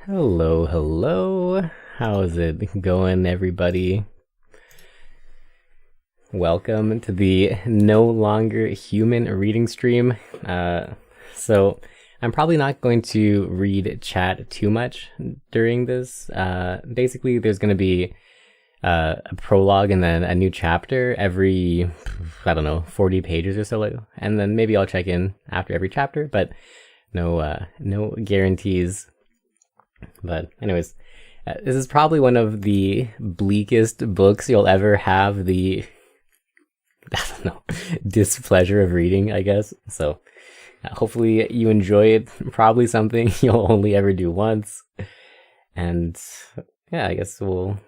Hello, hello. How's it going, everybody? Welcome to the No Longer Human reading stream. So, I'm probably not going to read chat too much during this. Basically, there's going to be a prologue and then a new chapter every, I don't know, 40 pages or so. And then maybe I'll check in after every chapter, but no guarantees. But anyways, this is probably one of the bleakest books you'll ever have the, I don't know, displeasure of reading, I guess. So hopefully you enjoy it. Probably something you'll only ever do once. And yeah, I guess we'll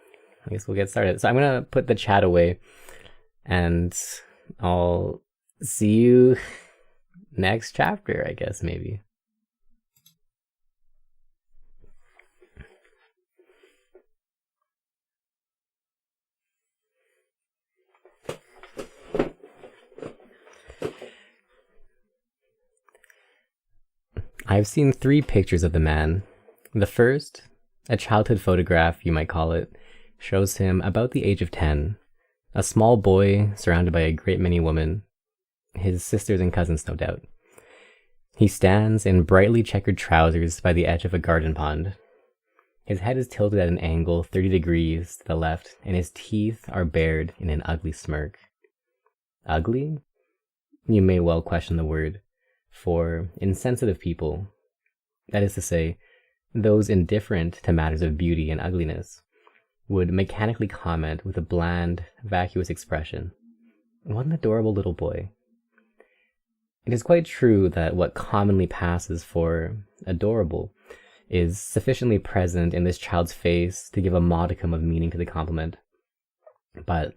get started. So I'm gonna put the chat away, and I'll see you next chapter, I guess, maybe. I've seen 3 pictures of the man. The first, a childhood photograph, you might call it, shows him about the age of 10, a small boy surrounded by a great many women, his sisters and cousins, no doubt. He stands in brightly checkered trousers by the edge of a garden pond. His head is tilted at an angle 30 degrees to the left, and his teeth are bared in an ugly smirk. Ugly? You may well question the word. For insensitive people, that is to say, those indifferent to matters of beauty and ugliness, would mechanically comment with a bland, vacuous expression, "What an adorable little boy." It is quite true that what commonly passes for adorable is sufficiently present in this child's face to give a modicum of meaning to the compliment. But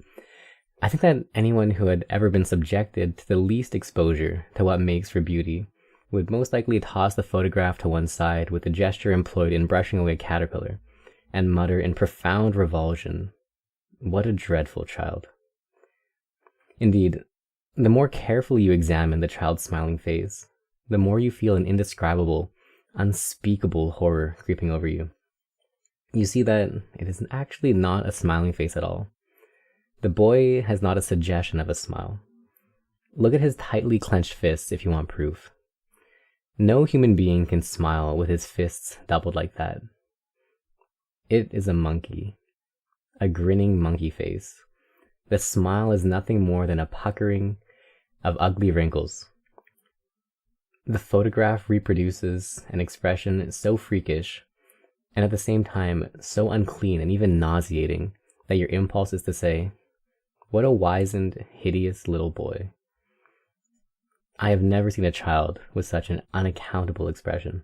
I think that anyone who had ever been subjected to the least exposure to what makes for beauty would most likely toss the photograph to one side with the gesture employed in brushing away a caterpillar, and mutter in profound revulsion, "What a dreadful child." Indeed, the more carefully you examine the child's smiling face, the more you feel an indescribable, unspeakable horror creeping over you. You see that it is actually not a smiling face at all. The boy has not a suggestion of a smile. Look at his tightly clenched fists if you want proof. No human being can smile with his fists doubled like that. It is a monkey. A grinning monkey face. The smile is nothing more than a puckering of ugly wrinkles. The photograph reproduces an expression so freakish, and at the same time so unclean and even nauseating, that your impulse is to say, "What a wizened, hideous little boy." I have never seen a child with such an unaccountable expression.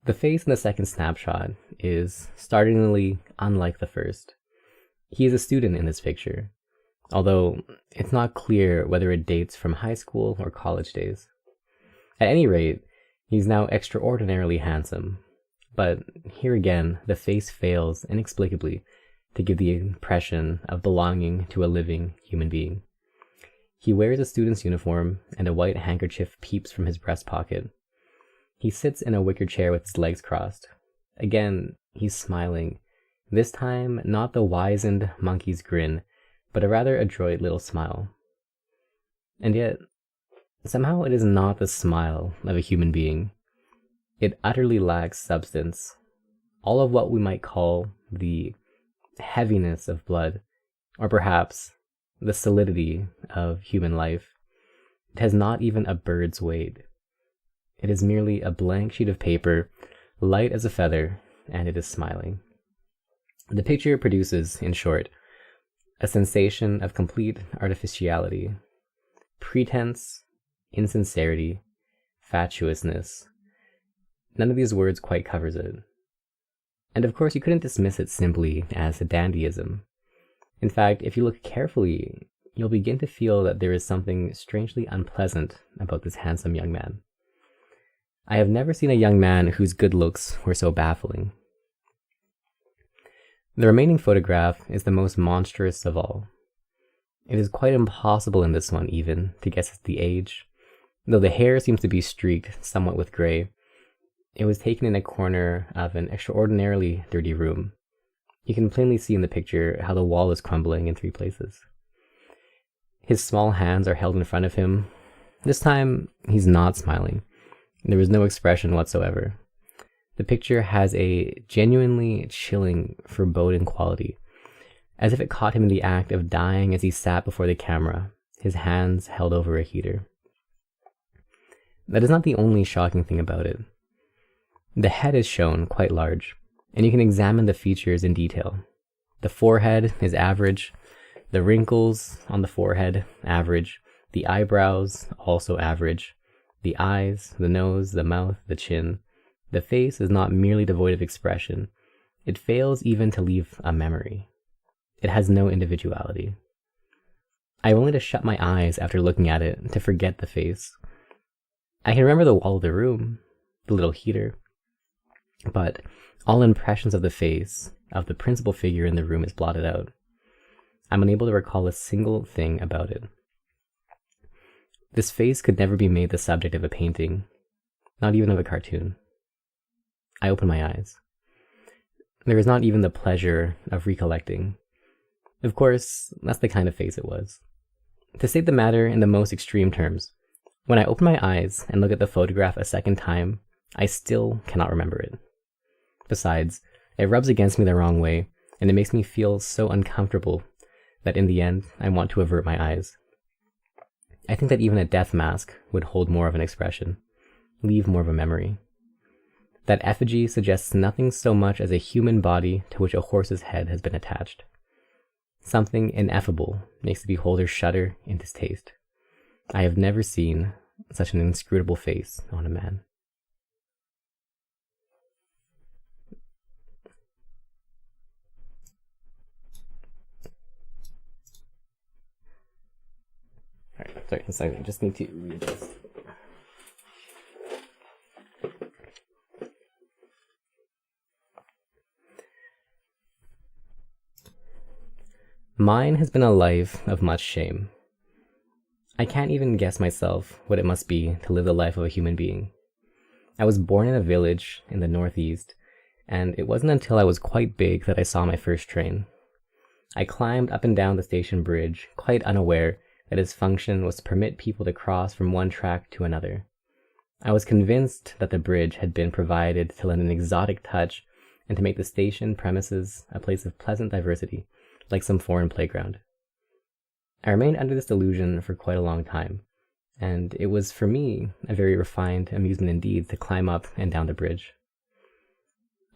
The face in the second snapshot is startlingly unlike the first. He is a student in this picture, although it's not clear whether it dates from high school or college days. At any rate, he's now extraordinarily handsome, but here again the face fails inexplicably to give the impression of belonging to a living human being. He wears a student's uniform, and a white handkerchief peeps from his breast pocket. He sits in a wicker chair with his legs crossed. Again, he's smiling, this time not the wizened monkey's grin, but a rather adroit little smile. And yet, somehow it is not the smile of a human being. It utterly lacks substance. All of what we might call the heaviness of blood, or perhaps the solidity of human life. It has not even a bird's weight. It is merely a blank sheet of paper, light as a feather, and it is smiling. The picture produces, in short, a sensation of complete artificiality, pretense, insincerity, fatuousness. None of these words quite covers it. And of course, you couldn't dismiss it simply as a dandyism. In fact, if you look carefully, you'll begin to feel that there is something strangely unpleasant about this handsome young man. I have never seen a young man whose good looks were so baffling. The remaining photograph is the most monstrous of all. It is quite impossible in this one even to guess the age, though the hair seems to be streaked somewhat with gray. It was taken in a corner of an extraordinarily dirty room. You can plainly see in the picture how the wall is crumbling in 3 places. His small hands are held in front of him. This time, he's not smiling. There was no expression whatsoever. The picture has a genuinely chilling, foreboding quality, as if it caught him in the act of dying as he sat before the camera, his hands held over a heater. That is not the only shocking thing about it. The head is shown quite large, and you can examine the features in detail. The forehead is average, the wrinkles on the forehead, average, the eyebrows, also average, the eyes, the nose, the mouth, the chin. The face is not merely devoid of expression, it fails even to leave a memory. It has no individuality. I have only to shut my eyes after looking at it to forget the face. I can remember the wall of the room, the little heater, but all impressions of the face of the principal figure in the room is blotted out. I'm unable to recall a single thing about it. This face could never be made the subject of a painting, not even of a cartoon. I open my eyes. There is not even the pleasure of recollecting. Of course, that's the kind of face it was. To state the matter in the most extreme terms, when I open my eyes and look at the photograph a second time, I still cannot remember it. Besides, it rubs against me the wrong way, and it makes me feel so uncomfortable that in the end, I want to avert my eyes. I think that even a death mask would hold more of an expression, leave more of a memory. That effigy suggests nothing so much as a human body to which a horse's head has been attached. Something ineffable makes the beholder shudder in distaste. I have never seen such an inscrutable face on a man. Alright, sorry, a second. I just need to read this. Mine has been a life of much shame. I can't even guess myself what it must be to live the life of a human being. I was born in a village in the northeast, and it wasn't until I was quite big that I saw my first train. I climbed up and down the station bridge, quite unaware that its function was to permit people to cross from one track to another. I was convinced that the bridge had been provided to lend an exotic touch and to make the station premises a place of pleasant diversity, like some foreign playground. I remained under this delusion for quite a long time, and it was for me a very refined amusement indeed to climb up and down the bridge.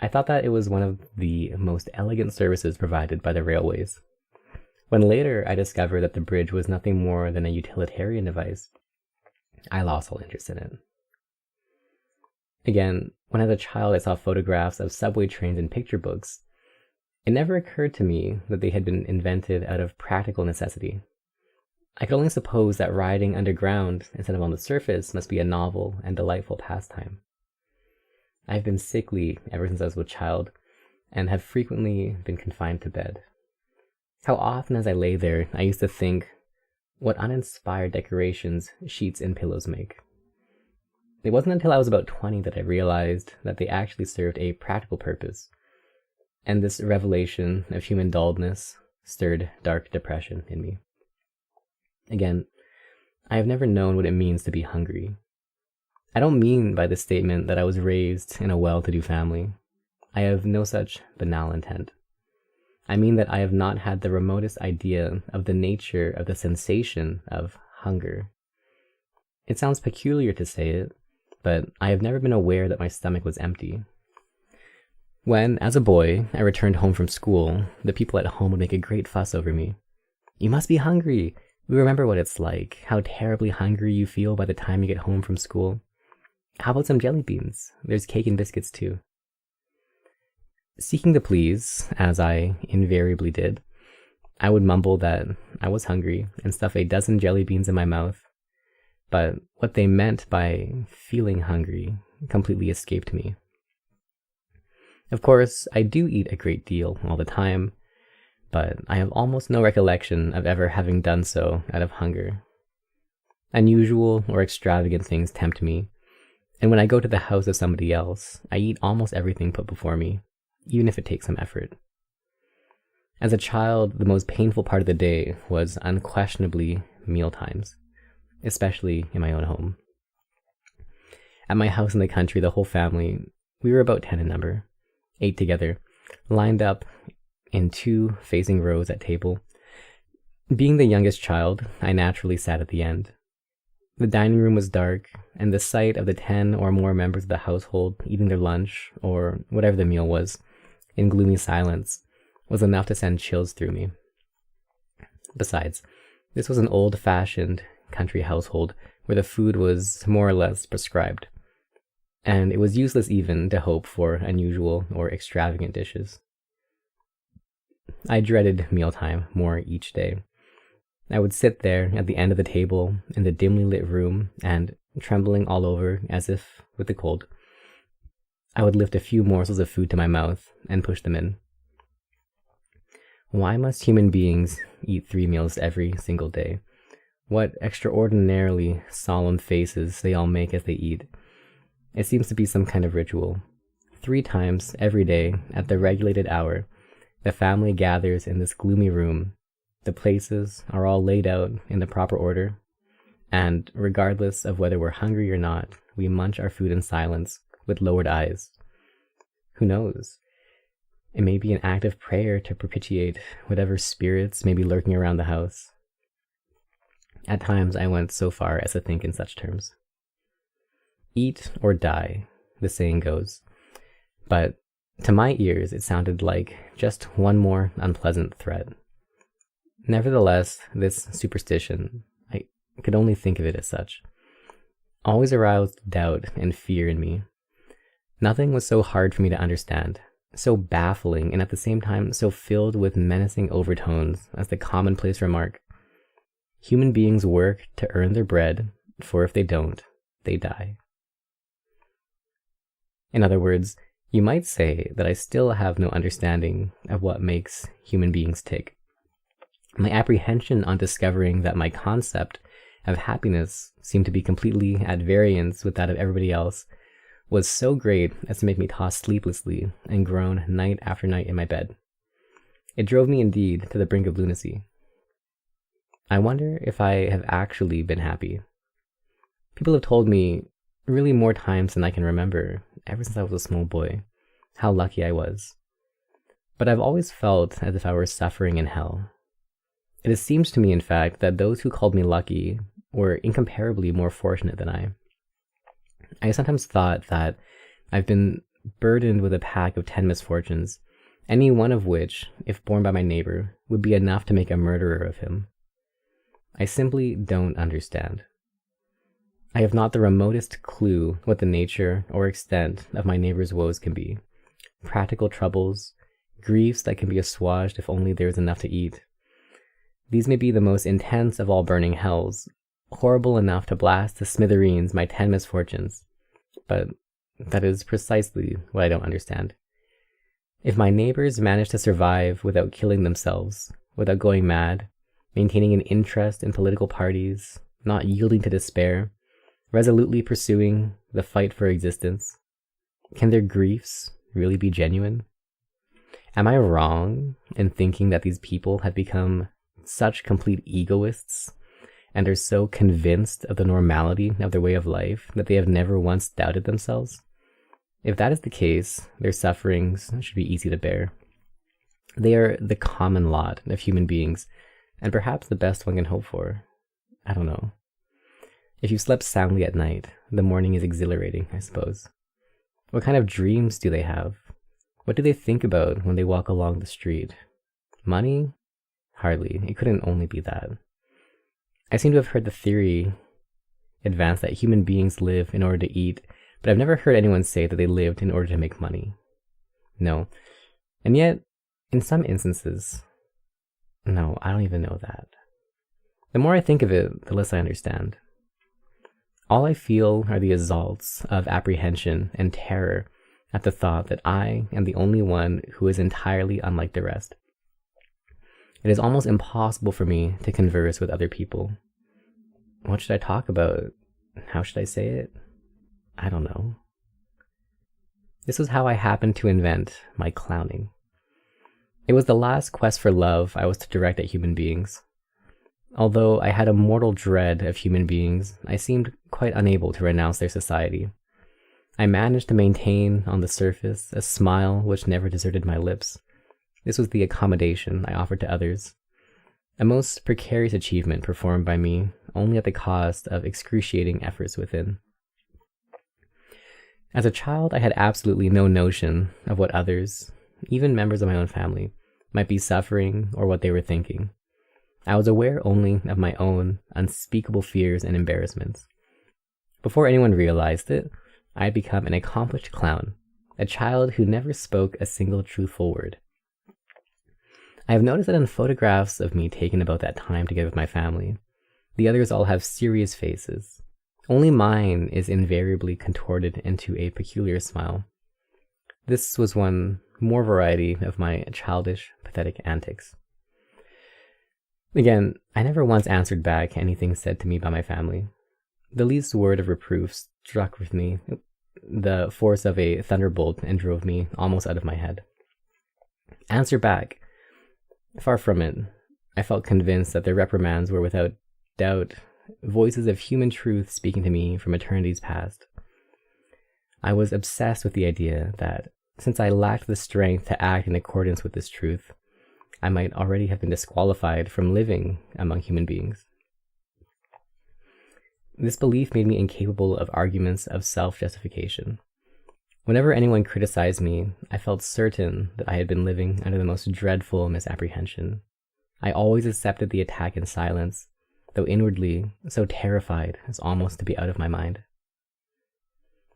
I thought that it was one of the most elegant services provided by the railways. When later I discovered that the bridge was nothing more than a utilitarian device, I lost all interest in it. Again, when as a child I saw photographs of subway trains in picture books, it never occurred to me that they had been invented out of practical necessity. I could only suppose that riding underground instead of on the surface must be a novel and delightful pastime. I have been sickly ever since I was a child, and have frequently been confined to bed. How often as I lay there, I used to think, what uninspired decorations sheets and pillows make. It wasn't until I was about 20 that I realized that they actually served a practical purpose, and this revelation of human dullness stirred dark depression in me. Again, I have never known what it means to be hungry. I don't mean by this statement that I was raised in a well-to-do family. I have no such banal intent. I mean that I have not had the remotest idea of the nature of the sensation of hunger. It sounds peculiar to say it, but I have never been aware that my stomach was empty. When, as a boy, I returned home from school, the people at home would make a great fuss over me. "You must be hungry. We remember what it's like, how terribly hungry you feel by the time you get home from school. How about some jelly beans? There's cake and biscuits too." Seeking to please, as I invariably did, I would mumble that I was hungry and stuff a dozen jelly beans in my mouth, but what they meant by feeling hungry completely escaped me. Of course, I do eat a great deal all the time, but I have almost no recollection of ever having done so out of hunger. Unusual or extravagant things tempt me, And when I go to the house of somebody else, I eat almost everything put before me, even if it takes some effort. As a child, the most painful part of the day was unquestionably meal times, especially in my own home. At my house in the country, the whole family, we were about 10 in number, ate together, lined up in 2 facing rows at table. Being the youngest child, I naturally sat at the end. The dining room was dark, and the sight of the 10 or more members of the household eating their lunch, or whatever the meal was, in gloomy silence, was enough to send chills through me. Besides, this was an old-fashioned country household where the food was more or less prescribed, and it was useless even to hope for unusual or extravagant dishes. I dreaded mealtime more each day. I would sit there at the end of the table in the dimly lit room and, trembling all over as if with the cold, I would lift a few morsels of food to my mouth and push them in. Why must human beings eat 3 meals every single day? What extraordinarily solemn faces they all make as they eat. It seems to be some kind of ritual. 3 times every day at the regulated hour, the family gathers in this gloomy room. The places are all laid out in the proper order, and regardless of whether we're hungry or not, we munch our food in silence with lowered eyes. Who knows? It may be an act of prayer to propitiate whatever spirits may be lurking around the house. At times I went so far as to think in such terms. Eat or die, the saying goes, but to my ears it sounded like just one more unpleasant threat. Nevertheless, this superstition, I could only think of it as such, always aroused doubt and fear in me. Nothing was so hard for me to understand, so baffling and at the same time so filled with menacing overtones as the commonplace remark, human beings work to earn their bread, for if they don't, they die. In other words, you might say that I still have no understanding of what makes human beings tick. My apprehension on discovering that my concept of happiness seemed to be completely at variance with that of everybody else was so great as to make me toss sleeplessly and groan night after night in my bed. It drove me indeed to the brink of lunacy. I wonder if I have actually been happy. People have told me, really more times than I can remember, ever since I was a small boy, how lucky I was. But I've always felt as if I were suffering in hell. It seems to me, in fact, that those who called me lucky were incomparably more fortunate than I. I sometimes thought that I've been burdened with a pack of 10 misfortunes, any one of which, if borne by my neighbor, would be enough to make a murderer of him. I simply don't understand. I have not the remotest clue what the nature or extent of my neighbor's woes can be. Practical troubles, griefs that can be assuaged if only there is enough to eat. These may be the most intense of all burning hells, horrible enough to blast to smithereens my 10 misfortunes. But that is precisely what I don't understand. If my neighbors manage to survive without killing themselves, without going mad, maintaining an interest in political parties, not yielding to despair, resolutely pursuing the fight for existence, can their griefs really be genuine? Am I wrong in thinking that these people have become such complete egoists and are so convinced of the normality of their way of life that they have never once doubted themselves? If that is the case, their sufferings should be easy to bear. They are the common lot of human beings, and perhaps the best one can hope for. I don't know. If you slept soundly at night, the morning is exhilarating, I suppose. What kind of dreams do they have? What do they think about when they walk along the street? Money? Hardly. It couldn't only be that. I seem to have heard the theory advanced that human beings live in order to eat, but I've never heard anyone say that they lived in order to make money. No. And yet, in some instances, no, I don't even know that. The more I think of it, the less I understand. All I feel are the assaults of apprehension and terror at the thought that I am the only one who is entirely unlike the rest. It is almost impossible for me to converse with other people. What should I talk about? How should I say it? I don't know. This was how I happened to invent my clowning. It was the last quest for love I was to direct at human beings. Although I had a mortal dread of human beings, I seemed quite unable to renounce their society. I managed to maintain, on the surface, a smile which never deserted my lips. This was the accommodation I offered to others. A most precarious achievement performed by me, only at the cost of excruciating efforts within. As a child, I had absolutely no notion of what others, even members of my own family, might be suffering or what they were thinking. I was aware only of my own unspeakable fears and embarrassments. Before anyone realized it, I had become an accomplished clown, a child who never spoke a single truthful word. I have noticed that in photographs of me taken about that time together with my family, the others all have serious faces. Only mine is invariably contorted into a peculiar smile. This was one more variety of my childish, pathetic antics. Again, I never once answered back anything said to me by my family. The least word of reproof struck with me the force of a thunderbolt and drove me almost out of my head. Answer back? Far from it. I felt convinced that their reprimands were without doubt voices of human truth speaking to me from eternities past. I was obsessed with the idea that, since I lacked the strength to act in accordance with this truth, I might already have been disqualified from living among human beings. This belief made me incapable of arguments of self-justification. Whenever anyone criticized me, I felt certain that I had been living under the most dreadful misapprehension. I always accepted the attack in silence, though inwardly so terrified as almost to be out of my mind.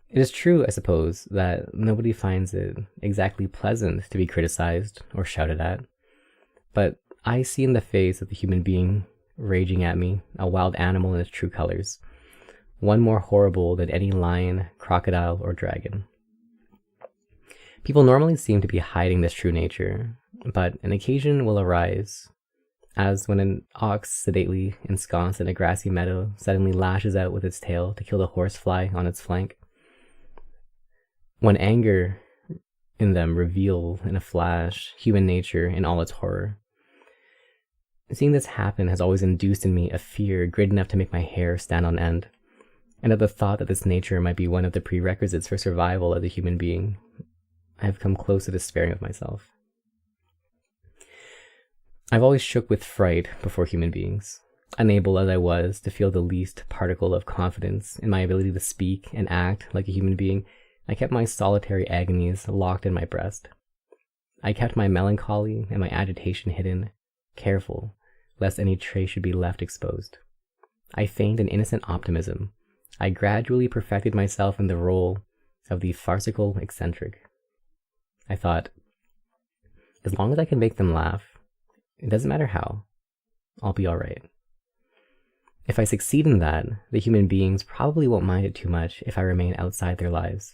It is true, I suppose, that nobody finds it exactly pleasant to be criticized or shouted at, but I see in the face of the human being raging at me a wild animal in its true colors, one more horrible than any lion, crocodile, or dragon. People normally seem to be hiding this true nature, but an occasion will arise, as when an ox sedately ensconced in a grassy meadow suddenly lashes out with its tail to kill the horsefly on its flank. When anger in them reveal in a flash human nature in all its horror. Seeing this happen has always induced in me a fear great enough to make my hair stand on end, and at the thought that this nature might be one of the prerequisites for survival as a human being, I have come close to despairing of myself. I've always shook with fright before human beings, unable as I was to feel the least particle of confidence in my ability to speak and act like a human being. I kept my solitary agonies locked in my breast. I kept my melancholy and my agitation hidden, careful lest any trace should be left exposed. I feigned an innocent optimism. I gradually perfected myself in the role of the farcical eccentric. I thought, as long as I can make them laugh, it doesn't matter how, I'll be all right. If I succeed in that, the human beings probably won't mind it too much if I remain outside their lives.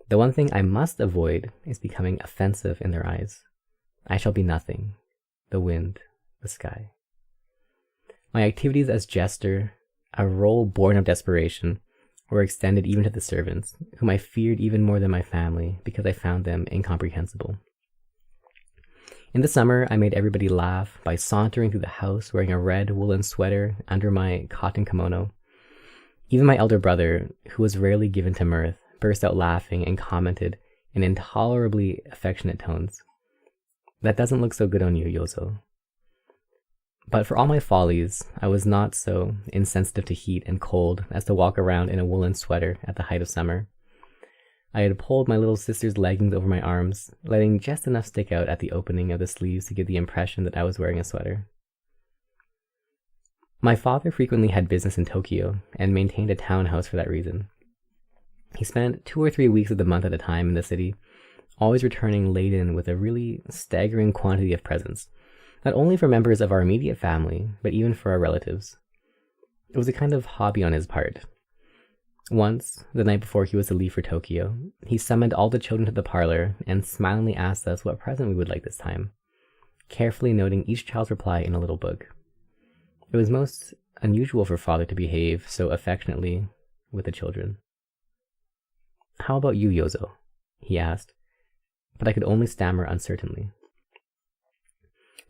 The one thing I must avoid is becoming offensive in their eyes. I shall be nothing, the wind, the sky. My activities as jester, a role born of desperation, were extended even to the servants, whom I feared even more than my family because I found them incomprehensible. In the summer, I made everybody laugh by sauntering through the house wearing a red woolen sweater under my cotton kimono. Even my elder brother, who was rarely given to mirth, burst out laughing and commented in intolerably affectionate tones, "That doesn't look so good on you, Yozo." But for all my follies, I was not so insensitive to heat and cold as to walk around in a woolen sweater at the height of summer. I had pulled my little sister's leggings over my arms, letting just enough stick out at the opening of the sleeves to give the impression that I was wearing a sweater. My father frequently had business in Tokyo and maintained a townhouse for that reason. He spent 2 or 3 weeks of the month at a time in the city, always returning laden with a really staggering quantity of presents, not only for members of our immediate family, but even for our relatives. It was a kind of hobby on his part. Once, the night before he was to leave for Tokyo, he summoned all the children to the parlor and smilingly asked us what present we would like this time, carefully noting each child's reply in a little book. It was most unusual for father to behave so affectionately with the children. How about you, Yozo? He asked, but I could only stammer uncertainly.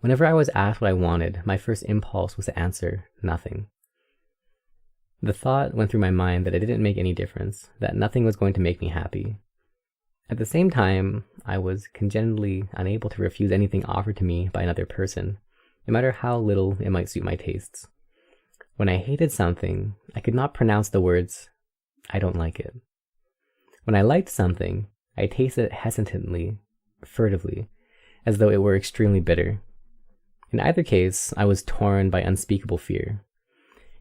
Whenever I was asked what I wanted, my first impulse was to answer nothing. The thought went through my mind that it didn't make any difference, that nothing was going to make me happy. At the same time, I was congenitally unable to refuse anything offered to me by another person, no matter how little it might suit my tastes. When I hated something, I could not pronounce the words, "I don't like it." When I liked something, I tasted it hesitantly, furtively, as though it were extremely bitter. In either case, I was torn by unspeakable fear.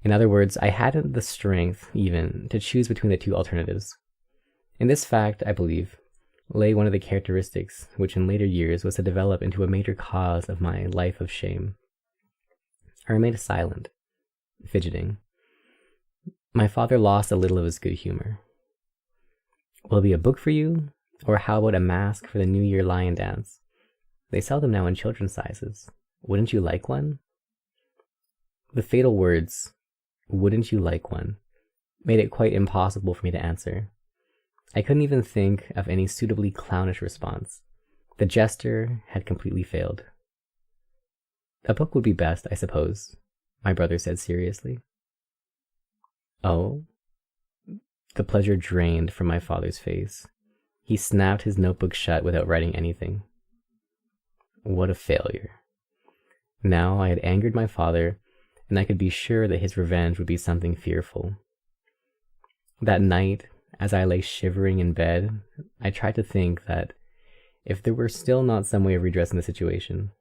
In other words, I hadn't the strength, even, to choose between the two alternatives. In this fact, I believe, lay one of the characteristics which in later years was to develop into a major cause of my life of shame. I remained silent, fidgeting. My father lost a little of his good humor. "Will it be a book for you? Or how about a mask for the New Year lion dance? They sell them now in children's sizes. Wouldn't you like one?" The fatal words, "wouldn't you like one?" made it quite impossible for me to answer. I couldn't even think of any suitably clownish response. The gesture had completely failed. "A book would be best, I suppose," my brother said seriously. "Oh?" The pleasure drained from my father's face. He snapped his notebook shut without writing anything. What a failure. Now I had angered my father, and I could be sure that his revenge would be something fearful. That night, as I lay shivering in bed, I tried to think that if there were still not some way of redressing the situation.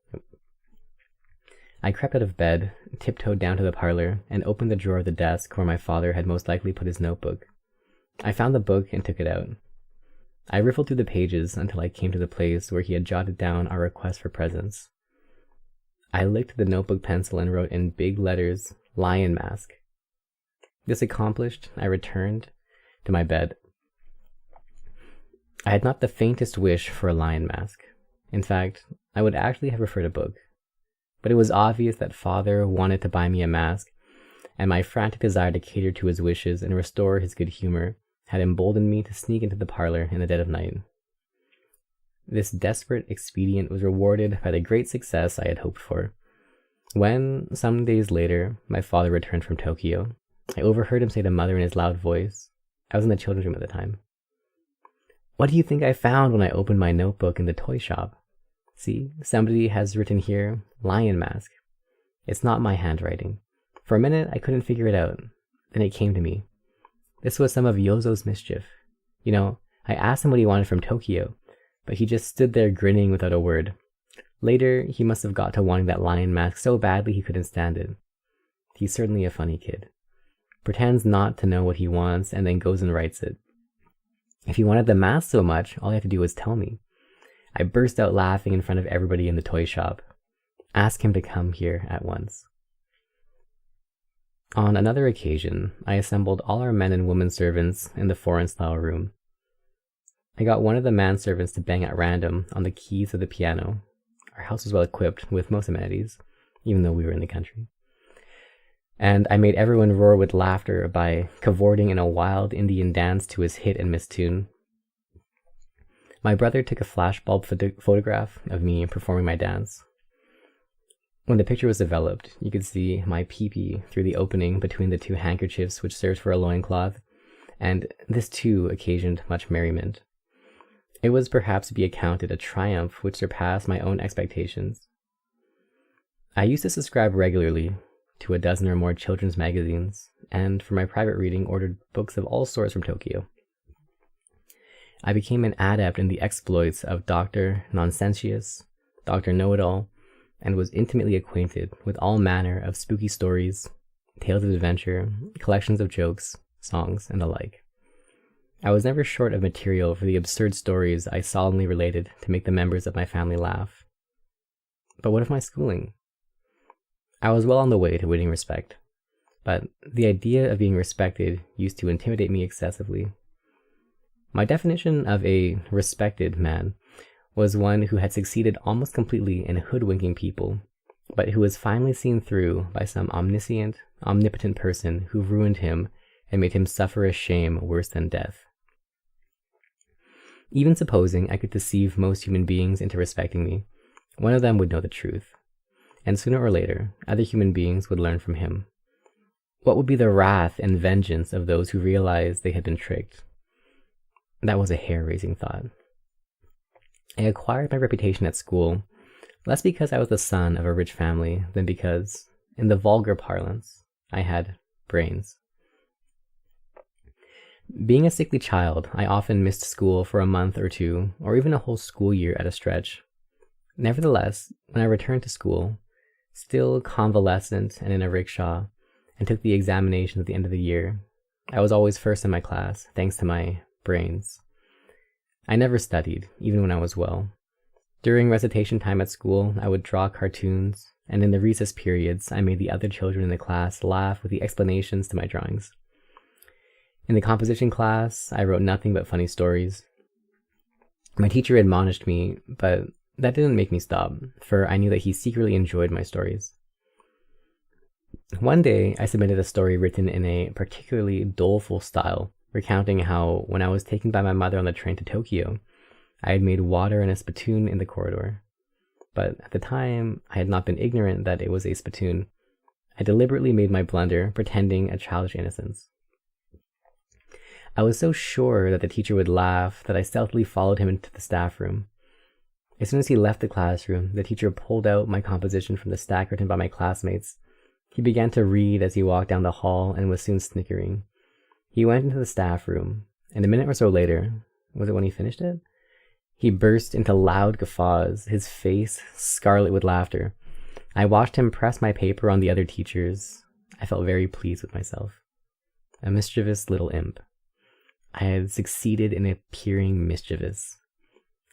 I crept out of bed, tiptoed down to the parlor, and opened the drawer of the desk where my father had most likely put his notebook. I found the book and took it out. I riffled through the pages until I came to the place where he had jotted down our request for presents. I licked the notebook pencil and wrote in big letters, "Lion Mask." This accomplished, I returned to my bed. I had not the faintest wish for a lion mask. In fact, I would actually have preferred a book. But it was obvious that father wanted to buy me a mask, and my frantic desire to cater to his wishes and restore his good humor had emboldened me to sneak into the parlor in the dead of night. This desperate expedient was rewarded by the great success I had hoped for. When, some days later, my father returned from Tokyo, I overheard him say to mother in his loud voice, I was in the children's room at the time, "What do you think I found when I opened my notebook in the toy shop? See, somebody has written here, 'Lion Mask.' It's not my handwriting. For a minute, I couldn't figure it out. Then it came to me. This was some of Yozo's mischief. You know, I asked him what he wanted from Tokyo, but he just stood there grinning without a word. Later, he must have got to wanting that lion mask so badly he couldn't stand it. He's certainly a funny kid. Pretends not to know what he wants and then goes and writes it. If he wanted the mask so much, all he had to do was tell me. I burst out laughing in front of everybody in the toy shop. Ask him to come here at once." On another occasion, I assembled all our men and women servants in the foreign-style room. I got one of the manservants to bang at random on the keys of the piano. Our house was well equipped with most amenities, even though we were in the country. And I made everyone roar with laughter by cavorting in a wild Indian dance to his hit and miss tune. My brother took a flashbulb photograph of me performing my dance. When the picture was developed, you could see my pee-pee through the opening between the two handkerchiefs which served for a loincloth, and this too occasioned much merriment. It was perhaps to be accounted a triumph which surpassed my own expectations. I used to subscribe regularly to a dozen or more children's magazines, and for my private reading ordered books of all sorts from Tokyo. I became an adept in the exploits of Dr. Nonsentious, Dr. Know-It-All, and was intimately acquainted with all manner of spooky stories, tales of adventure, collections of jokes, songs, and the like. I was never short of material for the absurd stories I solemnly related to make the members of my family laugh. But what of my schooling? I was well on the way to winning respect, but the idea of being respected used to intimidate me excessively. My definition of a respected man was one who had succeeded almost completely in hoodwinking people, but who was finally seen through by some omniscient, omnipotent person who ruined him and made him suffer a shame worse than death. Even supposing I could deceive most human beings into respecting me, one of them would know the truth. And sooner or later, other human beings would learn from him. What would be the wrath and vengeance of those who realized they had been tricked? That was a hair-raising thought. I acquired my reputation at school, less because I was the son of a rich family than because, in the vulgar parlance, I had brains. Being a sickly child, I often missed school for a month or two, or even a whole school year at a stretch. Nevertheless, when I returned to school, still convalescent and in a rickshaw, and took the examinations at the end of the year, I was always first in my class, thanks to my brains. I never studied, even when I was well. During recitation time at school, I would draw cartoons, and in the recess periods, I made the other children in the class laugh with the explanations to my drawings. In the composition class, I wrote nothing but funny stories. My teacher admonished me, but that didn't make me stop, for I knew that he secretly enjoyed my stories. One day, I submitted a story written in a particularly doleful style, recounting how, when I was taken by my mother on the train to Tokyo, I had made water in a spittoon in the corridor. But at the time, I had not been ignorant that it was a spittoon. I deliberately made my blunder, pretending a childish innocence. I was so sure that the teacher would laugh that I stealthily followed him into the staff room. As soon as he left the classroom, the teacher pulled out my composition from the stack written by my classmates. He began to read as he walked down the hall and was soon snickering. He went into the staff room, and a minute or so later, was it when he finished it? He burst into loud guffaws, his face scarlet with laughter. I watched him press my paper on the other teachers. I felt very pleased with myself. A mischievous little imp. I had succeeded in appearing mischievous.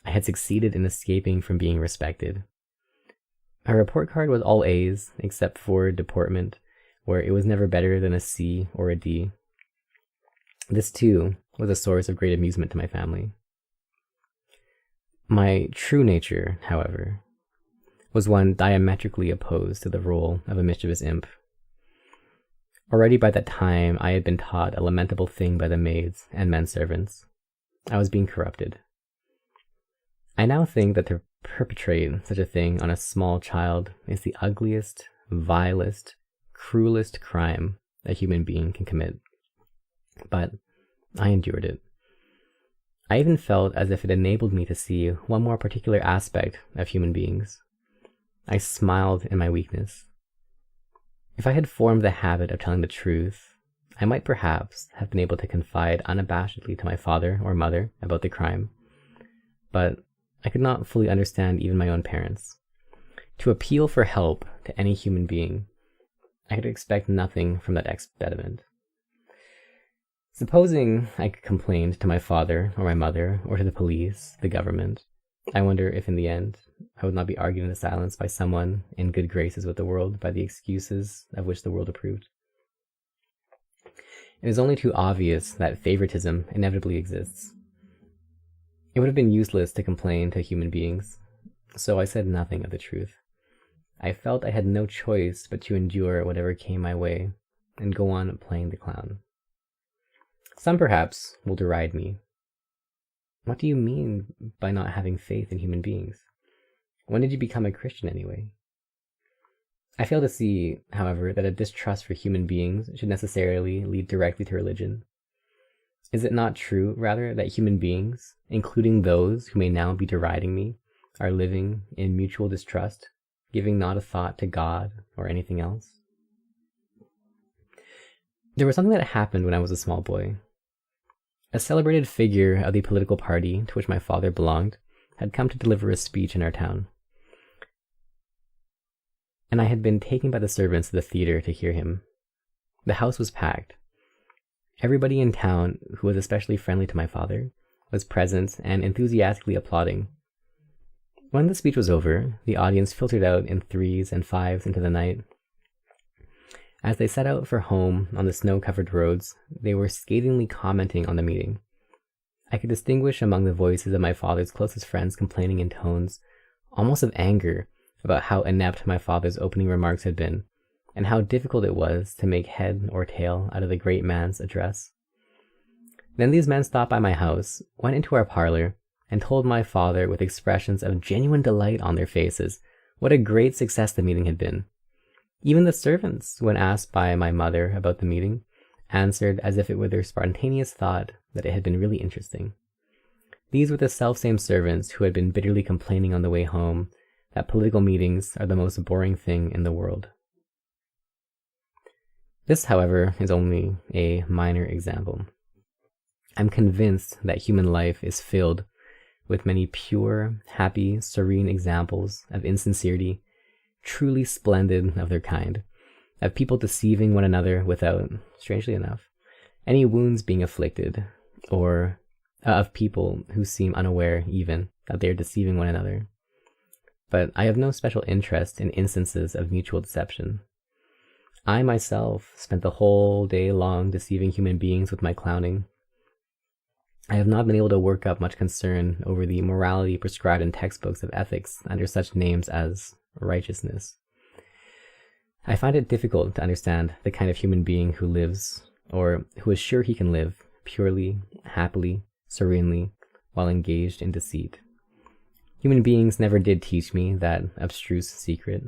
I had succeeded in escaping from being respected. My report card was all A's, except for deportment, where it was never better than a C or a D. This, too, was a source of great amusement to my family. My true nature, however, was one diametrically opposed to the role of a mischievous imp. Already by that time, I had been taught a lamentable thing by the maids and men servants. I was being corrupted. I now think that to perpetrate such a thing on a small child is the ugliest, vilest, cruelest crime a human being can commit. But I endured it. I even felt as if it enabled me to see one more particular aspect of human beings. I smiled in my weakness. If I had formed the habit of telling the truth, I might perhaps have been able to confide unabashedly to my father or mother about the crime. But I could not fully understand even my own parents. To appeal for help to any human being, I could expect nothing from that expediment. Supposing I complained to my father or my mother or to the police, the government, I wonder if in the end I would not be argued into silence by someone in good graces with the world by the excuses of which the world approved. It is only too obvious that favoritism inevitably exists. It would have been useless to complain to human beings, so I said nothing of the truth. I felt I had no choice but to endure whatever came my way and go on playing the clown. Some perhaps will deride me. What do you mean by not having faith in human beings? When did you become a Christian anyway? I fail to see, however, that a distrust for human beings should necessarily lead directly to religion. Is it not true, rather, that human beings, including those who may now be deriding me, are living in mutual distrust, giving not a thought to God or anything else? There was something that happened when I was a small boy. A celebrated figure of the political party to which my father belonged had come to deliver a speech in our town, and I had been taken by the servants to the theater to hear him. The house was packed. Everybody in town, who was especially friendly to my father, was present and enthusiastically applauding. When the speech was over, the audience filtered out in 3s and 5s into the night. As they set out for home on the snow-covered roads, they were scathingly commenting on the meeting. I could distinguish among the voices of my father's closest friends complaining in tones almost of anger about how inept my father's opening remarks had been, and how difficult it was to make head or tail out of the great man's address. Then these men stopped by my house, went into our parlor, and told my father with expressions of genuine delight on their faces what a great success the meeting had been. Even the servants, when asked by my mother about the meeting, answered as if it were their spontaneous thought that it had been really interesting. These were the selfsame servants who had been bitterly complaining on the way home that political meetings are the most boring thing in the world. This, however, is only a minor example. I'm convinced that human life is filled with many pure, happy, serene examples of insincerity, truly splendid of their kind, of people deceiving one another without, strangely enough, any wounds being afflicted, or of people who seem unaware even that they are deceiving one another. But I have no special interest in instances of mutual deception. I myself spent the whole day long deceiving human beings with my clowning. I have not been able to work up much concern over the morality prescribed in textbooks of ethics under such names as righteousness. I find it difficult to understand the kind of human being who lives, or who is sure he can live, purely, happily, serenely, while engaged in deceit. Human beings never did teach me that abstruse secret.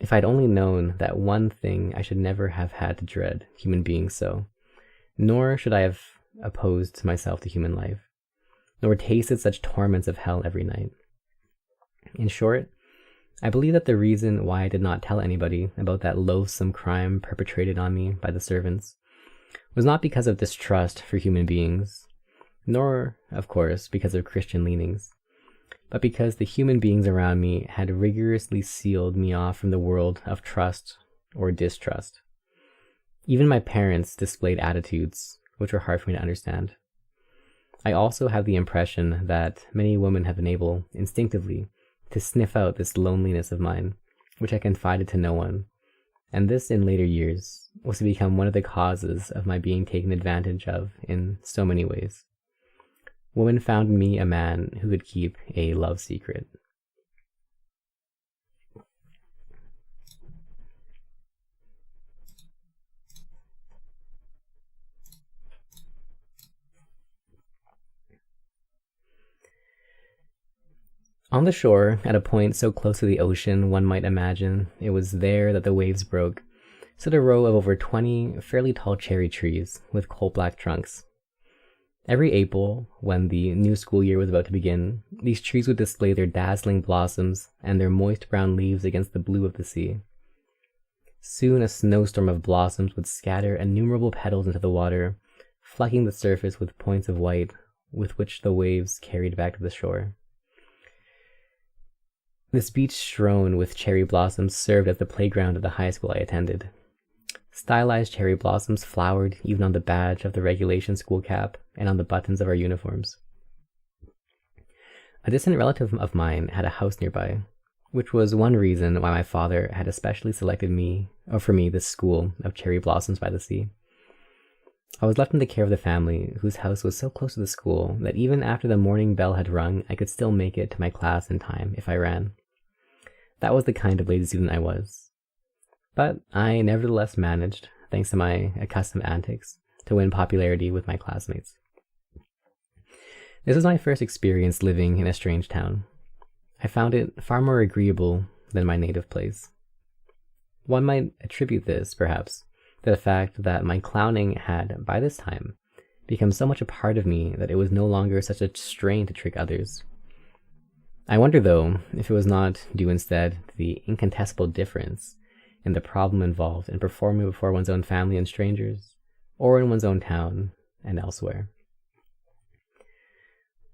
If I'd only known that one thing, I should never have had to dread human beings so, nor should I have opposed myself to human life, nor tasted such torments of hell every night. In short, I believe that the reason why I did not tell anybody about that loathsome crime perpetrated on me by the servants was not because of distrust for human beings, nor, of course, because of Christian leanings, but because the human beings around me had rigorously sealed me off from the world of trust or distrust. Even my parents displayed attitudes which were hard for me to understand. I also have the impression that many women have been able, instinctively, to sniff out this loneliness of mine, which I confided to no one, and this in later years was to become one of the causes of my being taken advantage of in so many ways. Woman found in me a man who could keep a love secret. On the shore, at a point so close to the ocean one might imagine it was there that the waves broke, stood a row of over 20 fairly tall cherry trees with coal-black trunks. Every April, when the new school year was about to begin, these trees would display their dazzling blossoms and their moist brown leaves against the blue of the sea. Soon a snowstorm of blossoms would scatter innumerable petals into the water, flecking the surface with points of white, with which the waves carried back to the shore. This beach strewn with cherry blossoms served as the playground of the high school I attended. Stylized cherry blossoms flowered even on the badge of the regulation school cap and on the buttons of our uniforms. A distant relative of mine had a house nearby, which was one reason why my father had especially selected for me this school of cherry blossoms by the sea. I was left in the care of the family, whose house was so close to the school that even after the morning bell had rung, I could still make it to my class in time if I ran. That was the kind of lazy student I was. But I nevertheless managed, thanks to my accustomed antics, to win popularity with my classmates. This was my first experience living in a strange town. I found it far more agreeable than my native place. One might attribute this, perhaps, to the fact that my clowning had, by this time, become so much a part of me that it was no longer such a strain to trick others. I wonder, though, if it was not due instead to the incontestable difference in the problem involved in performing before one's own family and strangers, or in one's own town and elsewhere.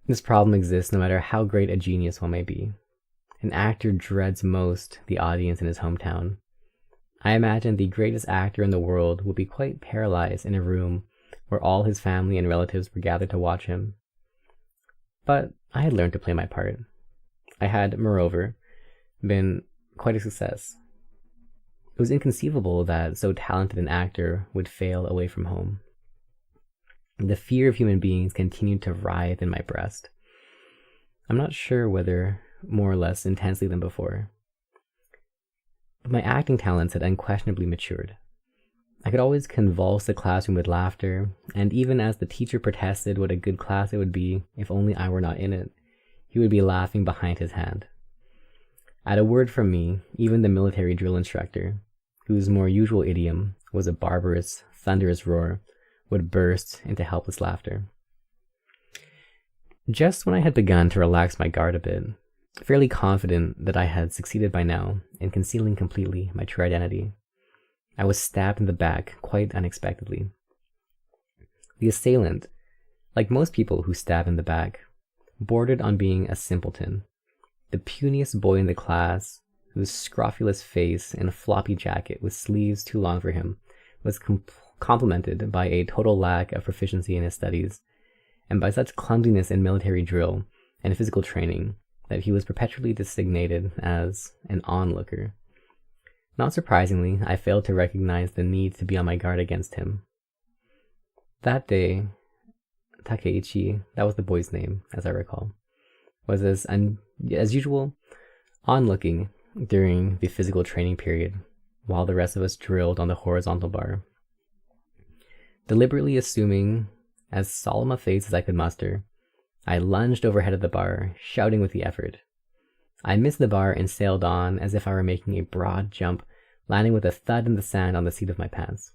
This problem exists no matter how great a genius one may be. An actor dreads most the audience in his hometown. I imagine the greatest actor in the world would be quite paralyzed in a room where all his family and relatives were gathered to watch him. But I had learned to play my part. I had, moreover, been quite a success. It was inconceivable that so talented an actor would fail away from home. The fear of human beings continued to writhe in my breast. I'm not sure whether more or less intensely than before. But my acting talents had unquestionably matured. I could always convulse the classroom with laughter, and even as the teacher protested what a good class it would be if only I were not in it, he would be laughing behind his hand. At a word from me, even the military drill instructor, whose more usual idiom was a barbarous, thunderous roar, would burst into helpless laughter. Just when I had begun to relax my guard a bit, fairly confident that I had succeeded by now in concealing completely my true identity, I was stabbed in the back quite unexpectedly. The assailant, like most people who stab in the back, bordered on being a simpleton, the puniest boy in the class, whose scrofulous face in a floppy jacket with sleeves too long for him was complemented by a total lack of proficiency in his studies, and by such clumsiness in military drill and physical training that he was perpetually designated as an onlooker. Not surprisingly, I failed to recognize the need to be on my guard against him. That day, Takeichi, that was the boy's name, as I recall, was as usual onlooking during the physical training period, while the rest of us drilled on the horizontal bar. Deliberately assuming as solemn a face as I could muster, I lunged overhead of the bar, shouting with the effort. I missed the bar and sailed on as if I were making a broad jump, landing with a thud in the sand on the seat of my pants.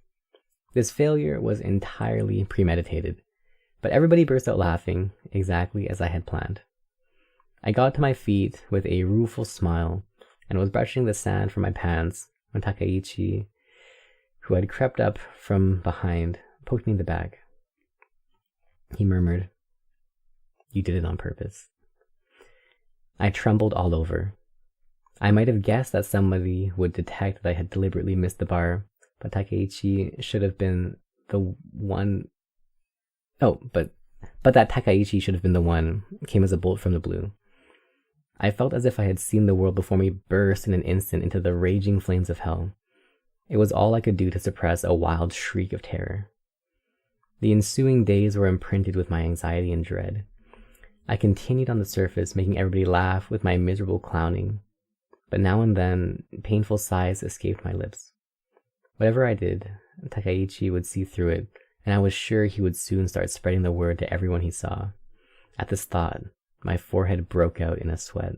This failure was entirely premeditated, but everybody burst out laughing exactly as I had planned. I got to my feet with a rueful smile and was brushing the sand from my pants when Takeichi, who had crept up from behind, poked me in the back. He murmured, "You did it on purpose." I trembled all over. I might have guessed that somebody would detect that I had deliberately missed the bar, but Takeichi should have been the one... but that Takeichi should have been the one came as a bolt from the blue. I felt as if I had seen the world before me burst in an instant into the raging flames of hell. It was all I could do to suppress a wild shriek of terror. The ensuing days were imprinted with my anxiety and dread. I continued on the surface, making everybody laugh with my miserable clowning, but now and then painful sighs escaped my lips. Whatever I did, Takeichi would see through it, and I was sure he would soon start spreading the word to everyone he saw. At this thought, my forehead broke out in a sweat.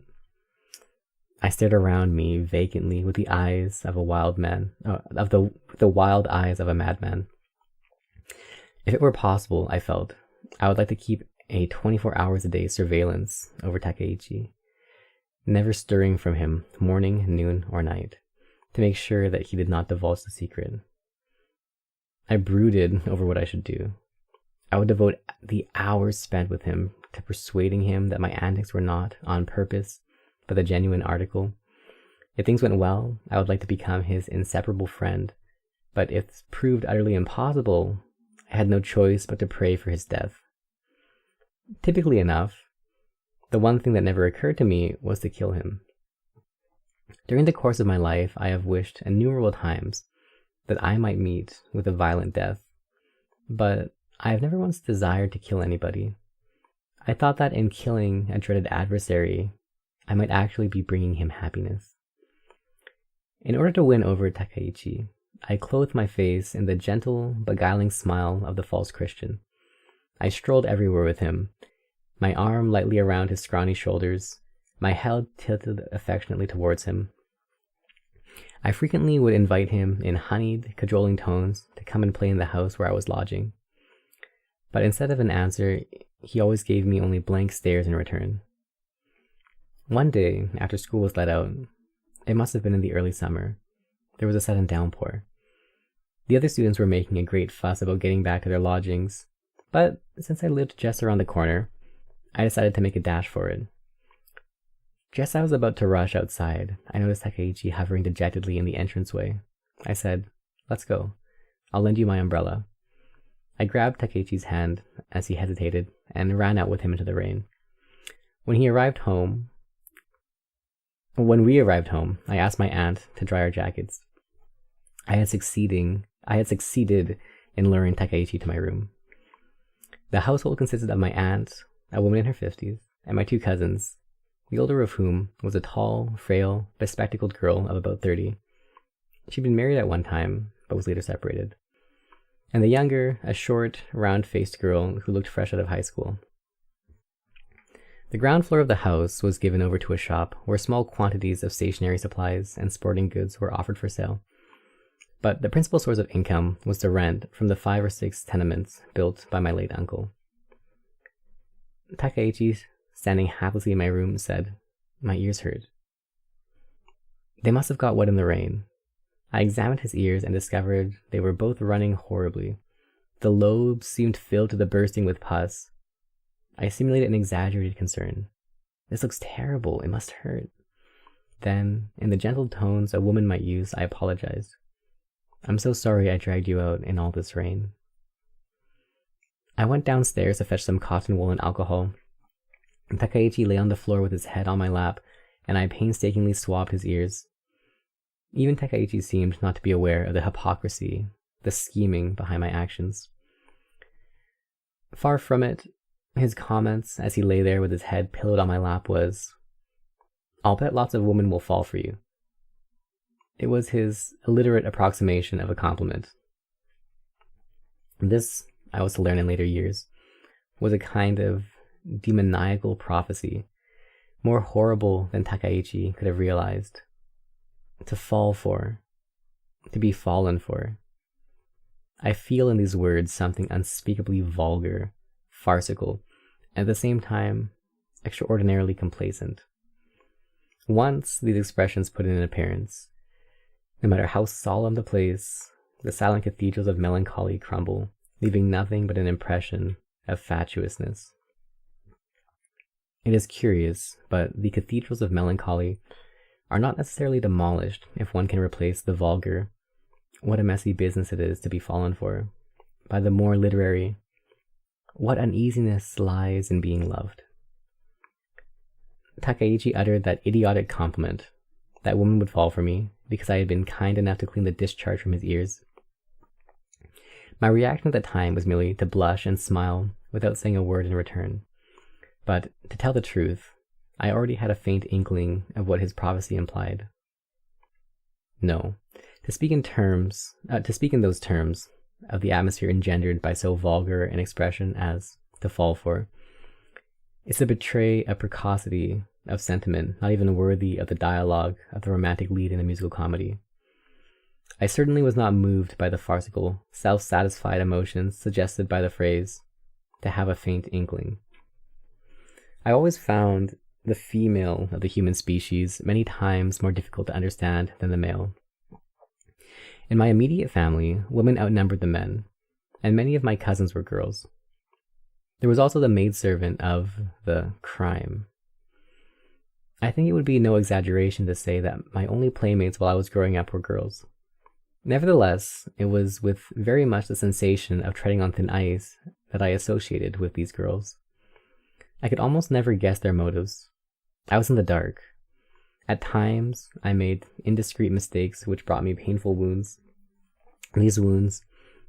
I stared around me vacantly with the eyes of a wild man, the wild eyes of a madman. If it were possible, I felt, I would like to keep a 24 hours a day surveillance over Takeichi, never stirring from him morning, noon, or night, to make sure that he did not divulge the secret. I brooded over what I should do. I would devote the hours spent with him to persuading him that my antics were not on purpose, but a genuine article. If things went well, I would like to become his inseparable friend, but if proved utterly impossible, I had no choice but to pray for his death. Typically enough, the one thing that never occurred to me was to kill him. During the course of my life, I have wished innumerable times that I might meet with a violent death, but I have never once desired to kill anybody. I thought that in killing a dreaded adversary, I might actually be bringing him happiness. In order to win over Takeichi, I clothed my face in the gentle, beguiling smile of the false Christian. I strolled everywhere with him, my arm lightly around his scrawny shoulders, my head tilted affectionately towards him. I frequently would invite him in honeyed, cajoling tones to come and play in the house where I was lodging. But instead of an answer, he always gave me only blank stares in return. One day, after school was let out, it must have been in the early summer, there was a sudden downpour. The other students were making a great fuss about getting back to their lodgings, but since I lived just around the corner, I decided to make a dash for it. Just as I was about to rush outside, I noticed Takeichi hovering dejectedly in the entranceway. I said, "Let's go. I'll lend you my umbrella." I grabbed Takeichi's hand as he hesitated and ran out with him into the rain. When we arrived home, I asked my aunt to dry our jackets. I had succeeded in luring Takeichi to my room. The household consisted of my aunt, a woman in her 50s, and my two cousins, the older of whom was a tall, frail, bespectacled girl of about 30. She'd been married at one time, but was later separated. and the younger, a short, round-faced girl who looked fresh out of high school. The ground floor of the house was given over to a shop where small quantities of stationery supplies and sporting goods were offered for sale. But the principal source of income was the rent from the 5 or 6 tenements built by my late uncle. Takaichi, standing haplessly in my room, said, "My ears hurt." They must have got wet in the rain. I examined his ears and discovered they were both running horribly. The lobes seemed filled to the bursting with pus. I simulated an exaggerated concern. "This looks terrible. It must hurt." Then, in the gentle tones a woman might use, I apologized. "I'm so sorry I dragged you out in all this rain." I went downstairs to fetch some cotton wool and alcohol. Takaichi lay on the floor with his head on my lap, and I painstakingly swabbed his ears. Even Takaichi seemed not to be aware of the hypocrisy, the scheming behind my actions. Far from it, his comments as he lay there with his head pillowed on my lap was, "I'll bet lots of women will fall for you." It was his illiterate approximation of a compliment. This, I was to learn in later years, was a kind of demoniacal prophecy, more horrible than Takaichi could have realized. To fall for, to be fallen for. I feel in these words something unspeakably vulgar, farcical, and at the same time, extraordinarily complacent. Once these expressions put in an appearance, no matter how solemn the place, the silent cathedrals of melancholy crumble, leaving nothing but an impression of fatuousness. It is curious, but the cathedrals of melancholy are not necessarily demolished if one can replace the vulgar, "What a messy business it is to be fallen for," by the more literary, "What uneasiness lies in being loved." Takaichi uttered that idiotic compliment, that women would fall for me, because I had been kind enough to clean the discharge from his ears. My reaction at the time was merely to blush and smile without saying a word in return. But, to tell the truth, I already had a faint inkling of what his prophecy implied. No, to speak in those terms of the atmosphere engendered by so vulgar an expression as "to fall for," is to betray a precocity of sentiment not even worthy of the dialogue of the romantic lead in a musical comedy. I certainly was not moved by the farcical, self-satisfied emotions suggested by the phrase, "to have a faint inkling." I always found the female of the human species many times more difficult to understand than the male. In my immediate family, women outnumbered the men, and many of my cousins were girls. There was also the maidservant of the crime. I think it would be no exaggeration to say that my only playmates while I was growing up were girls. Nevertheless, it was with very much the sensation of treading on thin ice that I associated with these girls. I could almost never guess their motives. I was in the dark. At times, I made indiscreet mistakes which brought me painful wounds. These wounds,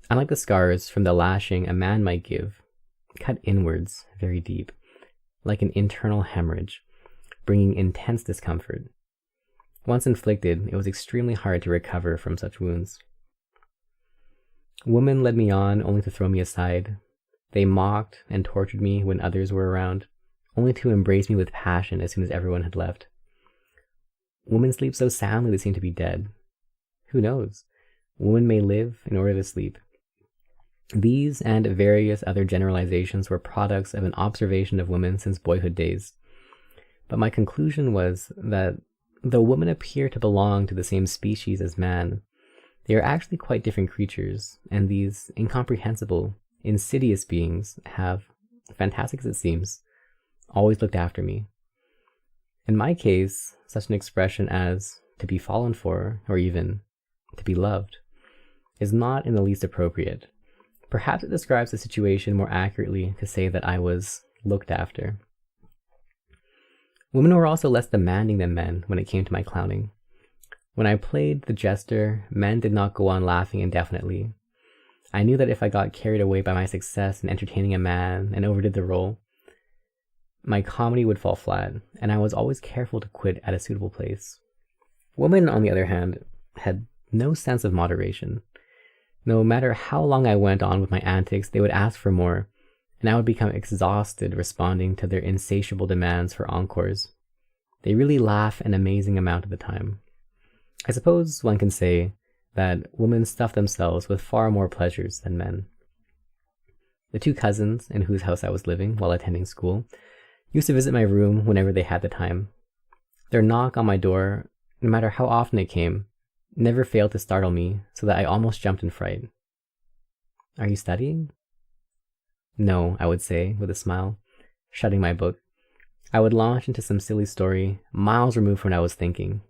unlike the scars from the lashing a man might give, cut inwards very deep, like an internal hemorrhage, bringing intense discomfort. Once inflicted, it was extremely hard to recover from such wounds. Women led me on only to throw me aside. They mocked and tortured me when others were around, only to embrace me with passion as soon as everyone had left. Women sleep so soundly they seem to be dead. Who knows? Women may live in order to sleep. These and various other generalizations were products of an observation of women since boyhood days. But my conclusion was that though women appear to belong to the same species as man, they are actually quite different creatures, and these incomprehensible, insidious beings have, fantastic as it seems, always looked after me. In my case, such an expression as "to be fallen for," or even "to be loved," is not in the least appropriate. Perhaps it describes the situation more accurately to say that I was looked after. Women were also less demanding than men when it came to my clowning. When I played the jester, men did not go on laughing indefinitely. I knew that if I got carried away by my success in entertaining a man and overdid the role, my comedy would fall flat, and I was always careful to quit at a suitable place. Women, on the other hand, had no sense of moderation. No matter how long I went on with my antics, they would ask for more, and I would become exhausted responding to their insatiable demands for encores. They really laugh an amazing amount of the time. I suppose one can say that women stuff themselves with far more pleasures than men. The two cousins in whose house I was living while attending school used to visit my room whenever they had the time. Their knock on my door, no matter how often it came, never failed to startle me so that I almost jumped in fright. "Are you studying?" "No," I would say with a smile, shutting my book. I would launch into some silly story miles removed from what I was thinking.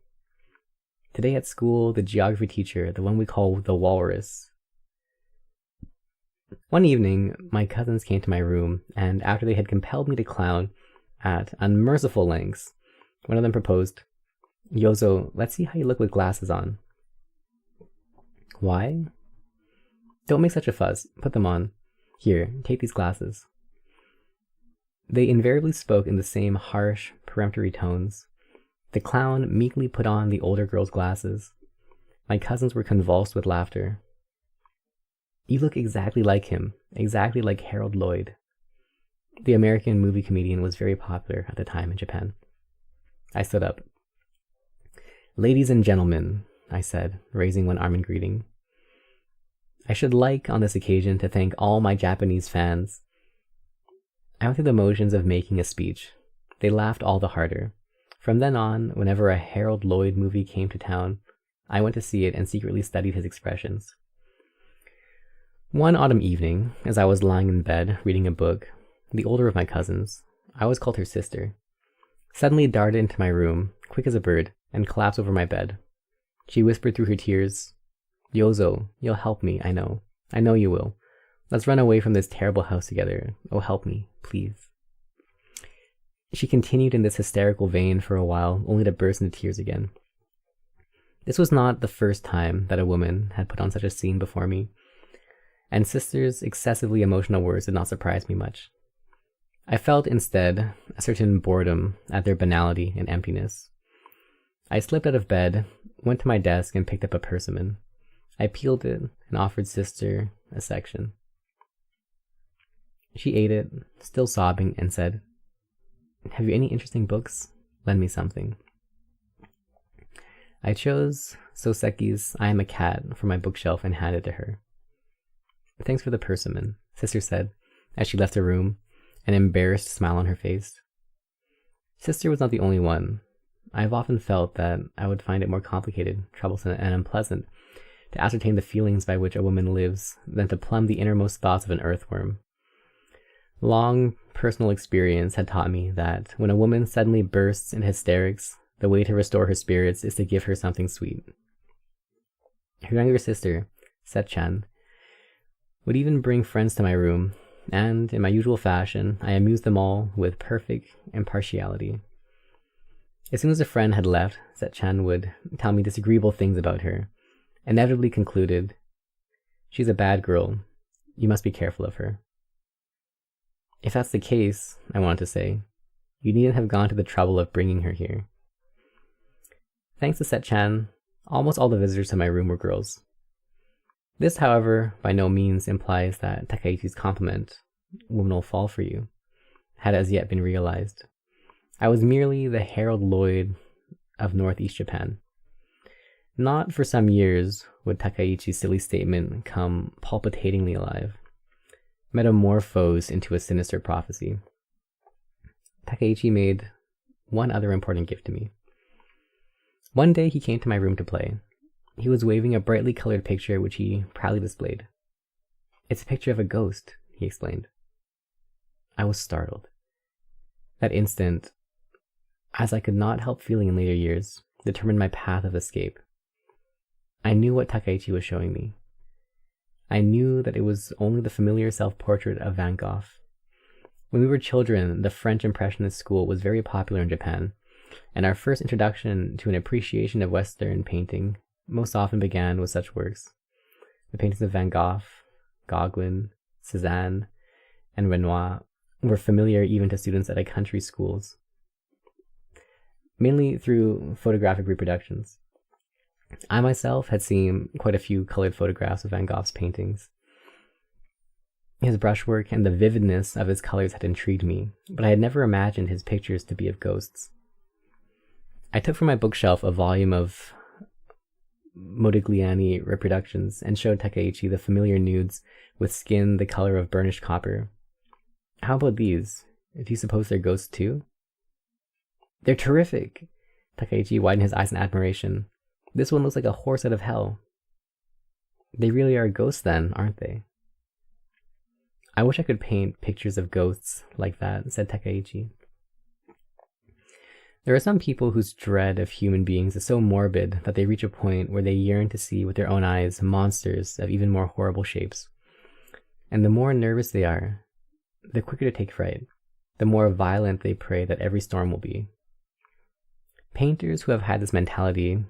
"Today at school, the geography teacher, the one we call the walrus." One evening, my cousins came to my room, and after they had compelled me to clown at unmerciful lengths, one of them proposed, "Yozo, let's see how you look with glasses on." "Why?" "Don't make such a fuss. Put them on. Here, take these glasses." They invariably spoke in the same harsh, peremptory tones. The clown meekly put on the older girl's glasses. My cousins were convulsed with laughter. "You look exactly like him, exactly like Harold Lloyd." The American movie comedian was very popular at the time in Japan. I stood up. "Ladies and gentlemen," I said, raising one arm in greeting. "I should like, on this occasion, to thank all my Japanese fans." I went through the motions of making a speech. They laughed all the harder. From then on, whenever a Harold Lloyd movie came to town, I went to see it and secretly studied his expressions. One autumn evening, as I was lying in bed reading a book, the older of my cousins, I always called her sister, suddenly darted into my room, quick as a bird, and collapsed over my bed. She whispered through her tears, "Yozo, you'll help me, I know. I know you will. Let's run away from this terrible house together. Oh, help me, please." She continued in this hysterical vein for a while, only to burst into tears again. This was not the first time that a woman had put on such a scene before me, and sister's excessively emotional words did not surprise me much. I felt instead a certain boredom at their banality and emptiness. I slipped out of bed, went to my desk, and picked up a persimmon. I peeled it and offered sister a section. She ate it, still sobbing, and said, "Have you any interesting books? Lend me something." I chose Soseki's "I Am a Cat" from my bookshelf and handed it to her. "Thanks for the persimmon," sister said as she left the room, an embarrassed smile on her face. Sister was not the only one. I have often felt that I would find it more complicated, troublesome, and unpleasant to ascertain the feelings by which a woman lives than to plumb the innermost thoughts of an earthworm. Long personal experience had taught me that when a woman suddenly bursts into hysterics, the way to restore her spirits is to give her something sweet. Her younger sister, Set-chan, would even bring friends to my room, and, in my usual fashion, I amused them all with perfect impartiality. As soon as a friend had left, Set-chan would tell me disagreeable things about her, inevitably concluded, "She's a bad girl. You must be careful of her." If that's the case, I wanted to say, you needn't have gone to the trouble of bringing her here. Thanks to Set-chan, almost all the visitors to my room were girls. This, however, by no means implies that Takaichi's compliment, "Women will fall for you," had as yet been realized. I was merely the Harold Lloyd of Northeast Japan. Not for some years would Takaichi's silly statement come palpitatingly alive, metamorphosed into a sinister prophecy. Takaichi made one other important gift to me. One day he came to my room to play. He was waving a brightly colored picture which he proudly displayed. "It's a picture of a ghost," he explained. I was startled. That instant, as I could not help feeling in later years, determined my path of escape. I knew what Takaichi was showing me. I knew that it was only the familiar self-portrait of Van Gogh. When we were children, the French Impressionist school was very popular in Japan, and our first introduction to an appreciation of Western painting most often began with such works. The paintings of Van Gogh, Gauguin, Cézanne, and Renoir were familiar even to students at country schools, mainly through photographic reproductions. I myself had seen quite a few colored photographs of Van Gogh's paintings. His brushwork and the vividness of his colors had intrigued me, but I had never imagined his pictures to be of ghosts. I took from my bookshelf a volume of Modigliani reproductions and showed Takaichi the familiar nudes with skin the color of burnished copper. How about these? Do you suppose they're ghosts too? They're terrific! Takaichi widened his eyes in admiration. This one looks like a horse out of hell. They really are ghosts then, aren't they? I wish I could paint pictures of ghosts like that, said Takaichi. There are some people whose dread of human beings is so morbid that they reach a point where they yearn to see with their own eyes monsters of even more horrible shapes. And the more nervous they are, the quicker to take fright, the more violent they pray that every storm will be. Painters who have had this mentality,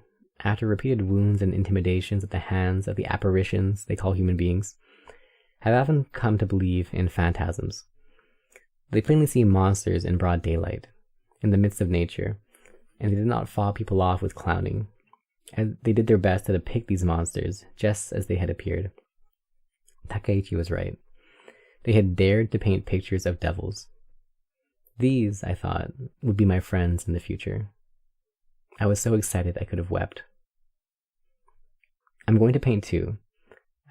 after repeated wounds and intimidations at the hands of the apparitions they call human beings, have often come to believe in phantasms. They plainly see monsters in broad daylight, in the midst of nature, and they did not fob people off with clowning, and they did their best to depict these monsters just as they had appeared. Takaichi was right. They had dared to paint pictures of devils. These, I thought, would be my friends in the future. I was so excited I could have wept. I'm going to paint too.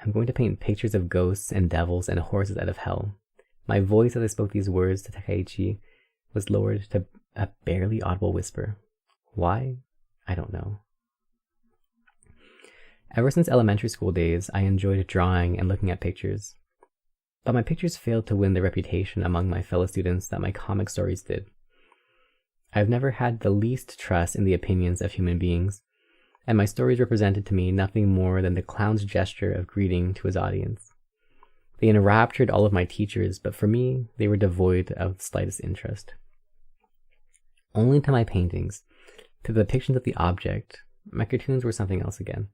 I'm going to paint pictures of ghosts and devils and horses out of hell. My voice as I spoke these words to Takaichi was lowered to a barely audible whisper. Why? I don't know. Ever since elementary school days, I enjoyed drawing and looking at pictures. But my pictures failed to win the reputation among my fellow students that my comic stories did. I've never had the least trust in the opinions of human beings, and my stories represented to me nothing more than the clown's gesture of greeting to his audience. They enraptured all of my teachers, but for me, they were devoid of the slightest interest. Only to my paintings, to the depictions of the object, my cartoons were something else again,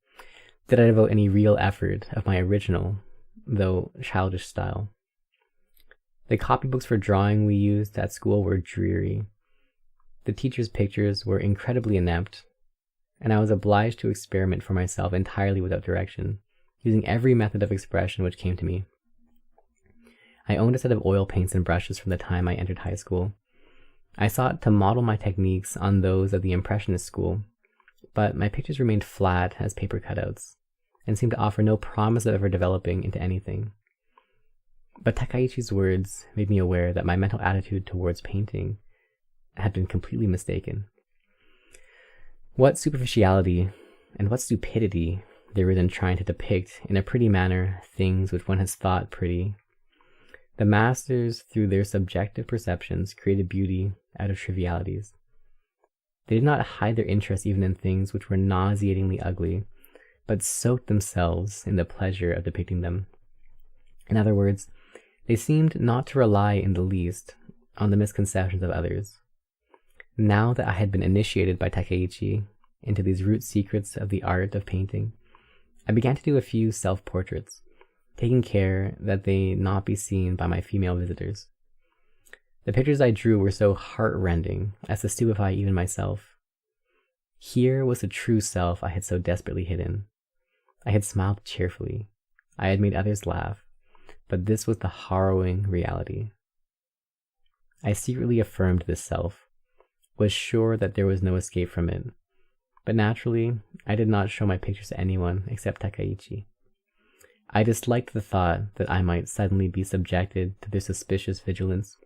did I devote any real effort of my original, though childish style. The copybooks for drawing we used at school were dreary. The teachers' pictures were incredibly inept, and I was obliged to experiment for myself entirely without direction, using every method of expression which came to me. I owned a set of oil paints and brushes from the time I entered high school. I sought to model my techniques on those of the Impressionist school, but my pictures remained flat as paper cutouts, and seemed to offer no promise of ever developing into anything. But Takaichi's words made me aware that my mental attitude towards painting had been completely mistaken. What superficiality and what stupidity there is in trying to depict in a pretty manner things which one has thought pretty. The masters, through their subjective perceptions, created beauty out of trivialities. They did not hide their interest even in things which were nauseatingly ugly, but soaked themselves in the pleasure of depicting them. In other words, they seemed not to rely in the least on the misconceptions of others. Now that I had been initiated by Takaichi into these root secrets of the art of painting, I began to do a few self-portraits, taking care that they not be seen by my female visitors. The pictures I drew were so heart-rending as to stupefy even myself. Here was the true self I had so desperately hidden. I had smiled cheerfully. I had made others laugh, but this was the harrowing reality. I secretly affirmed this self, was sure that there was no escape from it, but naturally, I did not show my pictures to anyone except Takaichi. I disliked the thought that I might suddenly be subjected to their suspicious vigilance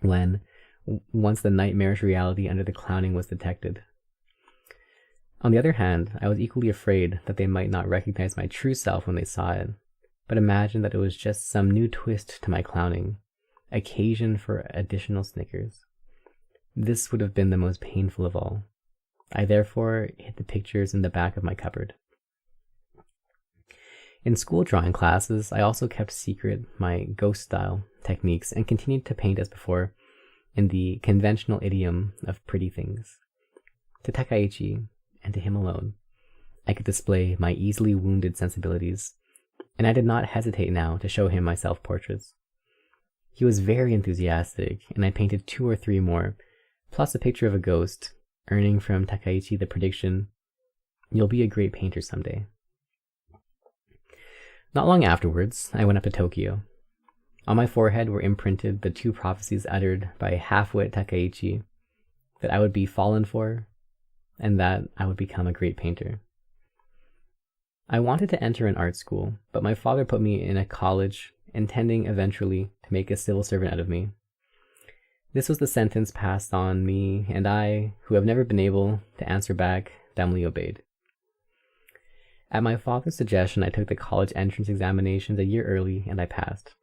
when, once the nightmarish reality under the clowning was detected. On the other hand, I was equally afraid that they might not recognize my true self when they saw it, but imagined that it was just some new twist to my clowning, occasion for additional snickers. This would have been the most painful of all. I therefore hid the pictures in the back of my cupboard. In school drawing classes, I also kept secret my ghost-style techniques and continued to paint as before in the conventional idiom of pretty things. To Takaichi, and to him alone, I could display my easily wounded sensibilities, and I did not hesitate now to show him my self-portraits. He was very enthusiastic, and I painted 2 or 3 more, plus a picture of a ghost, earning from Takaichi the prediction, You'll be a great painter someday. Not long afterwards, I went up to Tokyo. On my forehead were imprinted the two prophecies uttered by half-wit Takaichi, that I would be fallen for, and that I would become a great painter. I wanted to enter an art school, but my father put me in a college, intending eventually to make a civil servant out of me. This was the sentence passed on me, and I, who have never been able to answer back, dumbly obeyed. At my father's suggestion, I took the college entrance examinations a year early, and I passed.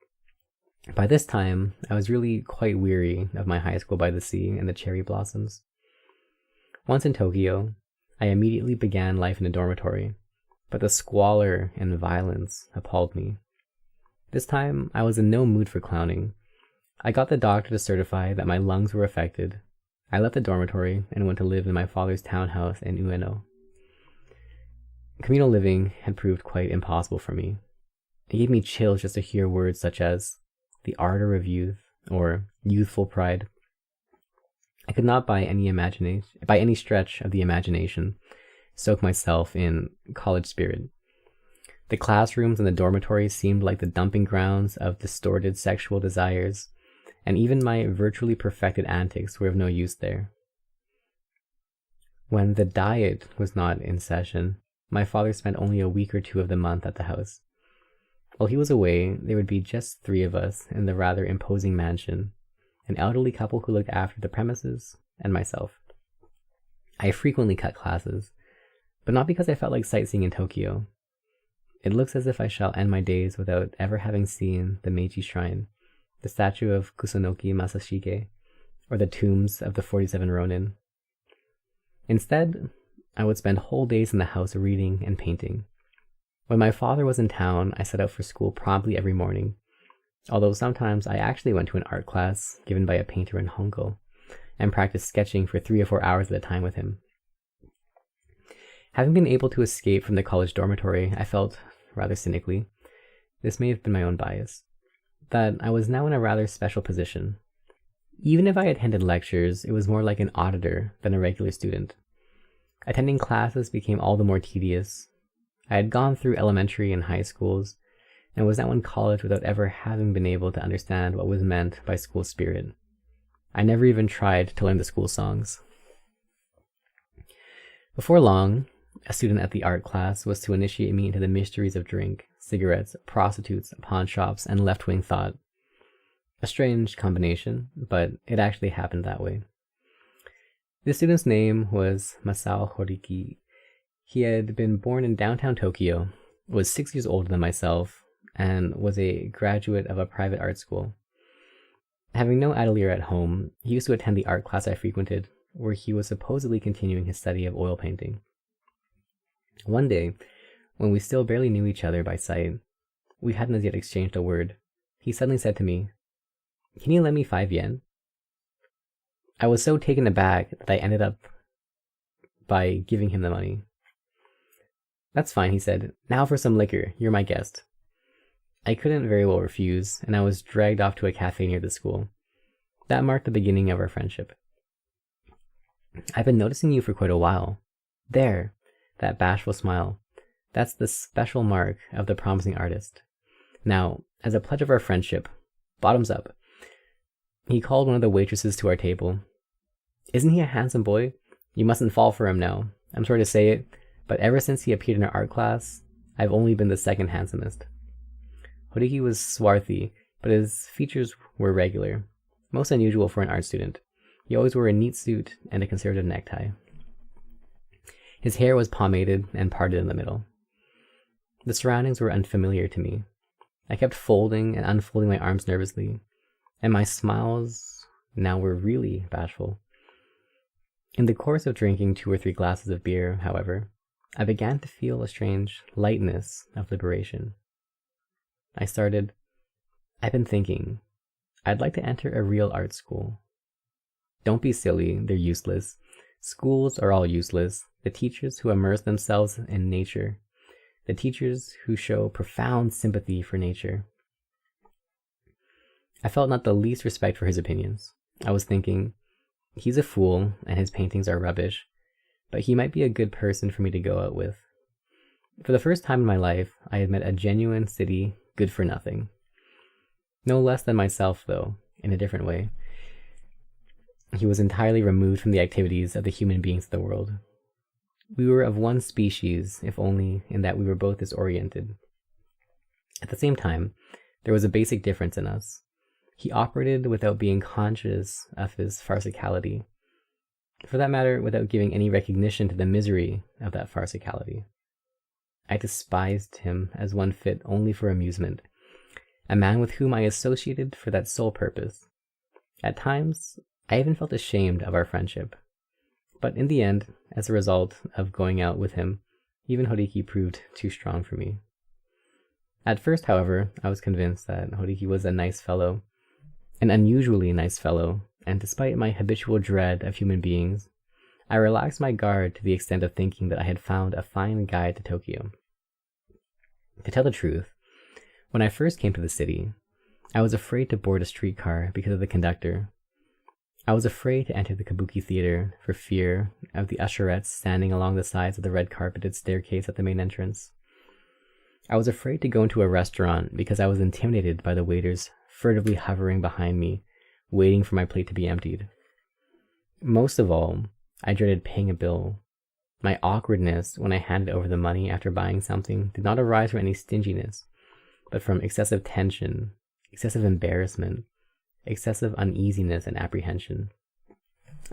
By this time, I was really quite weary of my high school by the sea and the cherry blossoms. Once in Tokyo, I immediately began life in a dormitory, but the squalor and violence appalled me. This time, I was in no mood for clowning. I got the doctor to certify that my lungs were affected. I left the dormitory and went to live in my father's townhouse in Ueno. Communal living had proved quite impossible for me. It gave me chills just to hear words such as the ardor of youth or youthful pride. I could not by any stretch of the imagination soak myself in college spirit. The classrooms and the dormitories seemed like the dumping grounds of distorted sexual desires, and even my virtually perfected antics were of no use there. When the diet was not in session, my father spent only a week or two of the month at the house. While he was away, there would be just 3 of us in the rather imposing mansion, an elderly couple who looked after the premises, and myself. I frequently cut classes, but not because I felt like sightseeing in Tokyo. It looks as if I shall end my days without ever having seen the Meiji Shrine, the statue of Kusunoki Masashige, or the tombs of the 47 Ronin. Instead, I would spend whole days in the house reading and painting. When my father was in town, I set out for school promptly every morning, although sometimes I actually went to an art class given by a painter in Hongo, and practiced sketching for 3 or 4 hours at a time with him. Having been able to escape from the college dormitory, I felt, rather cynically, this may have been my own bias, that I was now in a rather special position. Even if I attended lectures, it was more like an auditor than a regular student. Attending classes became all the more tedious. I had gone through elementary and high schools, and was now in college without ever having been able to understand what was meant by school spirit. I never even tried to learn the school songs. Before long, a student at the art class was to initiate me into the mysteries of drink, cigarettes, prostitutes, pawn shops, and left-wing thought. A strange combination, but it actually happened that way. This student's name was Masao Horiki. He had been born in downtown Tokyo, was 6 years older than myself, and was a graduate of a private art school. Having no atelier at home, he used to attend the art class I frequented, where he was supposedly continuing his study of oil painting. One day, when we still barely knew each other by sight, we hadn't as yet exchanged a word, he suddenly said to me, "Can you lend me 5 yen?" I was so taken aback that I ended up by giving him the money. "That's fine," he said. "Now for some liquor. You're my guest." I couldn't very well refuse, and I was dragged off to a cafe near the school. That marked the beginning of our friendship. "I've been noticing you for quite a while. There, that bashful smile. That's the special mark of the promising artist. Now, as a pledge of our friendship, bottoms up." He called one of the waitresses to our table. "Isn't he a handsome boy? You mustn't fall for him now. I'm sorry to say it, but ever since he appeared in our art class, I've only been the second handsomest." Horiki was swarthy, but his features were regular, most unusual for an art student. He always wore a neat suit and a conservative necktie. His hair was pomaded and parted in the middle. The surroundings were unfamiliar to me. I kept folding and unfolding my arms nervously, and my smiles now were really bashful. In the course of drinking 2 or 3 glasses of beer, however, I began to feel a strange lightness of liberation. I started, "I've been thinking, I'd like to enter a real art school." "Don't be silly, they're useless. Schools are all useless. The teachers who immerse themselves in nature, the teachers who show profound sympathy for nature." I felt not the least respect for his opinions. I was thinking, he's a fool and his paintings are rubbish, but he might be a good person for me to go out with. For the first time in my life, I had met a genuine city good for nothing. No less than myself, though, in a different way. He was entirely removed from the activities of the human beings of the world. We were of one species, if only in that we were both disoriented. At the same time, there was a basic difference in us. He operated without being conscious of his farcicality. For that matter, without giving any recognition to the misery of that farcicality. I despised him as one fit only for amusement, a man with whom I associated for that sole purpose. At times, I even felt ashamed of our friendship. But in the end, as a result of going out with him, even Horiki proved too strong for me. At first, however, I was convinced that Horiki was a nice fellow, an unusually nice fellow, and despite my habitual dread of human beings, I relaxed my guard to the extent of thinking that I had found a fine guide to Tokyo. To tell the truth, when I first came to the city, I was afraid to board a streetcar because of the conductor. I was afraid to enter the Kabuki Theater for fear of the usherettes standing along the sides of the red-carpeted staircase at the main entrance. I was afraid to go into a restaurant because I was intimidated by the waiters furtively hovering behind me, waiting for my plate to be emptied. Most of all, I dreaded paying a bill. My awkwardness when I handed over the money after buying something did not arise from any stinginess, but from excessive tension, excessive embarrassment, excessive uneasiness and apprehension.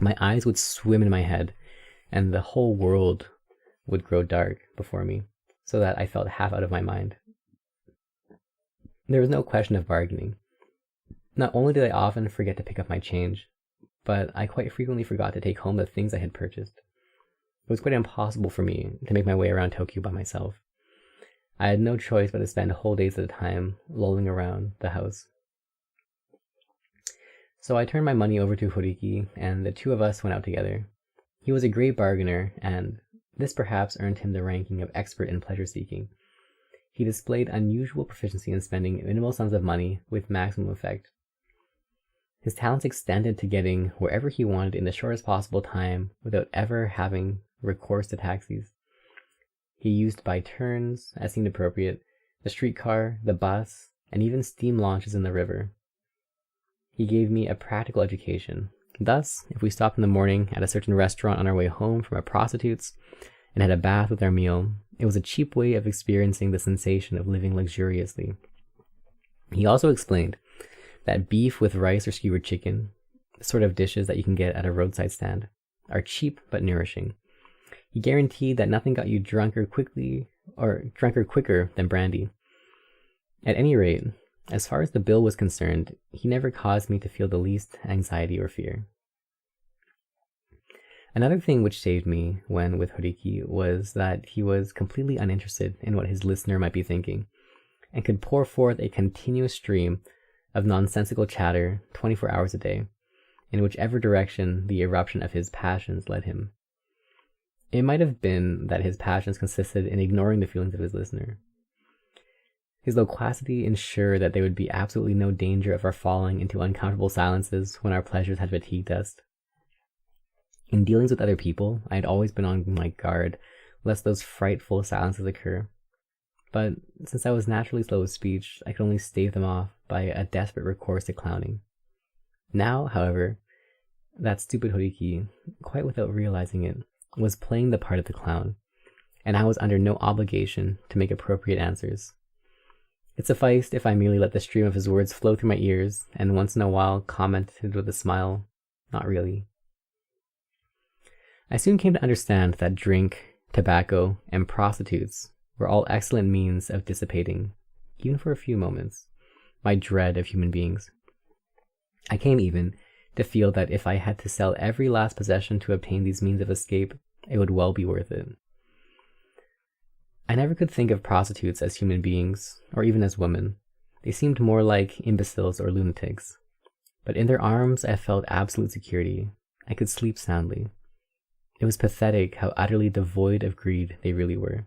My eyes would swim in my head, and the whole world would grow dark before me, so that I felt half out of my mind. There was no question of bargaining. Not only did I often forget to pick up my change, but I quite frequently forgot to take home the things I had purchased. It was quite impossible for me to make my way around Tokyo by myself. I had no choice but to spend whole days at a time lolling around the house. So I turned my money over to Horiki, and the two of us went out together. He was a great bargainer, and this perhaps earned him the ranking of expert in pleasure-seeking. He displayed unusual proficiency in spending minimal sums of money with maximum effect. His talents extended to getting wherever he wanted in the shortest possible time without ever having recourse to taxis. He used by turns, as seemed appropriate, the streetcar, the bus, and even steam launches in the river. He gave me a practical education. Thus, if we stopped in the morning at a certain restaurant on our way home from a prostitute's and had a bath with our meal, it was a cheap way of experiencing the sensation of living luxuriously. He also explained that beef with rice or skewered chicken, the sort of dishes that you can get at a roadside stand, are cheap but nourishing. He guaranteed that nothing got you drunker quicker than brandy. At any rate, as far as the bill was concerned, he never caused me to feel the least anxiety or fear. Another thing which saved me when with Horiki was that he was completely uninterested in what his listener might be thinking, and could pour forth a continuous stream of nonsensical chatter 24 hours a day, in whichever direction the eruption of his passions led him. It might have been that his passions consisted in ignoring the feelings of his listener. His loquacity ensured that there would be absolutely no danger of our falling into uncomfortable silences when our pleasures had fatigued us. In dealings with other people, I had always been on my guard lest those frightful silences occur. But since I was naturally slow of speech, I could only stave them off by a desperate recourse to clowning. Now, however, that stupid Horiki, quite without realizing it, was playing the part of the clown, and I was under no obligation to make appropriate answers. It sufficed if I merely let the stream of his words flow through my ears, and once in a while commented with a smile, "Not really." I soon came to understand that drink, tobacco, and prostitutes were all excellent means of dissipating, even for a few moments, my dread of human beings. I came even to feel that if I had to sell every last possession to obtain these means of escape, it would well be worth it. I never could think of prostitutes as human beings, or even as women. They seemed more like imbeciles or lunatics. But in their arms I felt absolute security. I could sleep soundly. It was pathetic how utterly devoid of greed they really were.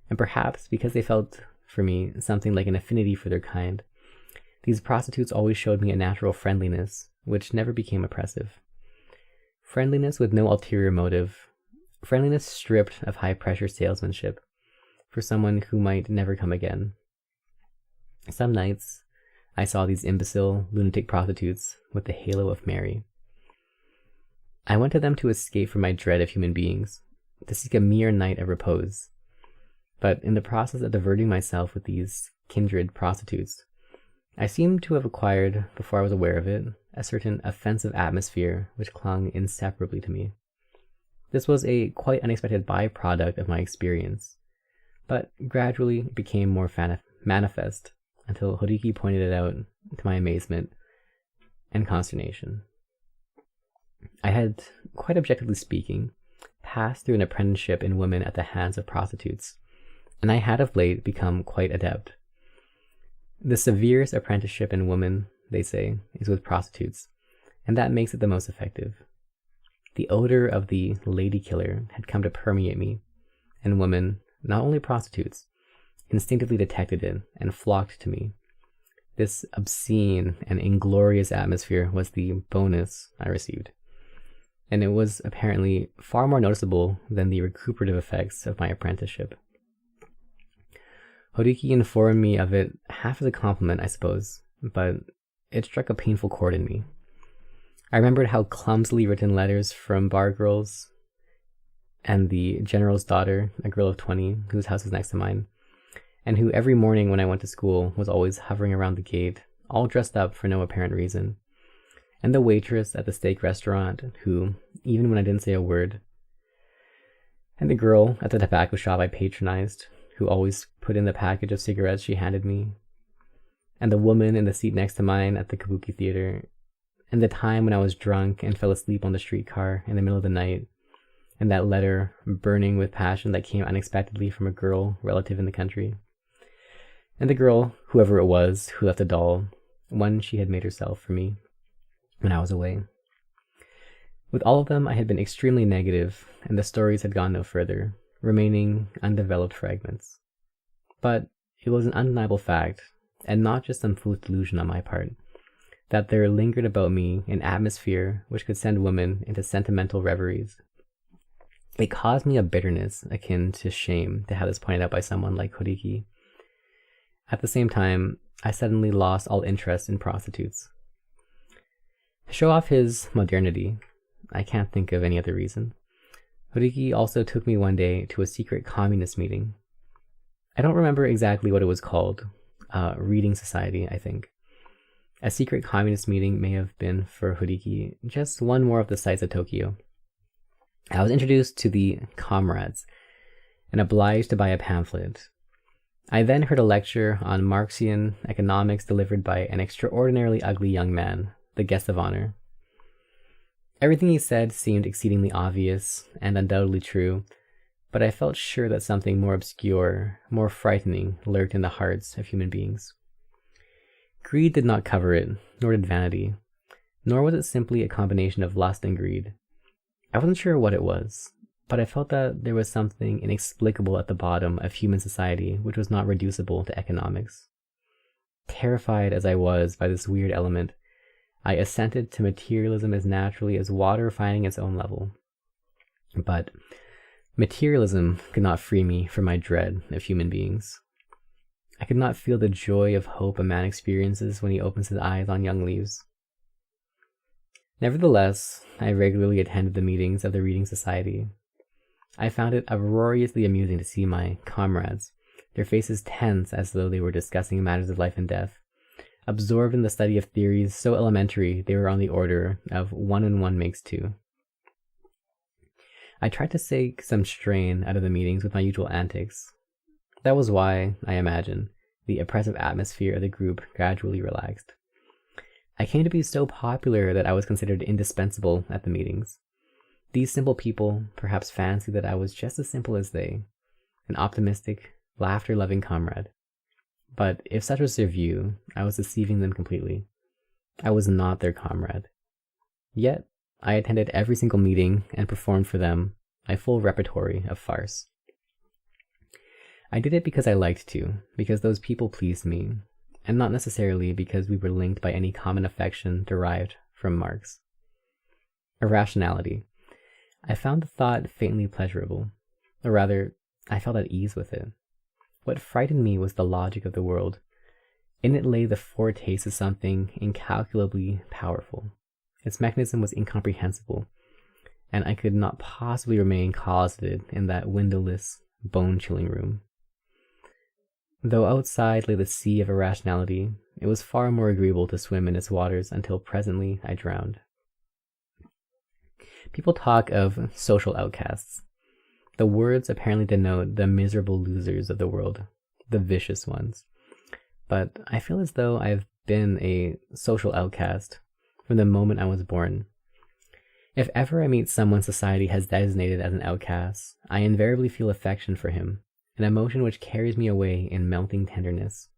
And perhaps because they felt, for me, something like an affinity for their kind, these prostitutes always showed me a natural friendliness, which never became oppressive. Friendliness with no ulterior motive, Friendliness stripped of high-pressure salesmanship for someone who might never come again. Some nights, I saw these imbecile, lunatic prostitutes with the halo of Mary. I went to them to escape from my dread of human beings, to seek a mere night of repose. But in the process of diverting myself with these kindred prostitutes, I seemed to have acquired, before I was aware of it, a certain offensive atmosphere which clung inseparably to me. This was a quite unexpected byproduct of my experience, but gradually it became more manifest until Horiki pointed it out to my amazement and consternation. I had, quite objectively speaking, passed through an apprenticeship in women at the hands of prostitutes, and I had of late become quite adept. The severest apprenticeship in women, they say, is with prostitutes, and that makes it the most effective. The odor of the lady killer had come to permeate me, and women, not only prostitutes, instinctively detected it and flocked to me. This obscene and inglorious atmosphere was the bonus I received, and it was apparently far more noticeable than the recuperative effects of my apprenticeship. Horiki informed me of it half as a compliment, I suppose, but it struck a painful chord in me. I remembered how clumsily written letters from bar girls and the general's daughter, a girl of 20, whose house was next to mine, and who every morning when I went to school was always hovering around the gate, all dressed up for no apparent reason, and the waitress at the steak restaurant who, even when I didn't say a word, and the girl at the tobacco shop I patronized, who always put in the package of cigarettes she handed me, and the woman in the seat next to mine at the Kabuki theater, and the time when I was drunk and fell asleep on the streetcar in the middle of the night, and that letter burning with passion that came unexpectedly from a girl relative in the country, and the girl, whoever it was, who left a doll, one she had made herself for me when I was away. With all of them, I had been extremely negative, and the stories had gone no further, remaining undeveloped fragments. But it was an undeniable fact, and not just some foolish delusion on my part, that there lingered about me an atmosphere which could send women into sentimental reveries. It caused me a bitterness akin to shame to have this pointed out by someone like Horiki. At the same time, I suddenly lost all interest in prostitutes. To show off his modernity, I can't think of any other reason, Horiki also took me one day to a secret communist meeting. I don't remember exactly what it was called. Reading Society, I think. A secret communist meeting may have been, for Horiki, just one more of the sights of Tokyo. I was introduced to the comrades and obliged to buy a pamphlet. I then heard a lecture on Marxian economics delivered by an extraordinarily ugly young man, the guest of honor. Everything he said seemed exceedingly obvious and undoubtedly true, but I felt sure that something more obscure, more frightening, lurked in the hearts of human beings. Greed did not cover it, nor did vanity, nor was it simply a combination of lust and greed. I wasn't sure what it was, but I felt that there was something inexplicable at the bottom of human society which was not reducible to economics. Terrified as I was by this weird element, I assented to materialism as naturally as water finding its own level. But materialism could not free me from my dread of human beings. I could not feel the joy of hope a man experiences when he opens his eyes on young leaves. Nevertheless, I regularly attended the meetings of the Reading Society. I found it uproariously amusing to see my comrades, their faces tense as though they were discussing matters of life and death, absorbed in the study of theories so elementary they were on the order of 1 and 1 makes 2. I tried to take some strain out of the meetings with my usual antics. That was why, I imagine, the oppressive atmosphere of the group gradually relaxed. I came to be so popular that I was considered indispensable at the meetings. These simple people perhaps fancied that I was just as simple as they, an optimistic, laughter-loving comrade. But if such was their view, I was deceiving them completely. I was not their comrade. Yet, I attended every single meeting and performed for them my full repertory of farce. I did it because I liked to, because those people pleased me, and not necessarily because we were linked by any common affection derived from Marx. Irrationality. I found the thought faintly pleasurable, or rather, I felt at ease with it. What frightened me was the logic of the world. In it lay the foretaste of something incalculably powerful. Its mechanism was incomprehensible, and I could not possibly remain closeted in that windowless, bone-chilling room. Though outside lay the sea of irrationality, it was far more agreeable to swim in its waters until presently I drowned. People talk of social outcasts. The words apparently denote the miserable losers of the world, the vicious ones. But I feel as though I've been a social outcast from the moment I was born. If ever I meet someone society has designated as an outcast, I invariably feel affection for him, an emotion which carries me away in melting tenderness.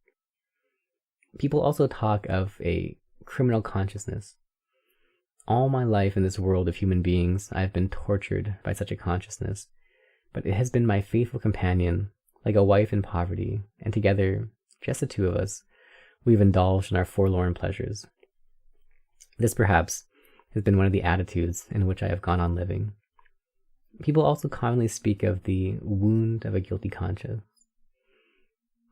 People also talk of a criminal consciousness. All my life in this world of human beings, I have been tortured by such a consciousness, but it has been my faithful companion, like a wife in poverty, and together, just the two of us, we've indulged in our forlorn pleasures. This, perhaps, has been one of the attitudes in which I have gone on living. People also commonly speak of the wound of a guilty conscience.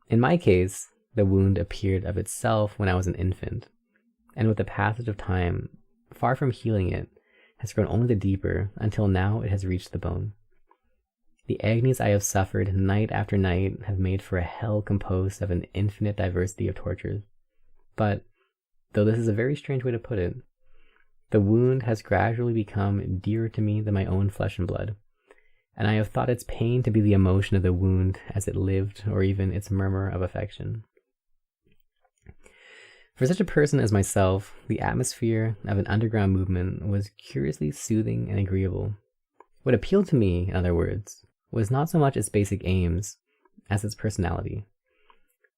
In my case, the wound appeared of itself when I was an infant, and with the passage of time, far from healing it, has grown only the deeper until now it has reached the bone. The agonies I have suffered night after night have made for a hell composed of an infinite diversity of tortures. But, though this is a very strange way to put it, the wound has gradually become dearer to me than my own flesh and blood, and I have thought its pain to be the emotion of the wound as it lived, or even its murmur of affection. For such a person as myself, the atmosphere of an underground movement was curiously soothing and agreeable. What appealed to me, in other words, was not so much its basic aims as its personality.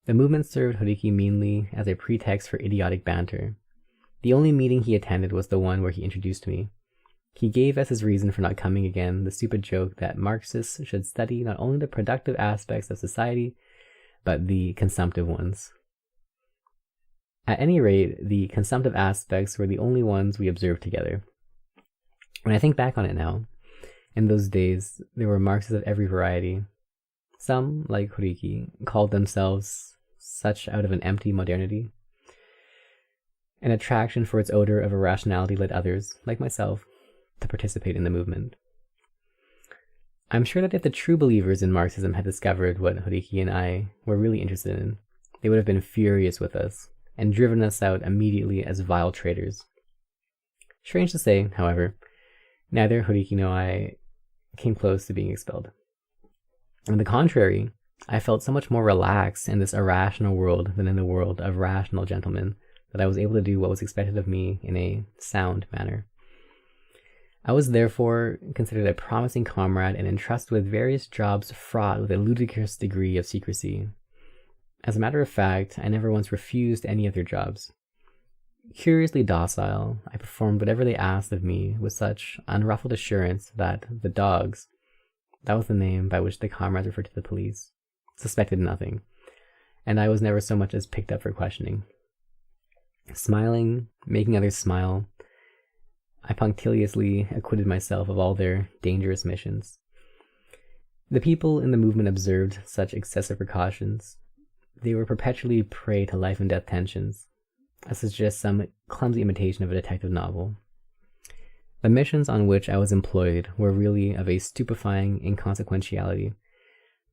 The movement served Horiki meanly as a pretext for idiotic banter. The only meeting he attended was the one where he introduced me. He gave as his reason for not coming again the stupid joke that Marxists should study not only the productive aspects of society, but the consumptive ones. At any rate, the consumptive aspects were the only ones we observed together. When I think back on it now, in those days, there were Marxists of every variety. Some, like Horiki, called themselves such out of an empty modernity. An attraction for its odor of irrationality led others, like myself, to participate in the movement. I'm sure that if the true believers in Marxism had discovered what Horiki and I were really interested in, they would have been furious with us and driven us out immediately as vile traitors. Strange to say, however, neither Horiki nor I came close to being expelled. On the contrary, I felt so much more relaxed in this irrational world than in the world of rational gentlemen that I was able to do what was expected of me in a sound manner. I was therefore considered a promising comrade and entrusted with various jobs fraught with a ludicrous degree of secrecy. As a matter of fact, I never once refused any of their jobs. Curiously docile, I performed whatever they asked of me with such unruffled assurance that the dogs, that was the name by which the comrades referred to the police, suspected nothing, and I was never so much as picked up for questioning. Smiling, making others smile, I punctiliously acquitted myself of all their dangerous missions. The people in the movement observed such excessive precautions. They were perpetually prey to life and death tensions. I suggest some clumsy imitation of a detective novel. The missions on which I was employed were really of a stupefying inconsequentiality,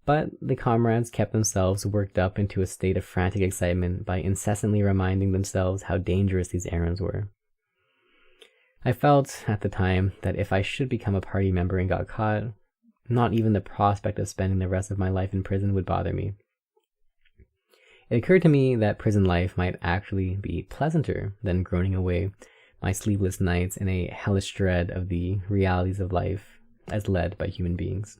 but the comrades kept themselves worked up into a state of frantic excitement by incessantly reminding themselves how dangerous these errands were. I felt at the time that if I should become a party member and got caught, not even the prospect of spending the rest of my life in prison would bother me. It occurred to me that prison life might actually be pleasanter than groaning away my sleepless nights in a hellish dread of the realities of life as led by human beings.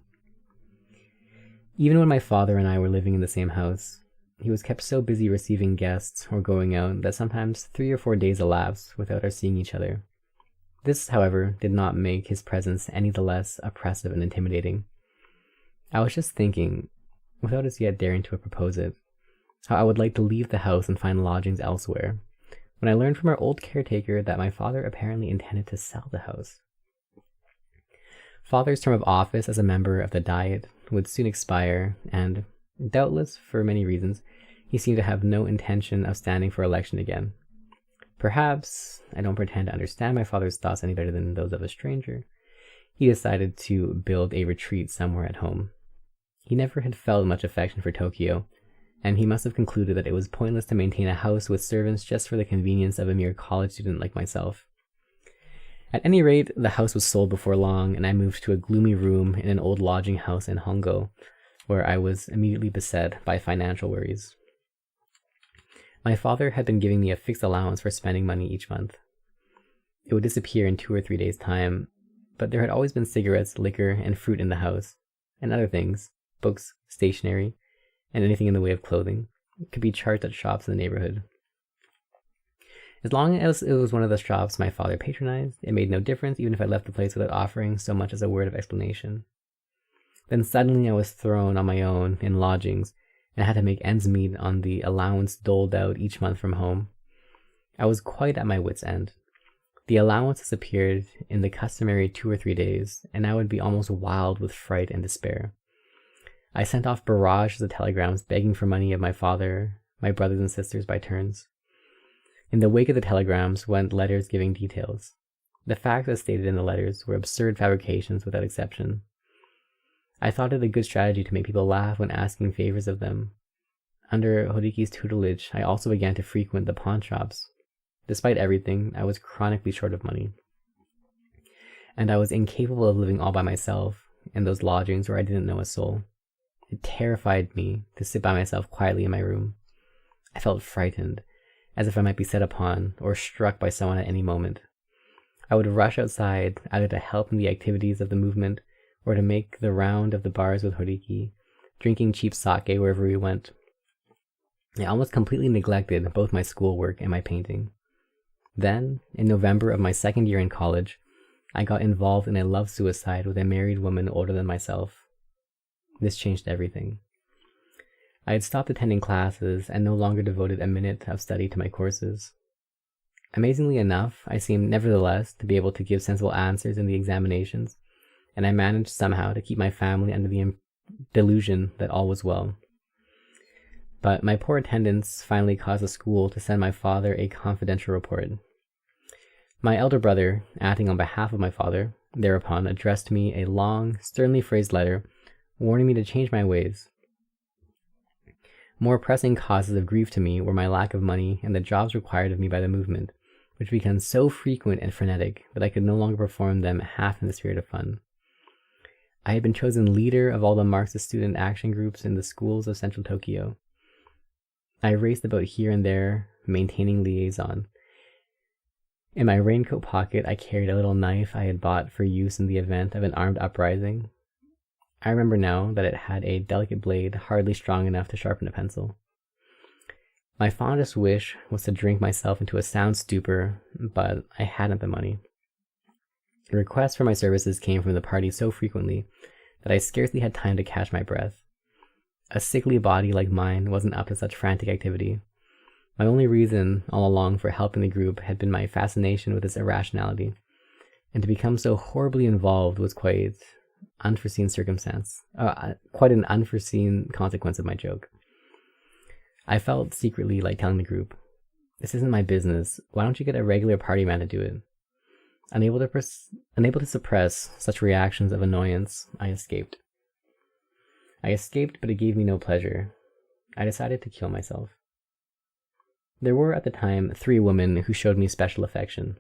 Even when my father and I were living in the same house, he was kept so busy receiving guests or going out that sometimes 3 or 4 days elapsed without our seeing each other. This, however, did not make his presence any the less oppressive and intimidating. I was just thinking, without as yet daring to propose it, how I would like to leave the house and find lodgings elsewhere, when I learned from our old caretaker that my father apparently intended to sell the house. Father's term of office as a member of the Diet would soon expire, and, doubtless for many reasons, he seemed to have no intention of standing for election again. Perhaps, I don't pretend to understand my father's thoughts any better than those of a stranger, he decided to build a retreat somewhere at home. He never had felt much affection for Tokyo, and he must have concluded that it was pointless to maintain a house with servants just for the convenience of a mere college student like myself. At any rate, the house was sold before long, and I moved to a gloomy room in an old lodging house in Hongo, where I was immediately beset by financial worries. My father had been giving me a fixed allowance for spending money each month. It would disappear in 2 or 3 days' time, but there had always been cigarettes, liquor, and fruit in the house, and other things, books, stationery, and anything in the way of clothing, could be charged at shops in the neighborhood. As long as it was one of the shops my father patronized, it made no difference even if I left the place without offering so much as a word of explanation. Then suddenly I was thrown on my own in lodgings, and had to make ends meet on the allowance doled out each month from home. I was quite at my wit's end. The allowance disappeared in the customary 2 or 3 days, and I would be almost wild with fright and despair. I sent off barrages of telegrams begging for money of my father, my brothers and sisters by turns. In the wake of the telegrams went letters giving details. The facts as stated in the letters were absurd fabrications without exception. I thought it a good strategy to make people laugh when asking favors of them. Under Horiki's tutelage, I also began to frequent the pawn shops. Despite everything, I was chronically short of money. And I was incapable of living all by myself in those lodgings where I didn't know a soul. It terrified me to sit by myself quietly in my room. I felt frightened, as if I might be set upon or struck by someone at any moment. I would rush outside, either to help in the activities of the movement or to make the round of the bars with Horiki, drinking cheap sake wherever we went. I almost completely neglected both my schoolwork and my painting. Then, in November of my second year in college, I got involved in a love suicide with a married woman older than myself. This changed everything. I had stopped attending classes and no longer devoted a minute of study to my courses. Amazingly enough, I seemed nevertheless to be able to give sensible answers in the examinations, and I managed somehow to keep my family under the delusion that all was well. But my poor attendance finally caused the school to send my father a confidential report. My elder brother, acting on behalf of my father, thereupon addressed me a long, sternly phrased letter warning me to change my ways. More pressing causes of grief to me were my lack of money and the jobs required of me by the movement, which became so frequent and frenetic that I could no longer perform them half in the spirit of fun. I had been chosen leader of all the Marxist student action groups in the schools of central Tokyo. I raced about here and there, maintaining liaison. In my raincoat pocket, I carried a little knife I had bought for use in the event of an armed uprising. I remember now that it had a delicate blade hardly strong enough to sharpen a pencil. My fondest wish was to drink myself into a sound stupor, but I hadn't the money. The requests for my services came from the party so frequently that I scarcely had time to catch my breath. A sickly body like mine wasn't up to such frantic activity. My only reason all along for helping the group had been my fascination with its irrationality, and to become so horribly involved was quite an unforeseen consequence of my joke. I felt secretly like telling the group, "This isn't my business. Why don't you get a regular party man to do it?" Unable to suppress such reactions of annoyance, I escaped. But it gave me no pleasure. I decided to kill myself. There were at the time 3 women who showed me special affection.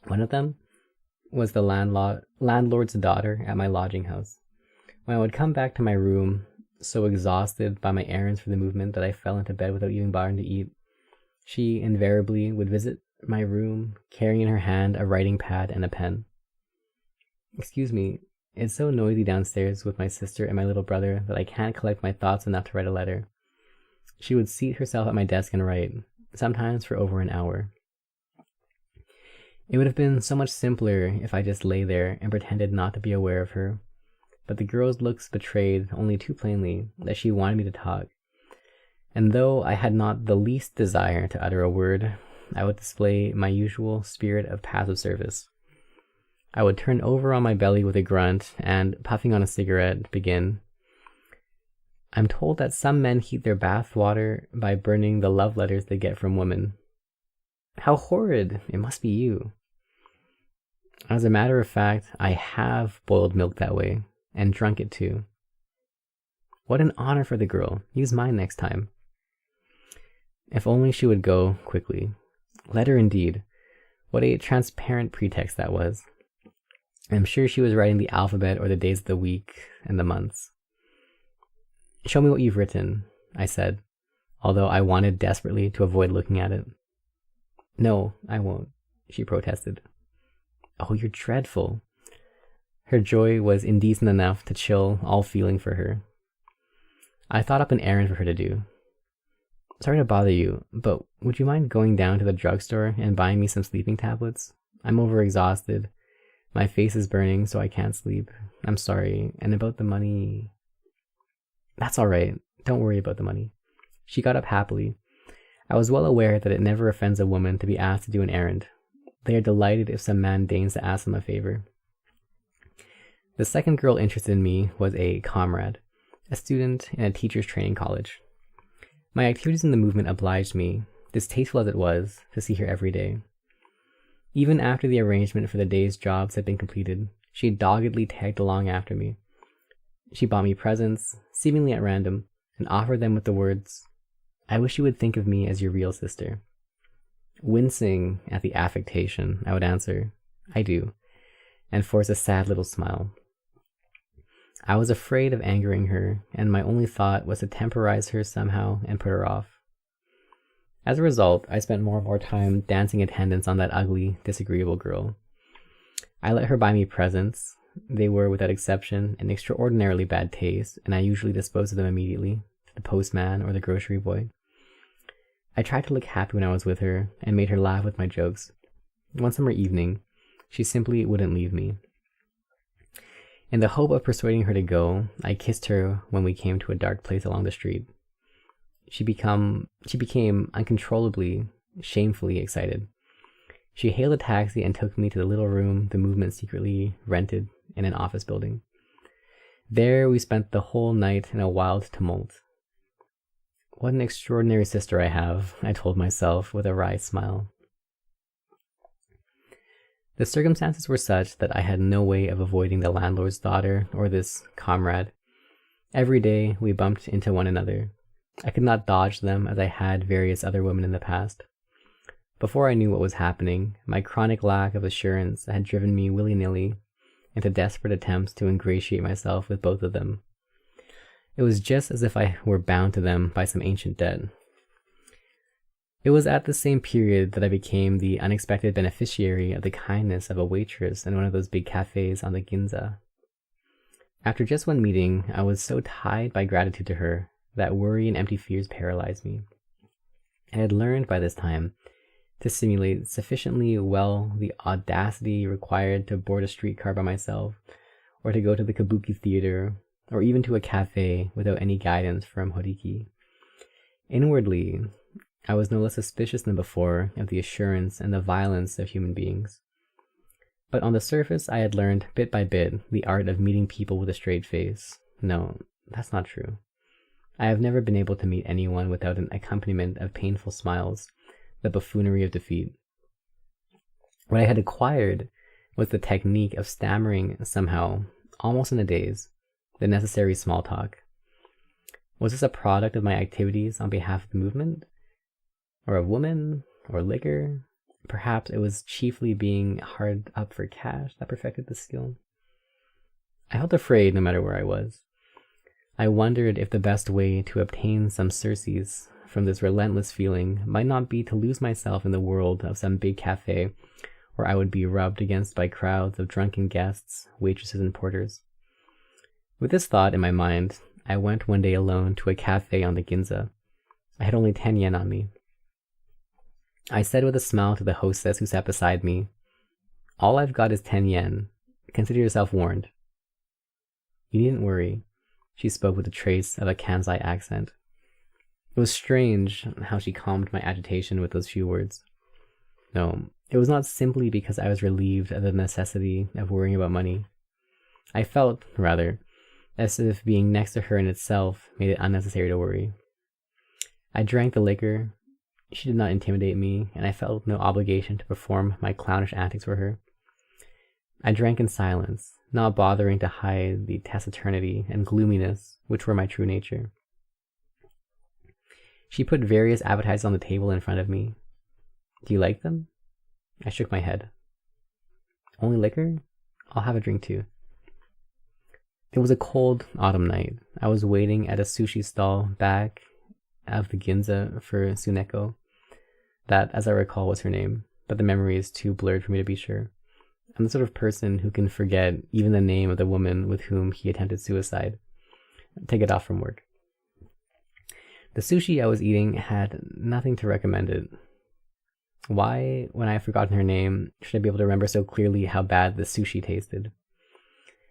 One of them was the landlord's daughter at my lodging house. When I would come back to my room, so exhausted by my errands for the movement that I fell into bed without even bothering to eat, she invariably would visit my room, carrying in her hand a writing pad and a pen. "Excuse me, it's so noisy downstairs with my sister and my little brother that I can't collect my thoughts enough to write a letter." She would seat herself at my desk and write, sometimes for over an hour. It would have been so much simpler if I just lay there and pretended not to be aware of her, but the girl's looks betrayed only too plainly that she wanted me to talk, and though I had not the least desire to utter a word, I would display my usual spirit of passive service. I would turn over on my belly with a grunt and, puffing on a cigarette, begin. I'm told that some men heat their bath water by burning the love letters they get from women. How horrid! It must be you. As a matter of fact, I have boiled milk that way, and drunk it too. What an honor for the girl. Use mine next time. If only she would go quickly. Let her indeed. What a transparent pretext that was. I'm sure she was writing the alphabet or the days of the week and the months. Show me what you've written, I said, although I wanted desperately to avoid looking at it. No, I won't, she protested. Oh, you're dreadful. Her joy was indecent enough to chill all feeling for her. I thought up an errand for her to do. Sorry to bother you, but would you mind going down to the drugstore and buying me some sleeping tablets? I'm overexhausted. My face is burning, so I can't sleep. I'm sorry. And about the money... That's all right. Don't worry about the money. She got up happily. I was well aware that it never offends a woman to be asked to do an errand. They are delighted if some man deigns to ask them a favor. The second girl interested in me was a comrade, a student in a teacher's training college. My activities in the movement obliged me, distasteful as it was, to see her every day. Even after the arrangement for the day's jobs had been completed, she doggedly tagged along after me. She bought me presents, seemingly at random, and offered them with the words, I wish you would think of me as your real sister. Wincing at the affectation, I would answer, I do, and force a sad little smile. I was afraid of angering her, and my only thought was to temporize her somehow and put her off. As a result, I spent more and more time dancing attendance on that ugly, disagreeable girl. I let her buy me presents. They were, without exception, in extraordinarily bad taste, and I usually disposed of them immediately to the postman or the grocery boy. I tried to look happy when I was with her, and made her laugh with my jokes. One summer evening, she simply wouldn't leave me. In the hope of persuading her to go, I kissed her when we came to a dark place along the street. She became uncontrollably, shamefully excited. She hailed a taxi and took me to the little room the movement secretly rented in an office building. There we spent the whole night in a wild tumult. What an extraordinary sister I have, I told myself with a wry smile. The circumstances were such that I had no way of avoiding the landlord's daughter or this comrade. Every day we bumped into one another. I could not dodge them as I had various other women in the past. Before I knew what was happening, my chronic lack of assurance had driven me willy-nilly into desperate attempts to ingratiate myself with both of them. It was just as if I were bound to them by some ancient debt. It was at the same period that I became the unexpected beneficiary of the kindness of a waitress in one of those big cafes on the Ginza. After just one meeting, I was so tied by gratitude to her that worry and empty fears paralyzed me. I had learned by this time to simulate sufficiently well the audacity required to board a streetcar by myself, or to go to the Kabuki theater, or even to a cafe without any guidance from Horiki. Inwardly, I was no less suspicious than before of the assurance and the violence of human beings. But on the surface, I had learned bit by bit the art of meeting people with a straight face. No, that's not true. I have never been able to meet anyone without an accompaniment of painful smiles, the buffoonery of defeat. What I had acquired was the technique of stammering somehow, almost in a daze, the necessary small talk. Was this a product of my activities on behalf of the movement? Or of women? Or liquor? Perhaps it was chiefly being hard up for cash that perfected the skill. I felt afraid no matter where I was. I wondered if the best way to obtain some surcease from this relentless feeling might not be to lose myself in the world of some big cafe where I would be rubbed against by crowds of drunken guests, waitresses, and porters. With this thought in my mind, I went one day alone to a cafe on the Ginza. I had only 10 yen on me. I said with a smile to the hostess who sat beside me, "All I've got is 10 yen. Consider yourself warned." "You needn't worry." She spoke with a trace of a Kansai accent. It was strange how she calmed my agitation with those few words. "No, It was not simply because I was relieved of the necessity of worrying about money. I felt, rather, as if being next to her in itself made it unnecessary to worry. I drank the liquor. She did not intimidate me, and I felt no obligation to perform my clownish antics for her. I drank in silence, not bothering to hide the taciturnity and gloominess which were my true nature. She put various appetizers on the table in front of me. Do you like them? I shook my head. Only liquor? I'll have a drink too. It was a cold autumn night. I was waiting at a sushi stall back of the Ginza for Tsuneko. That, as I recall, was her name, but the memory is too blurred for me to be sure. I'm the sort of person who can forget even the name of the woman with whom he attempted suicide. Take it off from work. The sushi I was eating had nothing to recommend it. Why, when I have forgotten her name, should I be able to remember so clearly how bad the sushi tasted?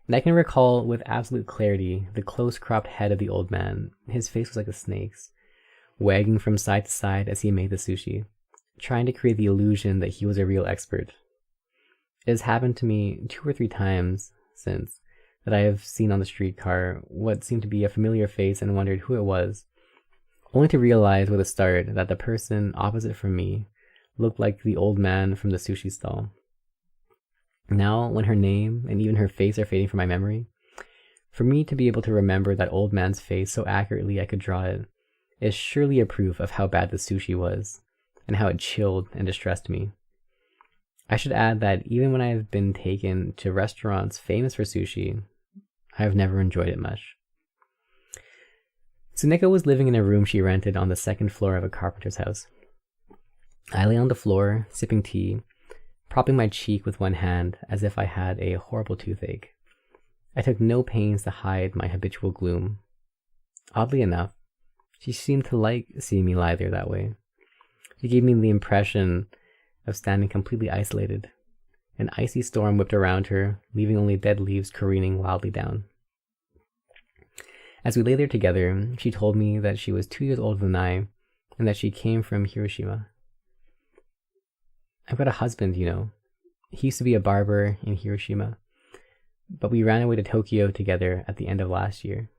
And I can recall with absolute clarity the close-cropped head of the old man. His face was like a snake's, wagging from side to side as he made the sushi, trying to create the illusion that he was a real expert. It has happened to me 2 or 3 times since that I have seen on the streetcar what seemed to be a familiar face and wondered who it was, only to realize with a start that the person opposite from me looked like the old man from the sushi stall. Now, when her name and even her face are fading from my memory, for me to be able to remember that old man's face so accurately I could draw it is surely a proof of how bad the sushi was and how it chilled and distressed me. I should add that even when I have been taken to restaurants famous for sushi, I have never enjoyed it much. Tsuneko was living in a room she rented on the 2nd floor of a carpenter's house. I lay on the floor, sipping tea, propping my cheek with one hand as if I had a horrible toothache. I took no pains to hide my habitual gloom. Oddly enough, she seemed to like seeing me lie there that way. She gave me the impression of standing completely isolated. An icy storm whipped around her, leaving only dead leaves careening wildly down. As we lay there together, she told me that she was 2 years older than I, and that she came from Hiroshima. I've got a husband, you know. He used to be a barber in Hiroshima, but we ran away to Tokyo together at the end of last year.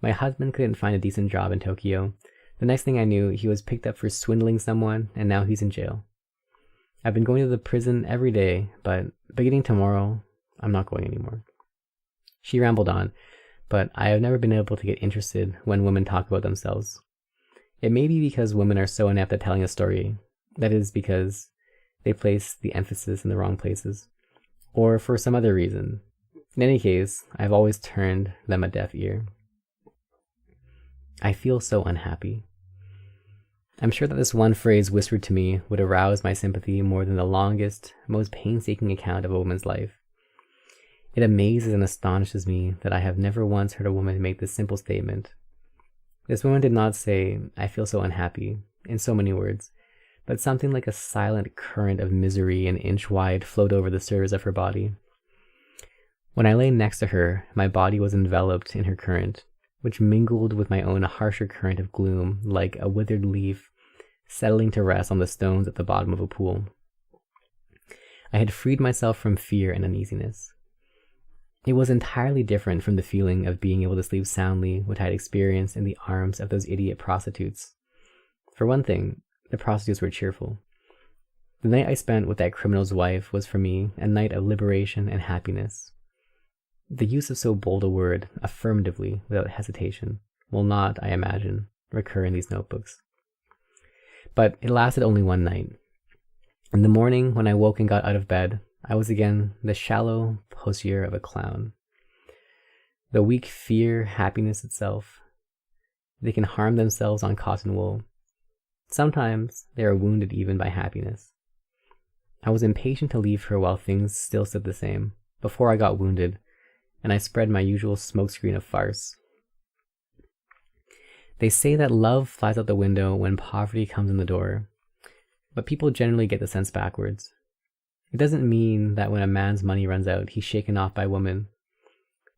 My husband couldn't find a decent job in Tokyo. The next thing I knew, he was picked up for swindling someone, and now he's in jail. I've been going to the prison every day, but beginning tomorrow, I'm not going anymore. She rambled on, but I have never been able to get interested when women talk about themselves. It may be because women are so inept at telling a story. That is because they place the emphasis in the wrong places, or for some other reason. In any case, I've always turned them a deaf ear. I feel so unhappy. I'm sure that this one phrase whispered to me would arouse my sympathy more than the longest, most painstaking account of a woman's life. It amazes and astonishes me that I have never once heard a woman make this simple statement. This woman did not say, "I feel so unhappy," in so many words, but something like a silent current of misery an inch wide flowed over the surface of her body. When I lay next to her, my body was enveloped in her current, which mingled with my own harsher current of gloom like a withered leaf settling to rest on the stones at the bottom of a pool. I had freed myself from fear and uneasiness. It was entirely different from the feeling of being able to sleep soundly which I had experienced in the arms of those idiot prostitutes. For one thing, the prostitutes were cheerful. The night I spent with that criminal's wife was for me a night of liberation and happiness. The use of so bold a word, affirmatively, without hesitation, will not, I imagine, recur in these notebooks. But it lasted only one night. In the morning, when I woke and got out of bed, I was again the shallow poseur of a clown. The weak fear happiness itself. They can harm themselves on cotton wool. Sometimes they are wounded even by happiness. I was impatient to leave her while things still stood the same, before I got wounded, and I spread my usual smokescreen of farce. They say that love flies out the window when poverty comes in the door, but people generally get the sense backwards. It doesn't mean that when a man's money runs out, he's shaken off by women.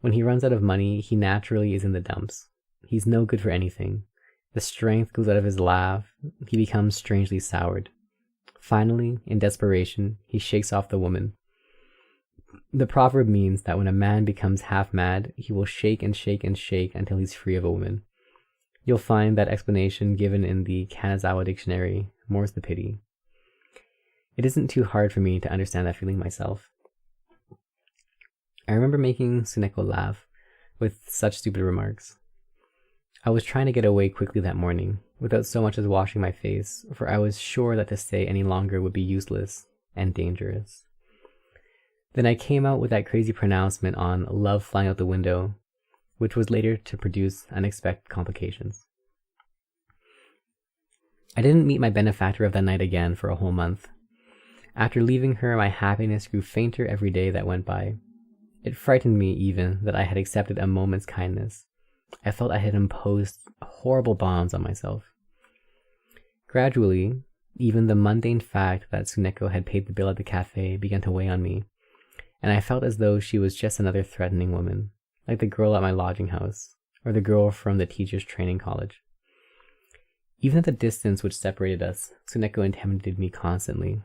When he runs out of money, he naturally is in the dumps. He's no good for anything. The strength goes out of his laugh. He becomes strangely soured. Finally, in desperation, he shakes off the woman. The proverb means that when a man becomes half mad, he will shake and shake and shake until he's free of a woman. You'll find that explanation given in the Kanazawa dictionary, more's the pity. It isn't too hard for me to understand that feeling myself. I remember making Tsuneko laugh with such stupid remarks. I was trying to get away quickly that morning, without so much as washing my face, for I was sure that to stay any longer would be useless and dangerous. Then I came out with that crazy pronouncement on love flying out the window, which was later to produce unexpected complications. I didn't meet my benefactor of that night again for a whole month. After leaving her, my happiness grew fainter every day that went by. It frightened me even that I had accepted a moment's kindness. I felt I had imposed horrible bonds on myself. Gradually, even the mundane fact that Tsuneko had paid the bill at the cafe began to weigh on me, and I felt as though she was just another threatening woman, like the girl at my lodging house, or the girl from the teacher's training college. Even at the distance which separated us, Tsuneko intimidated me constantly.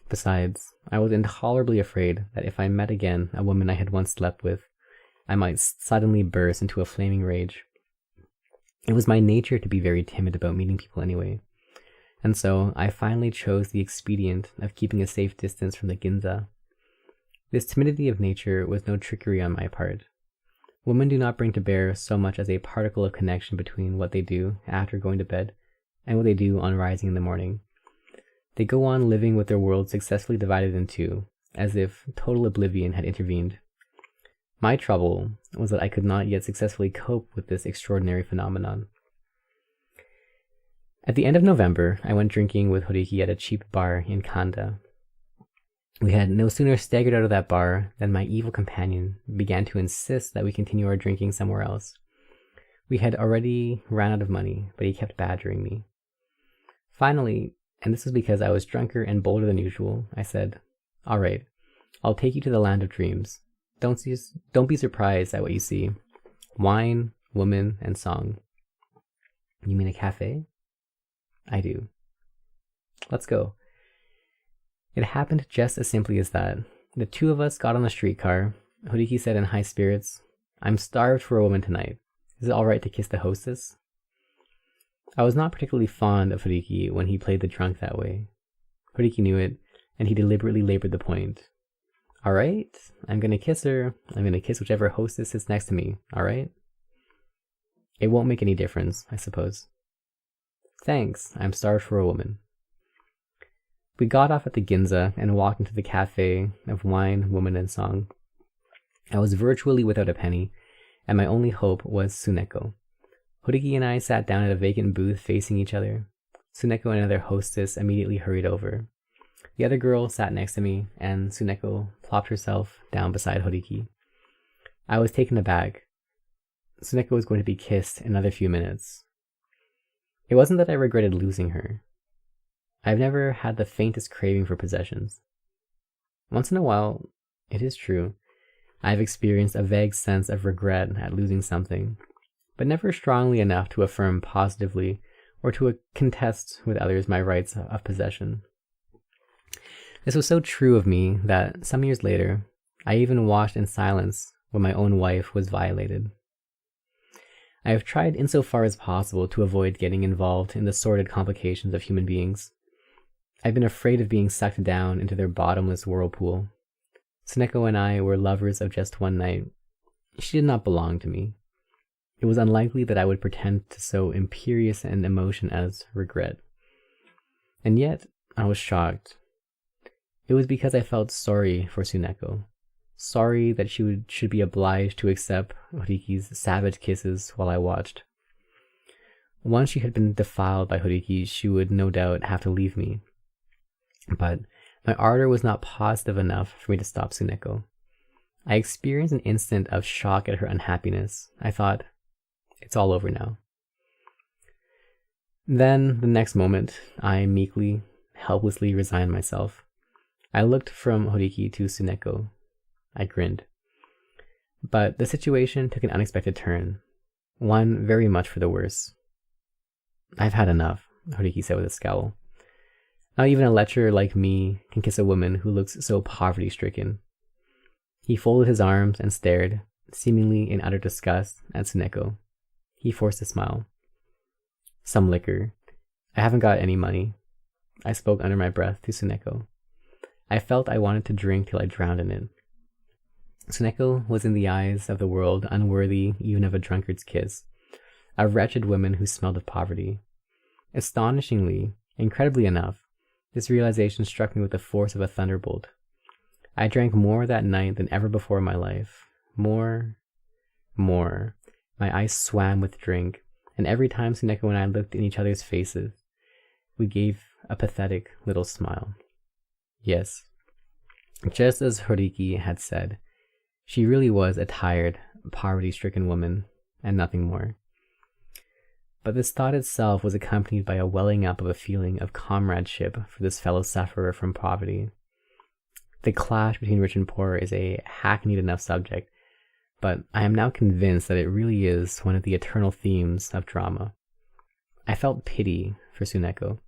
Besides, I was intolerably afraid that if I met again a woman I had once slept with, I might suddenly burst into a flaming rage. It was my nature to be very timid about meeting people anyway, and so I finally chose the expedient of keeping a safe distance from the Ginza. This timidity of nature was no trickery on my part. Women do not bring to bear so much as a particle of connection between what they do after going to bed and what they do on rising in the morning. They go on living with their world successfully divided in two, as if total oblivion had intervened. My trouble was that I could not yet successfully cope with this extraordinary phenomenon. At the end of November, I went drinking with Horiki at a cheap bar in Kanda. We had no sooner staggered out of that bar than my evil companion began to insist that we continue our drinking somewhere else. We had already ran out of money, but he kept badgering me. Finally, and this was because I was drunker and bolder than usual, I said, "All right, I'll take you to the land of dreams. Don't be surprised at what you see. Wine, woman, and song." "You mean a cafe?" "I do." "Let's go." It happened just as simply as that. The two of us got on the streetcar. Horiki said in high spirits, "I'm starved for a woman tonight. Is it all right to kiss the hostess?" I was not particularly fond of Horiki when he played the drunk that way. Horiki knew it, and he deliberately labored the point. "All right, I'm going to kiss her. I'm going to kiss whichever hostess sits next to me, all right?" "It won't make any difference, I suppose." "Thanks, I'm starved for a woman." We got off at the Ginza and walked into the cafe of wine, woman, and song. I was virtually without a penny, and my only hope was Tsuneko. Horiki and I sat down at a vacant booth facing each other. Tsuneko and another hostess immediately hurried over. The other girl sat next to me, and Tsuneko plopped herself down beside Horiki. I was taken aback. Tsuneko was going to be kissed in another few minutes. It wasn't that I regretted losing her. I've never had the faintest craving for possessions. Once in a while, it is true, I've experienced a vague sense of regret at losing something, but never strongly enough to affirm positively or to contest with others my rights of possession. This was so true of me that some years later, I even watched in silence when my own wife was violated. I have tried insofar as possible to avoid getting involved in the sordid complications of human beings. I've been afraid of being sucked down into their bottomless whirlpool. Tsuneko and I were lovers of just one night. She did not belong to me. It was unlikely that I would pretend to so imperious an emotion as regret. And yet, I was shocked. It was because I felt sorry for Tsuneko. Sorry that she should be obliged to accept Horiki's savage kisses while I watched. Once she had been defiled by Horiki, she would no doubt have to leave me. But my ardor was not positive enough for me to stop Tsuneko. I experienced an instant of shock at her unhappiness. I thought, it's all over now. Then, the next moment, I meekly, helplessly resigned myself. I looked from Horiki to Tsuneko. I grinned. But the situation took an unexpected turn, one very much for the worse. "I've had enough," Horiki said with a scowl. Not even a lecher like me can kiss a woman who looks so poverty-stricken. He folded his arms and stared, seemingly in utter disgust, at Tsuneko. He forced a smile. Some liquor. I haven't got any money. I spoke under my breath to Tsuneko. I felt I wanted to drink till I drowned in it. Tsuneko was in the eyes of the world unworthy even of a drunkard's kiss, a wretched woman who smelled of poverty. Astonishingly, incredibly enough, this realization struck me with the force of a thunderbolt. I drank more that night than ever before in my life. More. My eyes swam with drink, and every time Tsuneko and I looked in each other's faces, we gave a pathetic little smile. Yes, just as Horiki had said, she really was a tired, poverty-stricken woman, and nothing more. But this thought itself was accompanied by a welling up of a feeling of comradeship for this fellow sufferer from poverty. The clash between rich and poor is a hackneyed enough subject, but I am now convinced that it really is one of the eternal themes of drama. I felt pity for Tsuneko.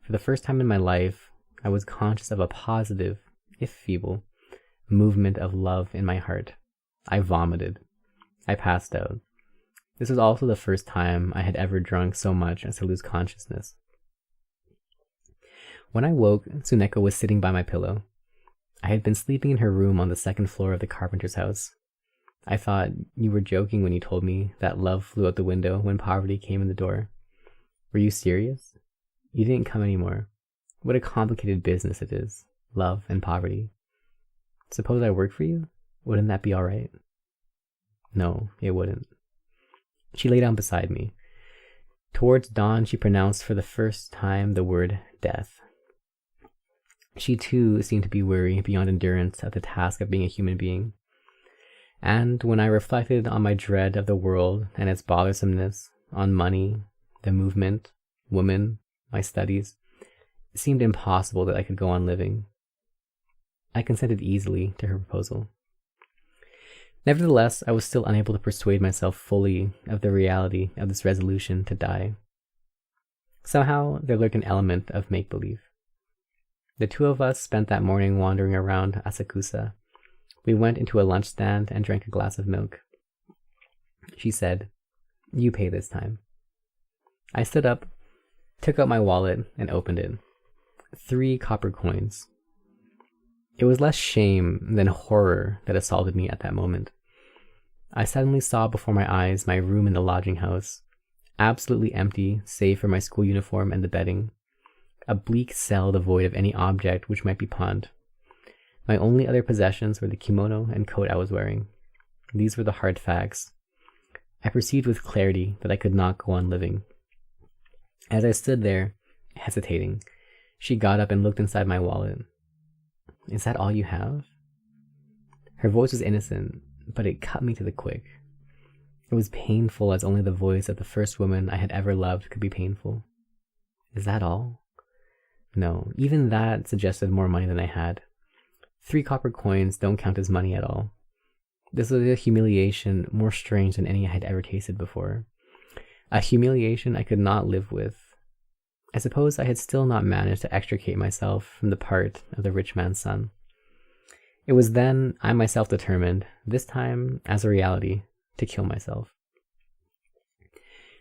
For the first time in my life, I was conscious of a positive, if feeble, movement of love in my heart. I vomited. I passed out. This was also the first time I had ever drunk so much as to lose consciousness. When I woke, Tsuneko was sitting by my pillow. I had been sleeping in her room on the second floor of the carpenter's house. I thought you were joking when you told me that love flew out the window when poverty came in the door. Were you serious? You didn't come anymore. What a complicated business it is, love and poverty. Suppose I work for you? Wouldn't that be all right? No, it wouldn't. She lay down beside me. Towards dawn, she pronounced for the first time the word death. She too seemed to be weary beyond endurance at the task of being a human being. And when I reflected on my dread of the world and its bothersomeness, on money, the movement, women, my studies, it seemed impossible that I could go on living. I consented easily to her proposal. Nevertheless, I was still unable to persuade myself fully of the reality of this resolution to die. Somehow, there lurked an element of make-believe. The two of us spent that morning wandering around Asakusa. We went into a lunch stand and drank a glass of milk. She said, "You pay this time." I stood up, took out my wallet, and opened it. 3 copper coins. It was less shame than horror that assaulted me at that moment. I suddenly saw before my eyes my room in the lodging house, absolutely empty save for my school uniform and the bedding. A bleak cell devoid of any object which might be pawned. My only other possessions were the kimono and coat I was wearing. These were the hard facts. I perceived with clarity that I could not go on living. As I stood there, hesitating, she got up and looked inside my wallet. "Is that all you have?" Her voice was innocent, but it cut me to the quick. It was painful as only the voice of the first woman I had ever loved could be painful. "Is that all?" No, even that suggested more money than I had. 3 copper coins don't count as money at all. This was a humiliation more strange than any I had ever tasted before. A humiliation I could not live with. I suppose I had still not managed to extricate myself from the part of the rich man's son. It was then I myself determined, this time as a reality, to kill myself.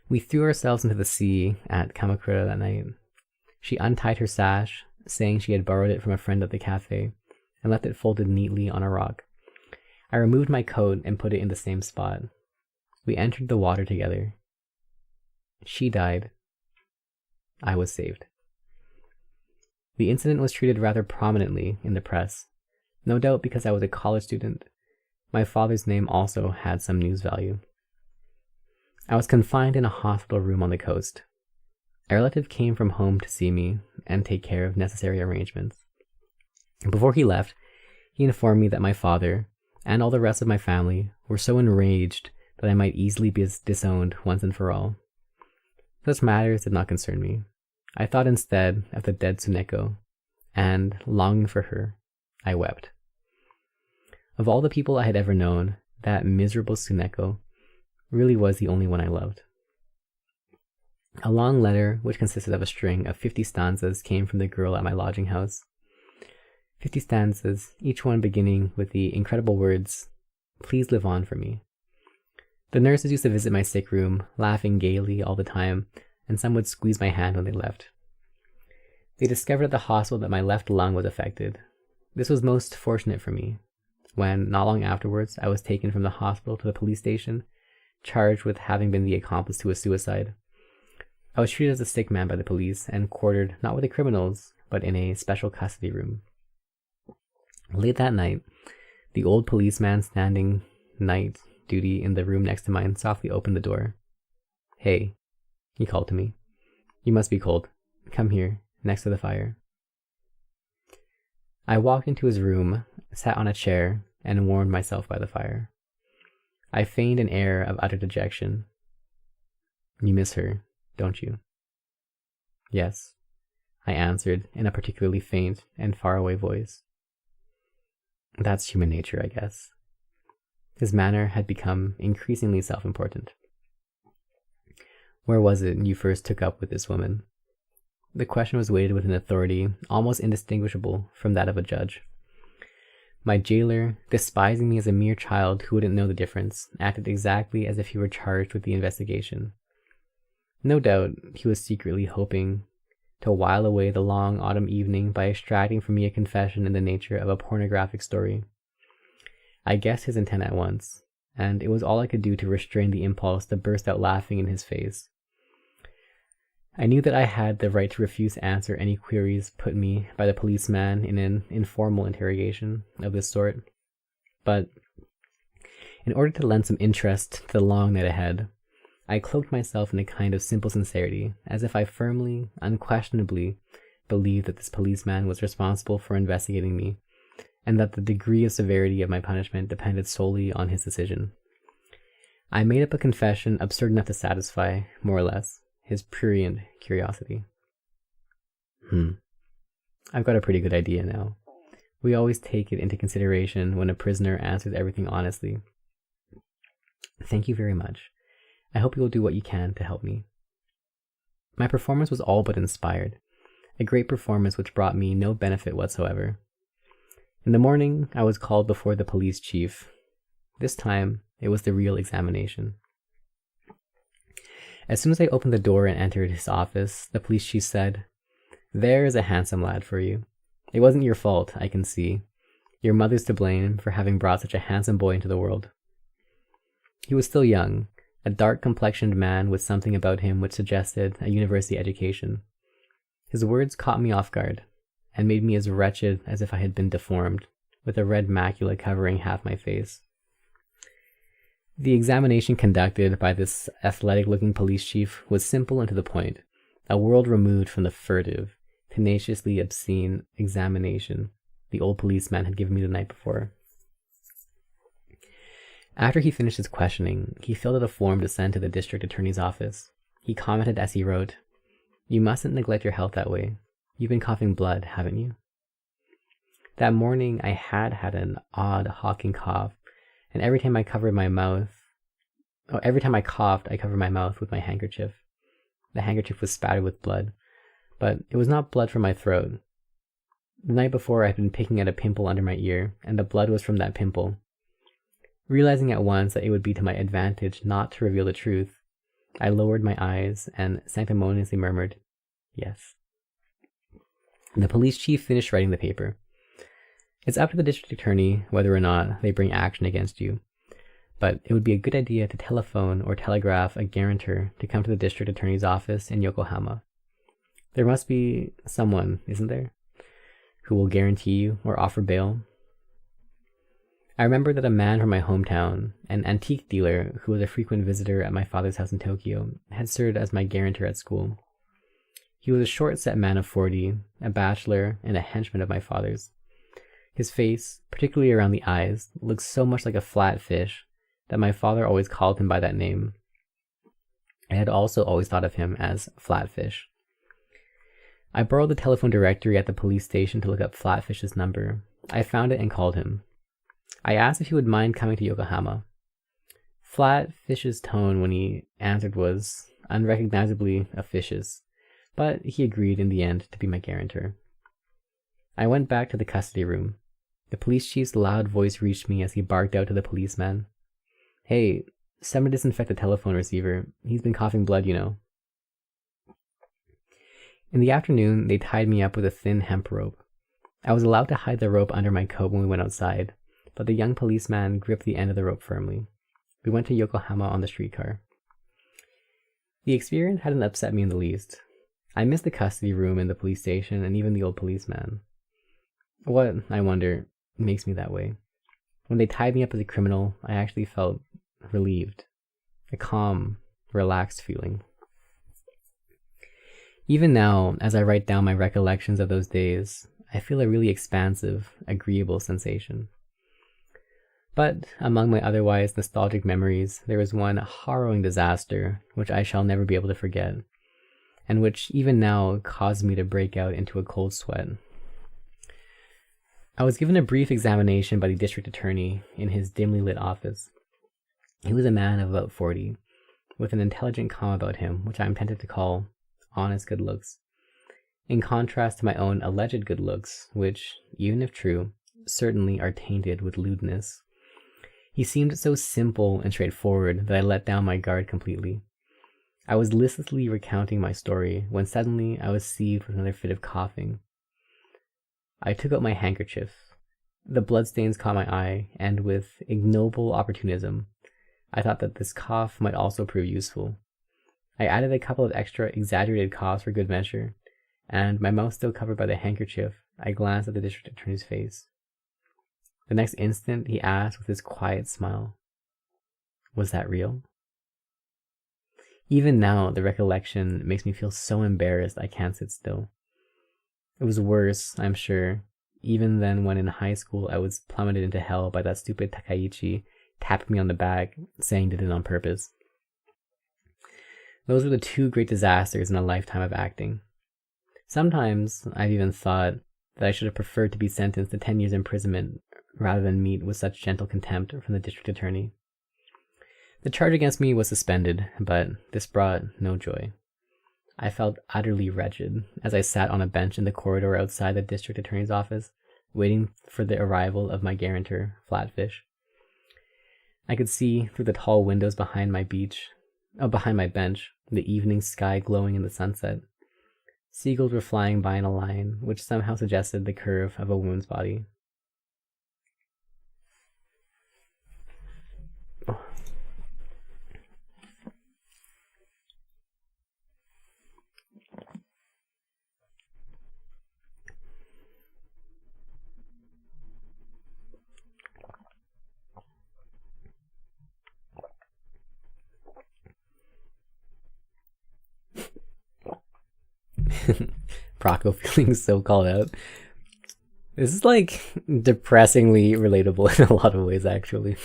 We threw ourselves into the sea at Kamakura that night. She untied her sash, saying she had borrowed it from a friend at the cafe, and left it folded neatly on a rock. I removed my coat and put it in the same spot. We entered the water together. She died. I was saved. The incident was treated rather prominently in the press, no doubt because I was a college student. My father's name also had some news value. I was confined in a hospital room on the coast. A relative came from home to see me and take care of necessary arrangements. Before he left, he informed me that my father and all the rest of my family were so enraged that I might easily be disowned once and for all. Such matters did not concern me. I thought instead of the dead Tsuneko, and, longing for her, I wept. Of all the people I had ever known, that miserable Tsuneko really was the only one I loved. A long letter, which consisted of a string of 50 stanzas, came from the girl at my lodging house. 50 stanzas, each one beginning with the incredible words, "Please live on for me." The nurses used to visit my sick room, laughing gaily all the time, and some would squeeze my hand when they left. They discovered at the hospital that my left lung was affected. This was most fortunate for me, when, not long afterwards, I was taken from the hospital to the police station, charged with having been the accomplice to a suicide. I was treated as a sick man by the police and quartered not with the criminals, but in a special custody room. Late that night, the old policeman standing night duty in the room next to mine softly opened the door. "Hey," he called to me. "You must be cold. Come here, next to the fire." I walked into his room, sat on a chair, and warmed myself by the fire. I feigned an air of utter dejection. "You miss her, don't you?" "Yes," I answered in a particularly faint and faraway voice. "That's human nature, I guess." His manner had become increasingly self-important. "Where was it you first took up with this woman?" The question was weighted with an authority almost indistinguishable from that of a judge. My jailer, despising me as a mere child who wouldn't know the difference, acted exactly as if he were charged with the investigation. No doubt he was secretly hoping to while away the long autumn evening by extracting from me a confession in the nature of a pornographic story. I guessed his intent at once, and it was all I could do to restrain the impulse to burst out laughing in his face. I knew that I had the right to refuse to answer any queries put me by the policeman in an informal interrogation of this sort, but in order to lend some interest to the long night ahead, I cloaked myself in a kind of simple sincerity, as if I firmly, unquestionably, believed that this policeman was responsible for investigating me, and that the degree of severity of my punishment depended solely on his decision. I made up a confession absurd enough to satisfy, more or less, his prurient curiosity. I've got a pretty good idea now. We always take it into consideration when a prisoner answers everything honestly. Thank you very much. I hope you will do what you can to help me. My performance was all but inspired, a great performance which brought me no benefit whatsoever. In the morning, I was called before the police chief. This time, it was the real examination. As soon as I opened the door and entered his office, the police chief said, "There is a handsome lad for you. It wasn't your fault, I can see. Your mother's to blame for having brought such a handsome boy into the world." He was still young, a dark-complexioned man with something about him which suggested a university education. His words caught me off guard, and made me as wretched as if I had been deformed, with a red macula covering half my face. The examination conducted by this athletic-looking police chief was simple and to the point, a world removed from the furtive, tenaciously obscene examination the old policeman had given me the night before. After he finished his questioning, he filled out a form to send to the district attorney's office. He commented as he wrote, "You mustn't neglect your health that way. You've been coughing blood, haven't you?" That morning I had an odd hawking cough, and every time I coughed, I covered my mouth with my handkerchief. The handkerchief was spattered with blood, but it was not blood from my throat. The night before I had been picking at a pimple under my ear, and the blood was from that pimple. Realizing at once that it would be to my advantage not to reveal the truth, I lowered my eyes and sanctimoniously murmured, "Yes." The police chief finished writing the paper. "It's up to the district attorney whether or not they bring action against you, but it would be a good idea to telephone or telegraph a guarantor to come to the district attorney's office in Yokohama. There must be someone, isn't there, who will guarantee you or offer bail?" I remember that a man from my hometown, an antique dealer who was a frequent visitor at my father's house in Tokyo, had served as my guarantor at school. He was a short-set man of 40, a bachelor, and a henchman of my father's. His face, particularly around the eyes, looked so much like a flat fish that my father always called him by that name. I had also always thought of him as Flatfish. I borrowed the telephone directory at the police station to look up Flatfish's number. I found it and called him. I asked if he would mind coming to Yokohama. Flatfish's tone when he answered was unrecognizably officious, but he agreed in the end to be my guarantor. I went back to the custody room. The police chief's loud voice reached me as he barked out to the policeman. "Hey, someone disinfect the telephone receiver. He's been coughing blood, you know." In the afternoon, they tied me up with a thin hemp rope. I was allowed to hide the rope under my coat when we went outside, but the young policeman gripped the end of the rope firmly. We went to Yokohama on the streetcar. The experience hadn't upset me in the least. I missed the custody room in the police station and even the old policeman. What, I wonder, makes me that way? When they tied me up as a criminal, I actually felt relieved. A calm, relaxed feeling. Even now, as I write down my recollections of those days, I feel a really expansive, agreeable sensation. But among my otherwise nostalgic memories, there was one harrowing disaster which I shall never be able to forget, and which even now caused me to break out into a cold sweat. I was given a brief examination by the district attorney in his dimly lit office. He was a man of about 40, with an intelligent calm about him, which I am tempted to call honest good looks, in contrast to my own alleged good looks, which, even if true, certainly are tainted with lewdness. He seemed so simple and straightforward that I let down my guard completely. I was listlessly recounting my story when suddenly I was seized with another fit of coughing. I took out my handkerchief. The bloodstains caught my eye, and with ignoble opportunism, I thought that this cough might also prove useful. I added a couple of extra exaggerated coughs for good measure, and my mouth still covered by the handkerchief, I glanced at the district attorney's face. The next instant, he asked with his quiet smile, "Was that real?" Even now, the recollection makes me feel so embarrassed I can't sit still. It was worse, I'm sure, even than when in high school I was plummeted into hell by that stupid Takaichi tapping me on the back, saying he did it on purpose. Those were the two great disasters in a lifetime of acting. Sometimes I've even thought that I should have preferred to be sentenced to 10 years imprisonment rather than meet with such gentle contempt from the district attorney. The charge against me was suspended, but this brought no joy. I felt utterly wretched as I sat on a bench in the corridor outside the district attorney's office, waiting for the arrival of my guarantor, Flatfish. I could see through the tall windows behind my bench, the evening sky glowing in the sunset. Seagulls were flying by in a line, which somehow suggested the curve of a woman's body. Procco feeling so called out. This is like depressingly relatable in a lot of ways, actually.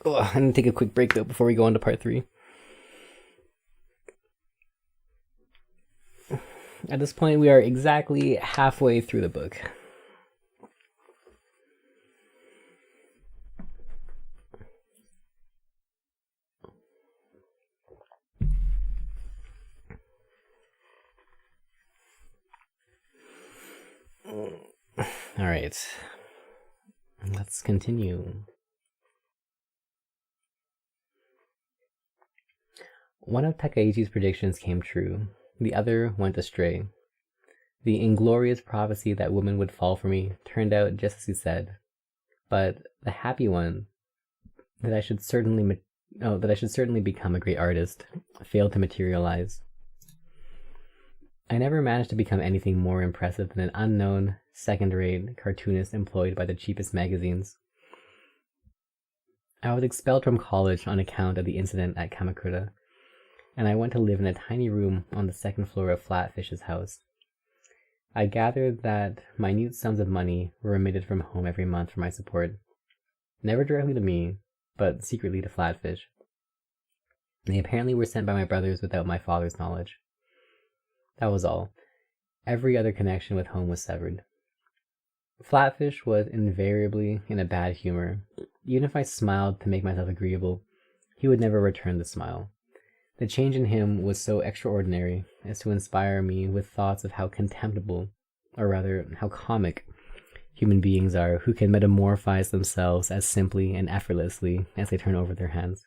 I'm gonna take a quick break though before we go on to part 3. At this point, we are exactly halfway through the book. All right, let's continue. One of Takaichi's predictions came true. The other went astray. The inglorious prophecy that women would fall for me turned out just as he said. But the happy one, that I should certainly become a great artist, failed to materialize. I never managed to become anything more impressive than an unknown, second-rate cartoonist employed by the cheapest magazines. I was expelled from college on account of the incident at Kamakura, and I went to live in a tiny room on the second floor of Flatfish's house. I gathered that minute sums of money were remitted from home every month for my support, never directly to me, but secretly to Flatfish. They apparently were sent by my brothers without my father's knowledge. That was all. Every other connection with home was severed. Flatfish was invariably in a bad humor. Even if I smiled to make myself agreeable, he would never return the smile. The change in him was so extraordinary as to inspire me with thoughts of how contemptible, or rather, how comic, human beings are who can metamorphose themselves as simply and effortlessly as they turn over their hands.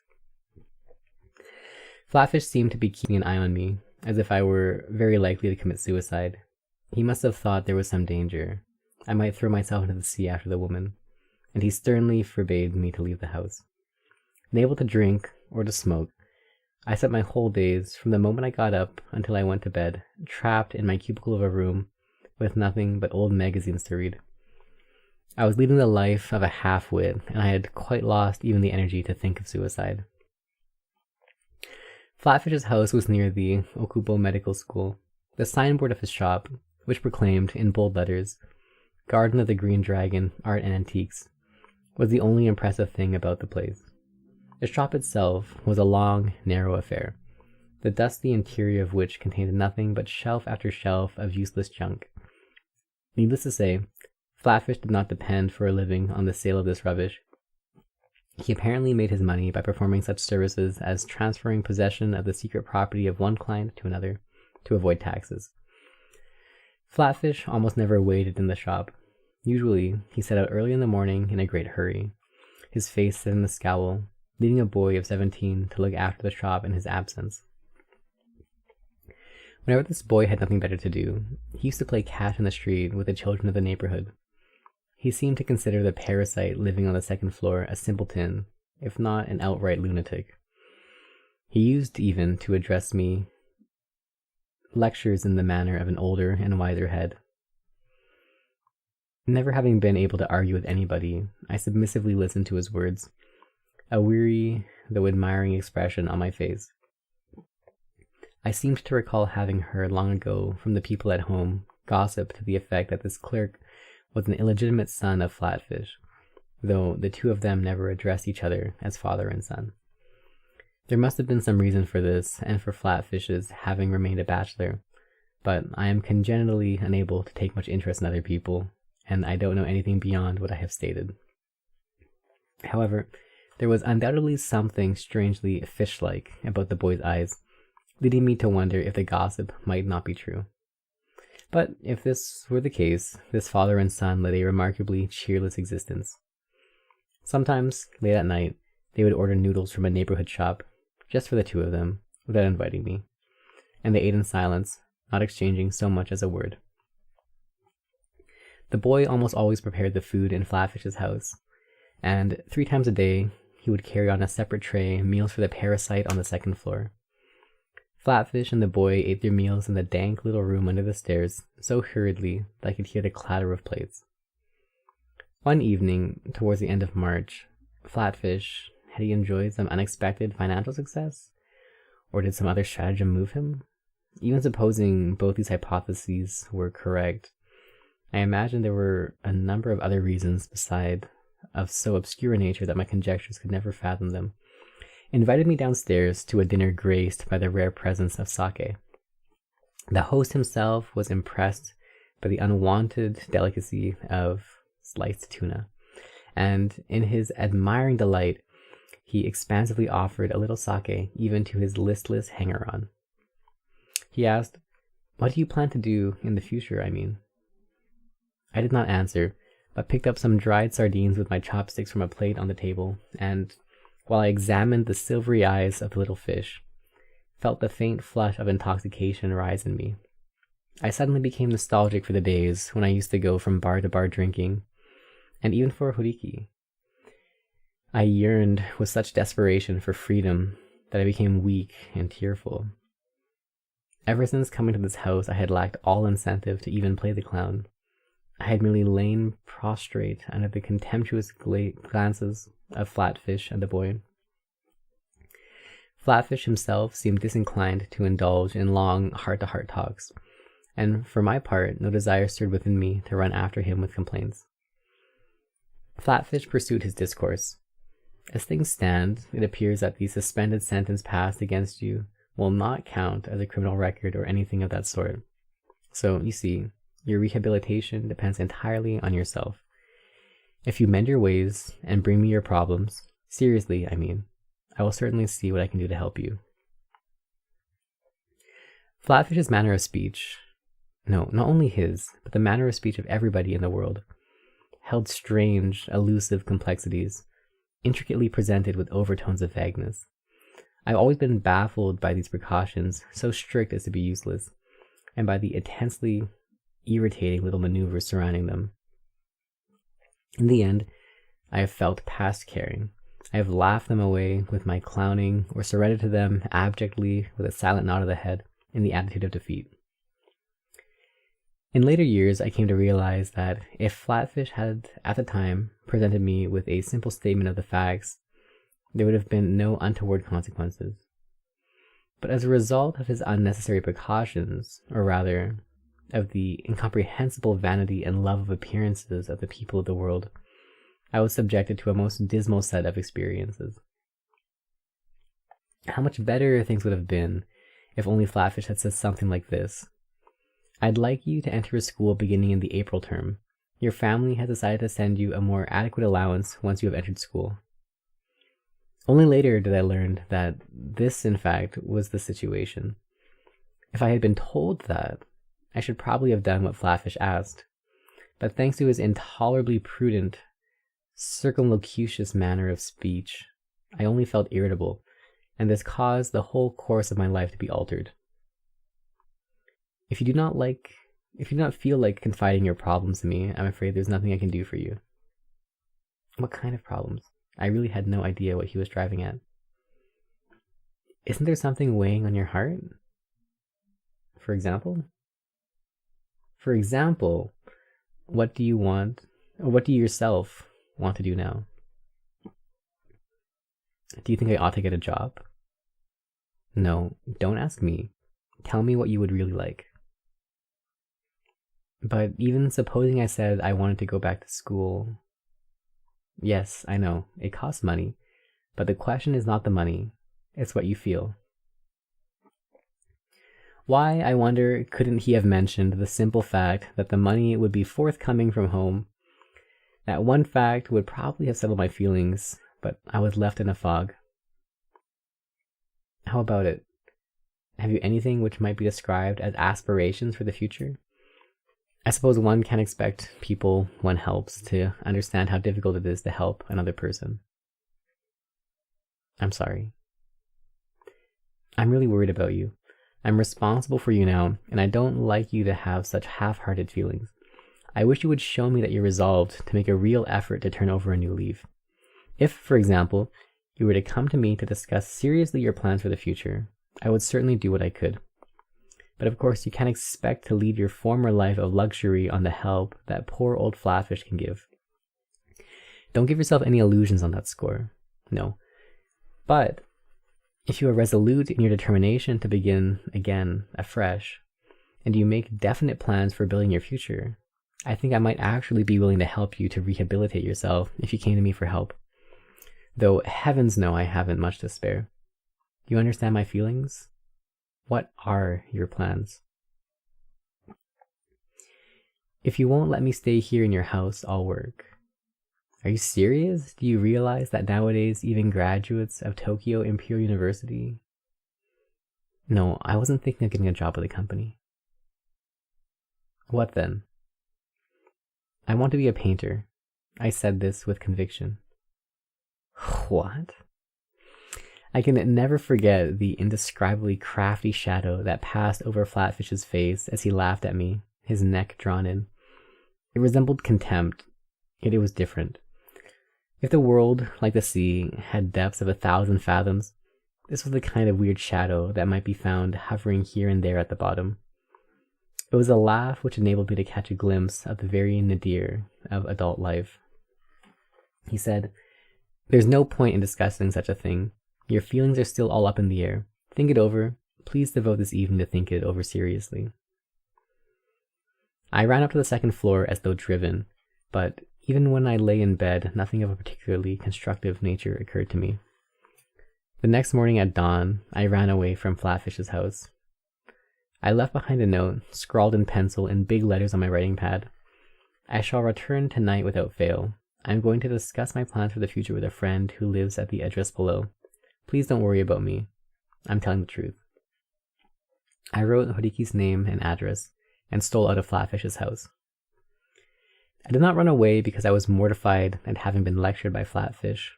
Flatfish seemed to be keeping an eye on me, as if I were very likely to commit suicide. He must have thought there was some danger. I might throw myself into the sea after the woman, and he sternly forbade me to leave the house. Unable to drink or to smoke, I spent my whole days, from the moment I got up until I went to bed, trapped in my cubicle of a room with nothing but old magazines to read. I was leading the life of a half-wit, and I had quite lost even the energy to think of suicide. Flatfish's house was near the Okubo Medical School. The signboard of his shop, which proclaimed, in bold letters, Garden of the Green Dragon, Art and Antiques, was the only impressive thing about the place. The shop itself was a long, narrow affair, the dusty interior of which contained nothing but shelf after shelf of useless junk. Needless to say, Flatfish did not depend for a living on the sale of this rubbish. He apparently made his money by performing such services as transferring possession of the secret property of one client to another to avoid taxes. Flatfish almost never waited in the shop. Usually, he set out early in the morning in a great hurry, his face set in a scowl, leading a boy of 17 to look after the shop in his absence. Whenever this boy had nothing better to do, he used to play cat in the street with the children of the neighborhood. He seemed to consider the parasite living on the second floor a simpleton, if not an outright lunatic. He used even to address me lectures in the manner of an older and wiser head. Never having been able to argue with anybody, I submissively listened to his words, a weary though admiring expression on my face. I seemed to recall having heard long ago from the people at home gossip to the effect that this clerk was an illegitimate son of Flatfish, though the two of them never addressed each other as father and son. There must have been some reason for this, and for Flatfish's having remained a bachelor, but I am congenitally unable to take much interest in other people, and I don't know anything beyond what I have stated. However, there was undoubtedly something strangely fish-like about the boy's eyes, leading me to wonder if the gossip might not be true. But if this were the case, this father and son led a remarkably cheerless existence. Sometimes, late at night, they would order noodles from a neighborhood shop, just for the two of them, without inviting me, and they ate in silence, not exchanging so much as a word. The boy almost always prepared the food in Flatfish's house, and 3 times a day he would carry on a separate tray meals for the parasite on the second floor. Flatfish and the boy ate their meals in the dank little room under the stairs so hurriedly that I could hear the clatter of plates. One evening, towards the end of March, Flatfish, had he enjoyed some unexpected financial success? Or did some other stratagem move him? Even supposing both these hypotheses were correct, I imagine there were a number of other reasons beside of so obscure a nature that my conjectures could never fathom them, invited me downstairs to a dinner graced by the rare presence of sake. The host himself was impressed by the unwonted delicacy of sliced tuna, and in his admiring delight, he expansively offered a little sake even to his listless hanger-on. He asked, "What do you plan to do in the future, I mean?" I did not answer, but picked up some dried sardines with my chopsticks from a plate on the table, and, while I examined the silvery eyes of the little fish, felt the faint flush of intoxication rise in me. I suddenly became nostalgic for the days when I used to go from bar to bar drinking, and even for horiki. I yearned with such desperation for freedom that I became weak and tearful. Ever since coming to this house, I had lacked all incentive to even play the clown. I had merely lain prostrate under the contemptuous glances of Flatfish and the boy. Flatfish himself seemed disinclined to indulge in long heart-to-heart talks, and for my part, no desire stirred within me to run after him with complaints. Flatfish pursued his discourse. As things stand, it appears that the suspended sentence passed against you will not count as a criminal record or anything of that sort. So, you see, your rehabilitation depends entirely on yourself. If you mend your ways and bring me your problems, seriously, I mean, I will certainly see what I can do to help you. Flatfish's manner of speech, no, not only his, but the manner of speech of everybody in the world, held strange, elusive complexities, intricately presented with overtones of vagueness. I've always been baffled by these precautions, so strict as to be useless, and by the intensely irritating little maneuvers surrounding them. In the end, I have felt past caring. I have laughed them away with my clowning, or surrendered to them abjectly with a silent nod of the head in the attitude of defeat. In later years, I came to realize that if Flatfish had, at the time, presented me with a simple statement of the facts, there would have been no untoward consequences. But as a result of his unnecessary precautions, or rather, of the incomprehensible vanity and love of appearances of the people of the world, I was subjected to a most dismal set of experiences. How much better things would have been if only Flatfish had said something like this. I'd like you to enter a school beginning in the April term. Your family has decided to send you a more adequate allowance once you have entered school. Only later did I learn that this, in fact, was the situation. If I had been told that, I should probably have done what Flatfish asked. But thanks to his intolerably prudent, circumlocucious manner of speech, I only felt irritable, and this caused the whole course of my life to be altered. If you do not feel like confiding your problems to me, I'm afraid there's nothing I can do for you. What kind of problems? I really had no idea what he was driving at. Isn't there something weighing on your heart? For example? For example, what do you want, or what do you yourself want to do now? Do you think I ought to get a job? No, don't ask me. Tell me what you would really like. But even supposing I said I wanted to go back to school... Yes, I know, it costs money, but the question is not the money, it's what you feel. Why, I wonder, couldn't he have mentioned the simple fact that the money would be forthcoming from home? That one fact would probably have settled my feelings, but I was left in a fog. How about it? Have you anything which might be described as aspirations for the future? I suppose one can expect people one helps to understand how difficult it is to help another person. I'm sorry. I'm really worried about you. I'm responsible for you now, and I don't like you to have such half-hearted feelings. I wish you would show me that you're resolved to make a real effort to turn over a new leaf. If, for example, you were to come to me to discuss seriously your plans for the future, I would certainly do what I could. But of course, you can't expect to leave your former life of luxury on the help that poor old Flatfish can give. Don't give yourself any illusions on that score. No. But if you are resolute in your determination to begin again, afresh, and you make definite plans for building your future, I think I might actually be willing to help you to rehabilitate yourself if you came to me for help. Though heavens know I haven't much to spare. Do you understand my feelings? What are your plans? If you won't let me stay here in your house, I'll work. Are you serious? Do you realize that nowadays even graduates of Tokyo Imperial University... No, I wasn't thinking of getting a job with a company. What then? I want to be a painter. I said this with conviction. What? I can never forget the indescribably crafty shadow that passed over Flatfish's face as he laughed at me, his neck drawn in. It resembled contempt, yet it was different. If the world, like the sea, had depths of 1,000 fathoms, this was the kind of weird shadow that might be found hovering here and there at the bottom. It was a laugh which enabled me to catch a glimpse of the very nadir of adult life. He said, "There's no point in discussing such a thing. Your feelings are still all up in the air. Think it over. Please devote this evening to think it over seriously." I ran up to the second floor as though driven, but even when I lay in bed, nothing of a particularly constructive nature occurred to me. The next morning at dawn, I ran away from Flatfish's house. I left behind a note, scrawled in pencil in big letters on my writing pad. I shall return tonight without fail. I am going to discuss my plans for the future with a friend who lives at the address below. Please don't worry about me. I'm telling the truth. I wrote Horiki's name and address and stole out of Flatfish's house. I did not run away because I was mortified at having been lectured by Flatfish.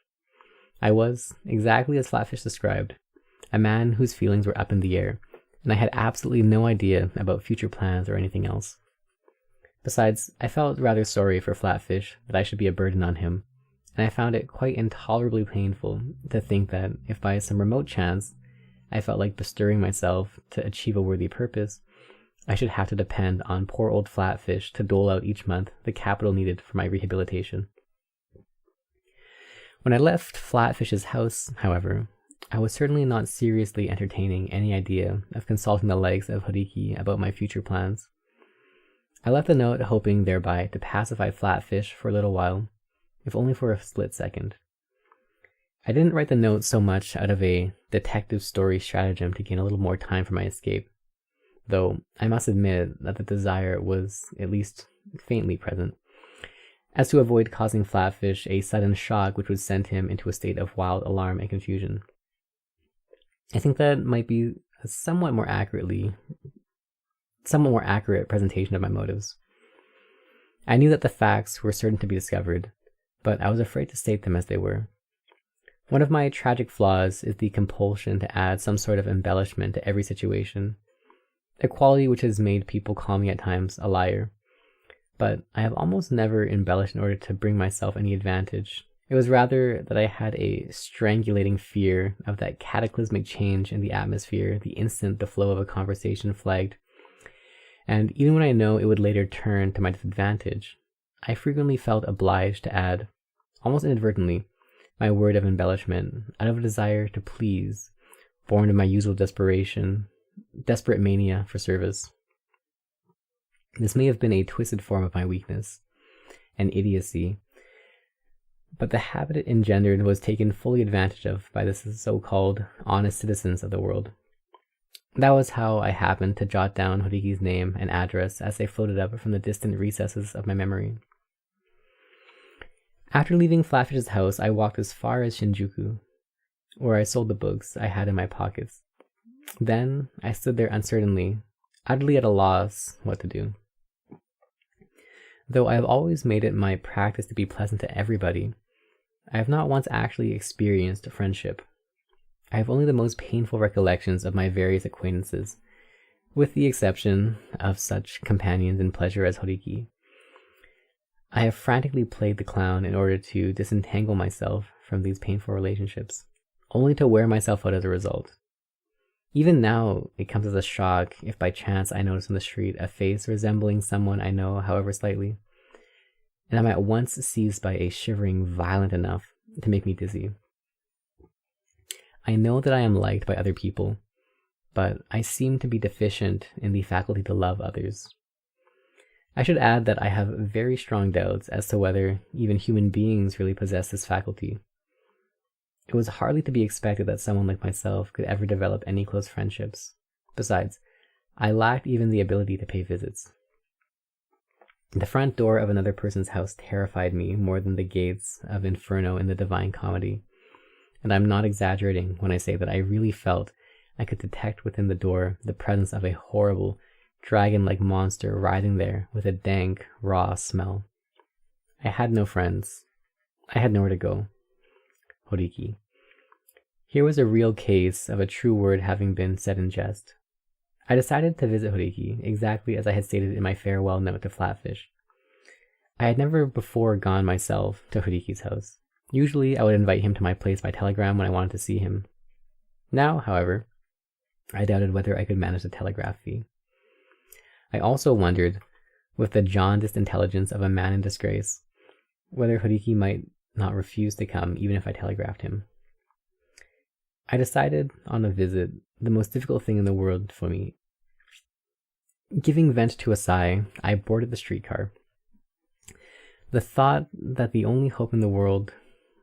I was, exactly as Flatfish described, a man whose feelings were up in the air, and I had absolutely no idea about future plans or anything else. Besides, I felt rather sorry for Flatfish that I should be a burden on him, and I found it quite intolerably painful to think that if by some remote chance I felt like bestirring myself to achieve a worthy purpose, I should have to depend on poor old Flatfish to dole out each month the capital needed for my rehabilitation. When I left Flatfish's house, however, I was certainly not seriously entertaining any idea of consulting the legs of Horiki about my future plans. I left the note hoping thereby to pacify Flatfish for a little while, if only for a split second. I didn't write the note so much out of a detective story stratagem to gain a little more time for my escape, though I must admit that the desire was at least faintly present, as to avoid causing Flatfish a sudden shock which would send him into a state of wild alarm and confusion. I think that might be a somewhat more accurate presentation of my motives. I knew that the facts were certain to be discovered, but I was afraid to state them as they were. One of my tragic flaws is the compulsion to add some sort of embellishment to every situation, a quality which has made people call me at times a liar. But I have almost never embellished in order to bring myself any advantage. It was rather that I had a strangulating fear of that cataclysmic change in the atmosphere the instant the flow of a conversation flagged. And even when I know it would later turn to my disadvantage, I frequently felt obliged to add, almost inadvertently, my word of embellishment out of a desire to please, born of my usual desperate mania for service. This may have been a twisted form of my weakness, an idiocy, but the habit it engendered was taken fully advantage of by the so-called honest citizens of the world. That was how I happened to jot down Horiki's name and address as they floated up from the distant recesses of my memory. After leaving Flatfish's house, I walked as far as Shinjuku, where I sold the books I had in my pockets. Then I stood there uncertainly, utterly at a loss what to do. Though I have always made it my practice to be pleasant to everybody, I have not once actually experienced friendship. I have only the most painful recollections of my various acquaintances, with the exception of such companions in pleasure as Horiki. I have frantically played the clown in order to disentangle myself from these painful relationships, only to wear myself out as a result. Even now, it comes as a shock if by chance I notice on the street a face resembling someone I know, however slightly, and I'm at once seized by a shivering violent enough to make me dizzy. I know that I am liked by other people, but I seem to be deficient in the faculty to love others. I should add that I have very strong doubts as to whether even human beings really possess this faculty. It was hardly to be expected that someone like myself could ever develop any close friendships. Besides, I lacked even the ability to pay visits. The front door of another person's house terrified me more than the gates of Inferno in the Divine Comedy, and I'm not exaggerating when I say that I really felt I could detect within the door the presence of a horrible, dragon-like monster writhing there with a dank, raw smell. I had no friends. I had nowhere to go. Horiki. Here was a real case of a true word having been said in jest. I decided to visit Horiki, exactly as I had stated in my farewell note to Flatfish. I had never before gone myself to Horiki's house. Usually I would invite him to my place by telegram when I wanted to see him. Now, however, I doubted whether I could manage the telegraph fee. I also wondered, with the jaundiced intelligence of a man in disgrace, whether Horiki might not refuse to come even if I telegraphed him. I decided on a visit, the most difficult thing in the world for me. Giving vent to a sigh, I boarded the streetcar. The thought that the only hope in the world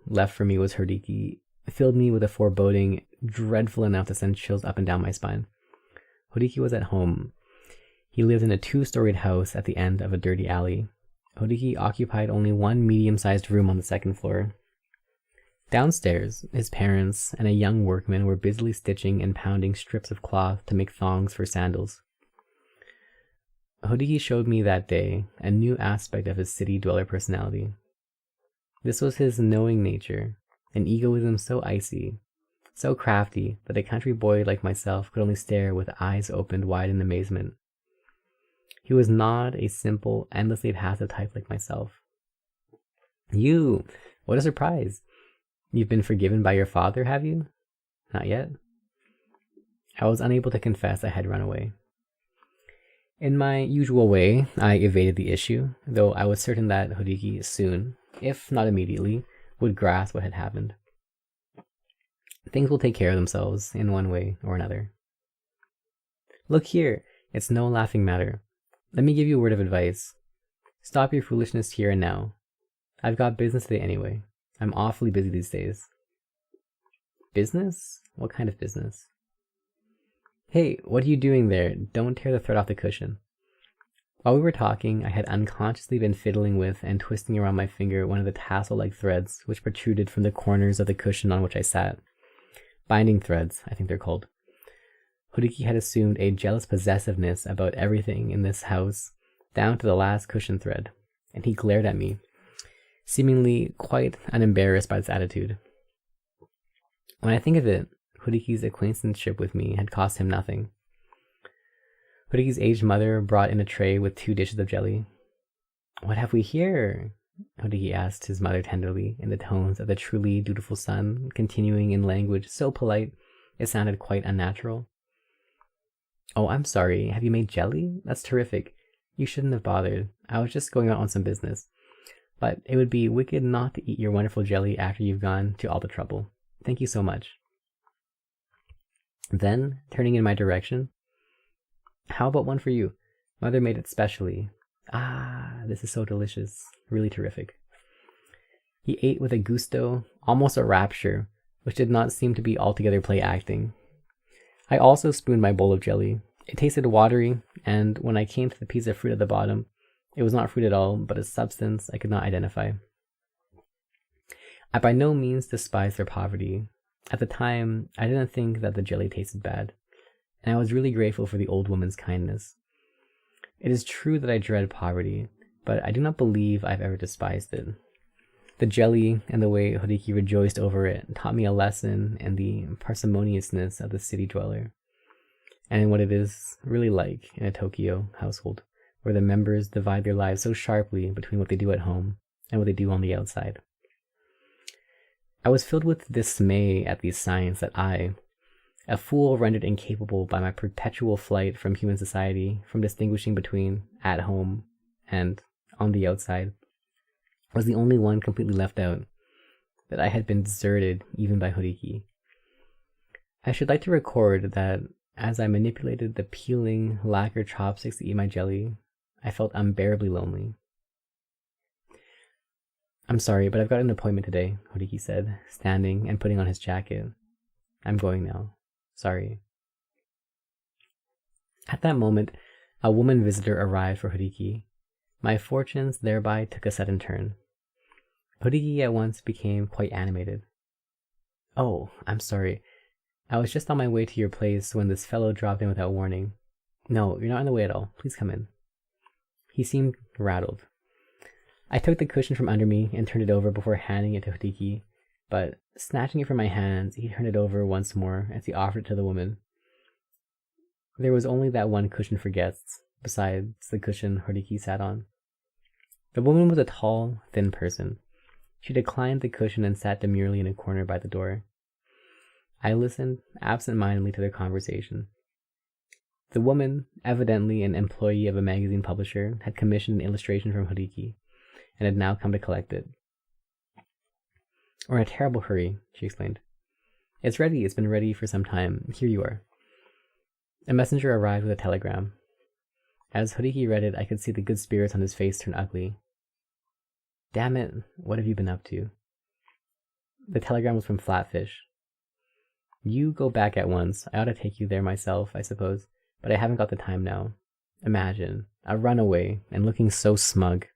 left for me was Horiki filled me with a foreboding dreadful enough to send chills up and down my spine. Horiki was at home. He lived in a 2-storied house at the end of a dirty alley. Horiki occupied only one medium-sized room on the second floor. Downstairs, his parents and a young workman were busily stitching and pounding strips of cloth to make thongs for sandals. Hodiki showed me that day a new aspect of his city dweller personality. This was his knowing nature, an egoism so icy, so crafty that a country boy like myself could only stare with eyes opened wide in amazement. He was not a simple, endlessly passive type like myself. You! What a surprise! You've been forgiven by your father, have you? Not yet. I was unable to confess I had run away. In my usual way, I evaded the issue, though I was certain that Hodiki soon, if not immediately, would grasp what had happened. Things will take care of themselves in one way or another. Look here, it's no laughing matter. Let me give you a word of advice. Stop your foolishness here and now. I've got business today anyway. I'm awfully busy these days. Business? What kind of business? Hey, what are you doing there? Don't tear the thread off the cushion. While we were talking, I had unconsciously been fiddling with and twisting around my finger one of the tassel-like threads which protruded from the corners of the cushion on which I sat. Binding threads, I think they're called. Hodiki had assumed a jealous possessiveness about everything in this house, down to the last cushion thread, and he glared at me, seemingly quite unembarrassed by this attitude. When I think of it, Hodiki's acquaintanceship with me had cost him nothing. Hodiki's aged mother brought in a tray with 2 dishes of jelly. What have we here? Hodiki asked his mother tenderly, in the tones of the truly dutiful son, continuing in language so polite it sounded quite unnatural. Oh, I'm sorry. Have you made jelly? That's terrific. You shouldn't have bothered. I was just going out on some business. But it would be wicked not to eat your wonderful jelly after you've gone to all the trouble. Thank you so much. Then, turning in my direction, how about one for you? Mother made it specially. Ah, this is so delicious. Really terrific. He ate with a gusto, almost a rapture, which did not seem to be altogether play acting. I also spooned my bowl of jelly. It tasted watery, and when I came to the piece of fruit at the bottom, it was not fruit at all, but a substance I could not identify. I by no means despised their poverty. At the time, I didn't think that the jelly tasted bad, and I was really grateful for the old woman's kindness. It is true that I dread poverty, but I do not believe I've ever despised it. The jelly and the way Hodiki rejoiced over it taught me a lesson in the parsimoniousness of the city dweller, and in what it is really like in a Tokyo household, where the members divide their lives so sharply between what they do at home and what they do on the outside. I was filled with dismay at these signs that I, a fool rendered incapable by my perpetual flight from human society, from distinguishing between at home and on the outside, was the only one completely left out, that I had been deserted even by Hodiki. I should like to record that as I manipulated the peeling lacquer chopsticks to eat my jelly, I felt unbearably lonely. I'm sorry, but I've got an appointment today, Hodiki said, standing and putting on his jacket. I'm going now. Sorry. At that moment, a woman visitor arrived for Hodiki. My fortunes thereby took a sudden turn. Hodiki at once became quite animated. Oh, I'm sorry. I was just on my way to your place when this fellow dropped in without warning. No, you're not in the way at all. Please come in. He seemed rattled. I took the cushion from under me and turned it over before handing it to Hodiki, but snatching it from my hands, he turned it over once more as he offered it to the woman. There was only that one cushion for guests, besides the cushion Hodiki sat on. The woman was a tall, thin person. She declined the cushion and sat demurely in a corner by the door. I listened absent-mindedly to their conversation. The woman, evidently an employee of a magazine publisher, had commissioned an illustration from Hodiki, and had now come to collect it. We're in a terrible hurry, she explained. It's ready. It's been ready for some time. Here you are. A messenger arrived with a telegram. As Hodiki read it, I could see the good spirits on his face turn ugly. Damn it, what have you been up to? The telegram was from Flatfish. You go back at once. I ought to take you there myself, I suppose, but I haven't got the time now. Imagine, a runaway, and looking so smug.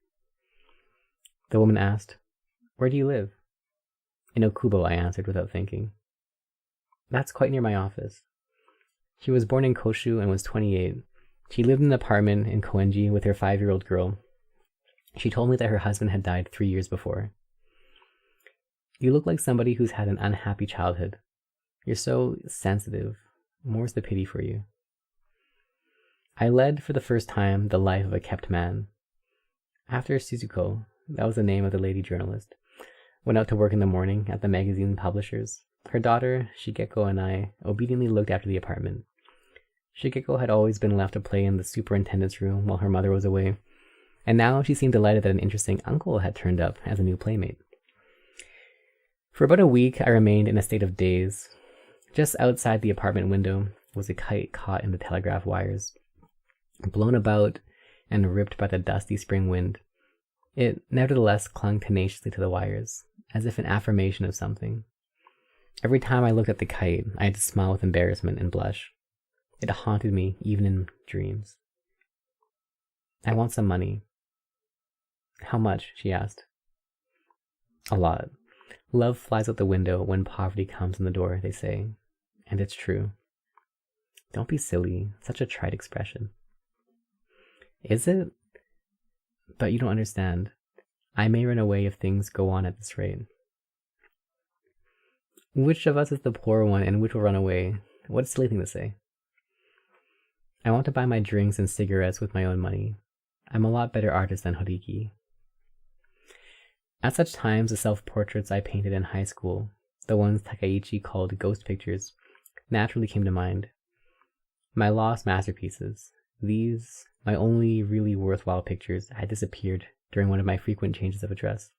The woman asked, Where do you live? In Okubo, I answered without thinking. That's quite near my office. She was born in Koshu and was 28. She lived in an apartment in Koenji with her 5-year-old girl. She told me that her husband had died 3 years before. You look like somebody who's had an unhappy childhood. You're so sensitive. More's the pity for you. I led for the first time the life of a kept man. After Shizuko, that was the name of the lady journalist, went out to work in the morning at the magazine publishers, her daughter, Shigeko, and I obediently looked after the apartment. Shigeko had always been left to play in the superintendent's room while her mother was away, and now she seemed delighted that an interesting uncle had turned up as a new playmate. For about a week, I remained in a state of daze. Just outside the apartment window was a kite caught in the telegraph wires. Blown about and ripped by the dusty spring wind, it nevertheless clung tenaciously to the wires, as if an affirmation of something. Every time I looked at the kite, I had to smile with embarrassment and blush. It haunted me, even in dreams. I want some money. How much? She asked. A lot. Love flies out the window when poverty comes in the door, they say. And it's true. Don't be silly. Such a trite expression. Is it? But you don't understand. I may run away if things go on at this rate. Which of us is the poor one and which will run away? What a silly thing to say. I want to buy my drinks and cigarettes with my own money. I'm a lot better artist than Horiki. At such times, the self-portraits I painted in high school, the ones Takaichi called ghost pictures, naturally came to mind. My lost masterpieces, these, my only really worthwhile pictures, had disappeared during one of my frequent changes of address.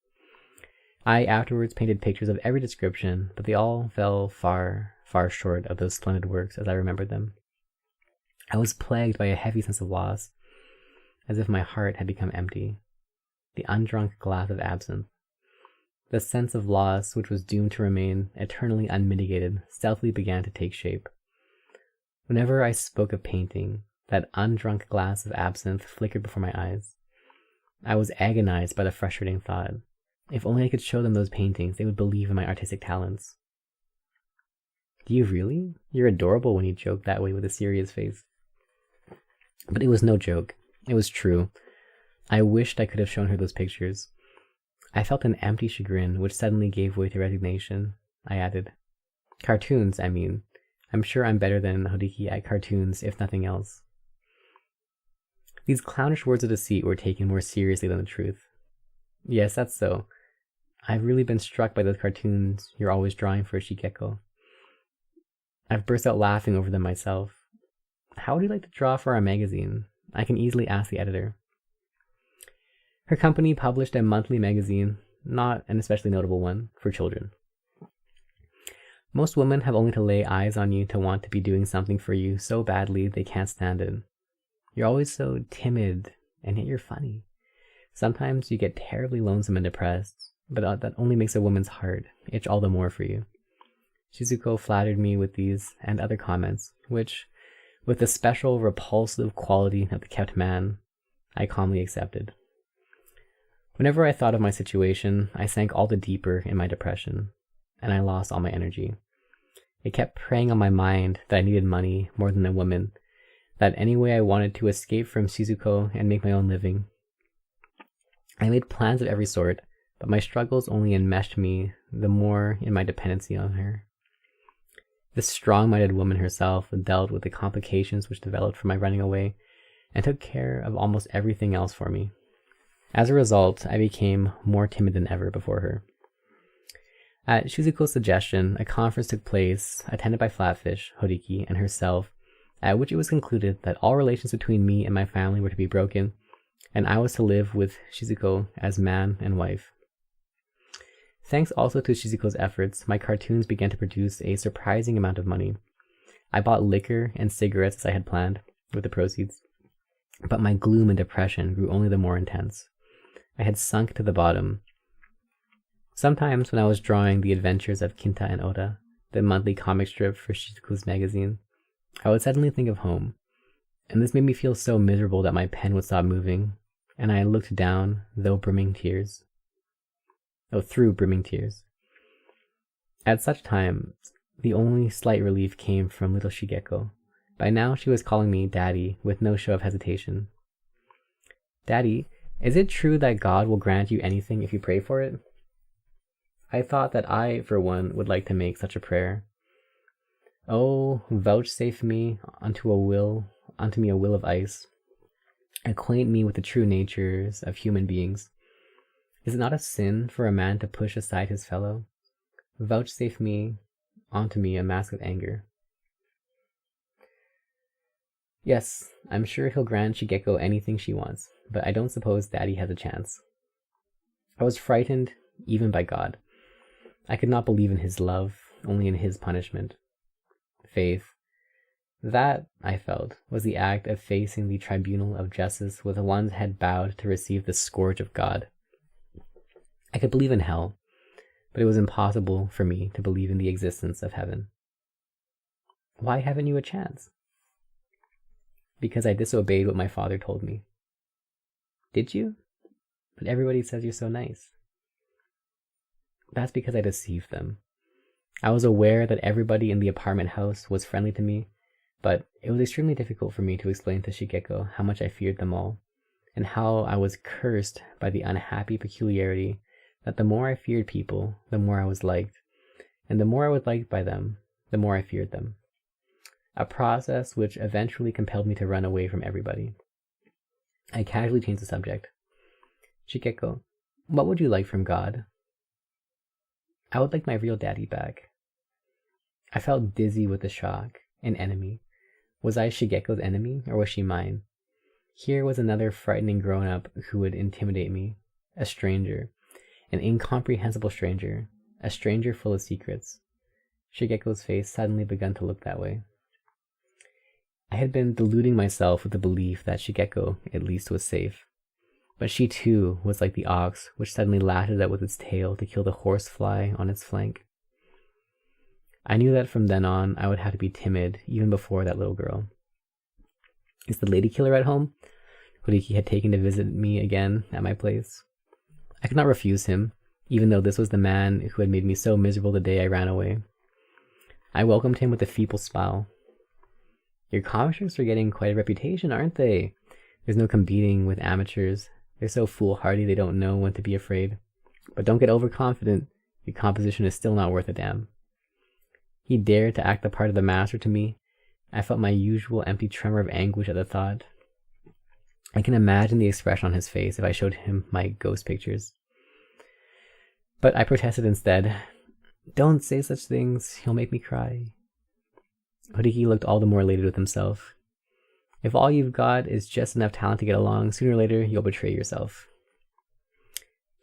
I afterwards painted pictures of every description, but they all fell far, far short of those splendid works as I remembered them. I was plagued by a heavy sense of loss, as if my heart had become empty. The undrunk glass of absinthe. The sense of loss, which was doomed to remain eternally unmitigated, stealthily began to take shape. Whenever I spoke of painting, that undrunk glass of absinthe flickered before my eyes. I was agonized by the frustrating thought. If only I could show them those paintings, they would believe in my artistic talents. Do you really? You're adorable when you joke that way with a serious face. But it was no joke. It was true. I wished I could have shown her those pictures. I felt an empty chagrin which suddenly gave way to resignation. I added, Cartoons, I mean. I'm sure I'm better than Horiki at cartoons, if nothing else. These clownish words of deceit were taken more seriously than the truth. Yes, that's so. I've really been struck by those cartoons you're always drawing for Shigeko. I've burst out laughing over them myself. How would you like to draw for our magazine? I can easily ask the editor. Her company published a monthly magazine, not an especially notable one, for children. Most women have only to lay eyes on you to want to be doing something for you so badly they can't stand it. You're always so timid, and yet you're funny. Sometimes you get terribly lonesome and depressed, but that only makes a woman's heart itch all the more for you. Shizuko flattered me with these and other comments, which, with the special repulsive quality of the kept man, I calmly accepted. Whenever I thought of my situation, I sank all the deeper in my depression, and I lost all my energy. It kept preying on my mind that I needed money more than a woman, that any way I wanted to escape from Shizuko and make my own living. I made plans of every sort, but my struggles only enmeshed me the more in my dependency on her. This strong-minded woman herself dealt with the complications which developed from my running away and took care of almost everything else for me. As a result, I became more timid than ever before her. At Shizuko's suggestion, a conference took place, attended by Flatfish, Horiki, and herself, at which it was concluded that all relations between me and my family were to be broken, and I was to live with Shizuko as man and wife. Thanks also to Shizuko's efforts, my cartoons began to produce a surprising amount of money. I bought liquor and cigarettes as I had planned, with the proceeds, but my gloom and depression grew only the more intense. I had sunk to the bottom. Sometimes when I was drawing the adventures of Kinta and Oda, the monthly comic strip for Shizuko's magazine, I would suddenly think of home, and this made me feel so miserable that my pen would stop moving, and I looked down, through brimming tears. At such times, the only slight relief came from little Shigeko. By now, she was calling me Daddy with no show of hesitation. Daddy, is it true that God will grant you anything if you pray for it? I thought that I, for one, would like to make such a prayer. Oh, vouchsafe me unto me a will of ice. Acquaint me with the true natures of human beings. Is it not a sin for a man to push aside his fellow? Vouchsafe unto me a mask of anger. Yes, I'm sure he'll grant Shigeko anything she wants, but I don't suppose Daddy has a chance. I was frightened even by God. I could not believe in his love, only in his punishment. Faith. That, I felt, was the act of facing the tribunal of justice with one's head bowed to receive the scourge of God. I could believe in hell, but it was impossible for me to believe in the existence of heaven. Why haven't you a chance? Because I disobeyed what my father told me. Did you? But everybody says you're so nice. That's because I deceived them. I was aware that everybody in the apartment house was friendly to me, but it was extremely difficult for me to explain to Shigeko how much I feared them all, and how I was cursed by the unhappy peculiarity that the more I feared people, the more I was liked, and the more I was liked by them, the more I feared them. A process which eventually compelled me to run away from everybody. I casually changed the subject. Shigeko, what would you like from God? I would like my real daddy back. I felt dizzy with the shock. An enemy. Was I Shigeko's enemy, or was she mine? Here was another frightening grown-up who would intimidate me. A stranger. An incomprehensible stranger. A stranger full of secrets. Shigeko's face suddenly began to look that way. I had been deluding myself with the belief that Shigeko, at least, was safe. But she too was like the ox which suddenly lashes out with its tail to kill the horsefly on its flank. I knew that from then on I would have to be timid even before that little girl. Is the lady killer at home? Horiki had taken to visit me again at my place. I could not refuse him, even though this was the man who had made me so miserable the day I ran away. I welcomed him with a feeble smile. Your comic strips are getting quite a reputation, aren't they? There's no competing with amateurs. They're so foolhardy they don't know when to be afraid. But don't get overconfident. Your composition is still not worth a damn. He dared to act the part of the master to me. I felt my usual empty tremor of anguish at the thought. I can imagine the expression on his face if I showed him my ghost pictures. But I protested instead. Don't say such things. He'll make me cry. Horiki looked all the more elated with himself. If all you've got is just enough talent to get along, sooner or later you'll betray yourself.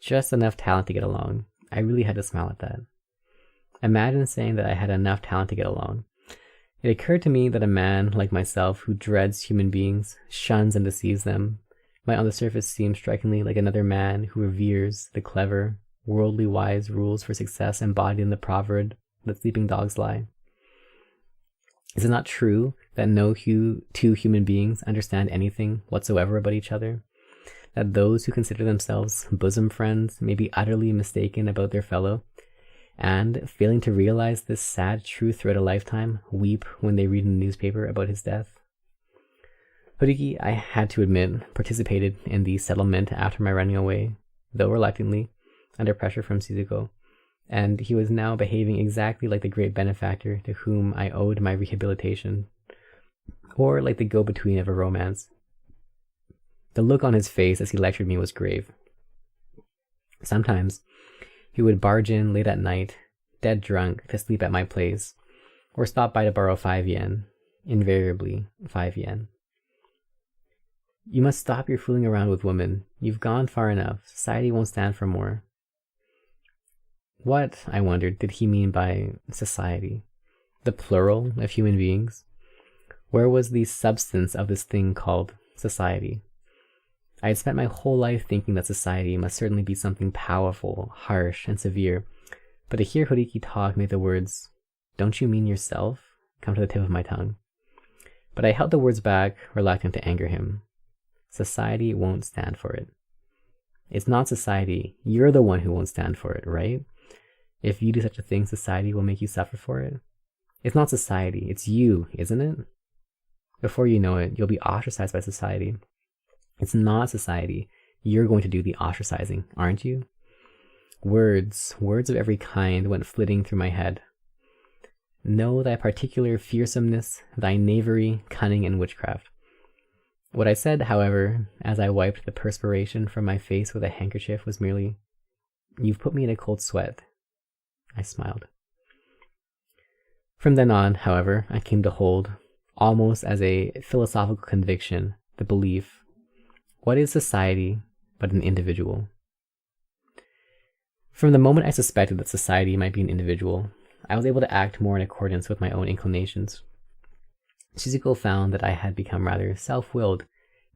Just enough talent to get along. I really had to smile at that. Imagine saying that I had enough talent to get along. It occurred to me that a man like myself who dreads human beings, shuns and deceives them, might on the surface seem strikingly like another man who reveres the clever, worldly wise rules for success embodied in the proverb, "Let sleeping dogs lie." Is it not true that no two human beings understand anything whatsoever about each other? That those who consider themselves bosom friends may be utterly mistaken about their fellow, and, failing to realize this sad truth throughout a lifetime, weep when they read in the newspaper about his death? Horiki, I had to admit, participated in the settlement after my running away, though reluctantly, under pressure from Shizuko, and he was now behaving exactly like the great benefactor to whom I owed my rehabilitation, or like the go-between of a romance. The look on his face as he lectured me was grave. Sometimes he would barge in late at night, dead drunk, to sleep at my place, or stop by to borrow 5 yen, invariably 5 yen. You must stop your fooling around with women. You've gone far enough. Society won't stand for more. What, I wondered, did he mean by society? The plural of human beings? Where was the substance of this thing called society? I had spent my whole life thinking that society must certainly be something powerful, harsh, and severe, but to hear Horiki talk made the words, "Don't you mean yourself?" come to the tip of my tongue. But I held the words back, reluctant to anger him. Society won't stand for it. It's not society. You're the one who won't stand for it, right? If you do such a thing, society will make you suffer for it. It's not society, it's you, isn't it? Before you know it, you'll be ostracized by society. It's not society. You're going to do the ostracizing, aren't you? Words of every kind went flitting through my head. Know thy particular fearsomeness, thy knavery, cunning, and witchcraft. What I said, however, as I wiped the perspiration from my face with a handkerchief was merely, "You've put me in a cold sweat." I smiled. From then on, however, I came to hold, almost as a philosophical conviction, the belief, what is society but an individual? From the moment I suspected that society might be an individual, I was able to act more in accordance with my own inclinations. Shizuko found that I had become rather self-willed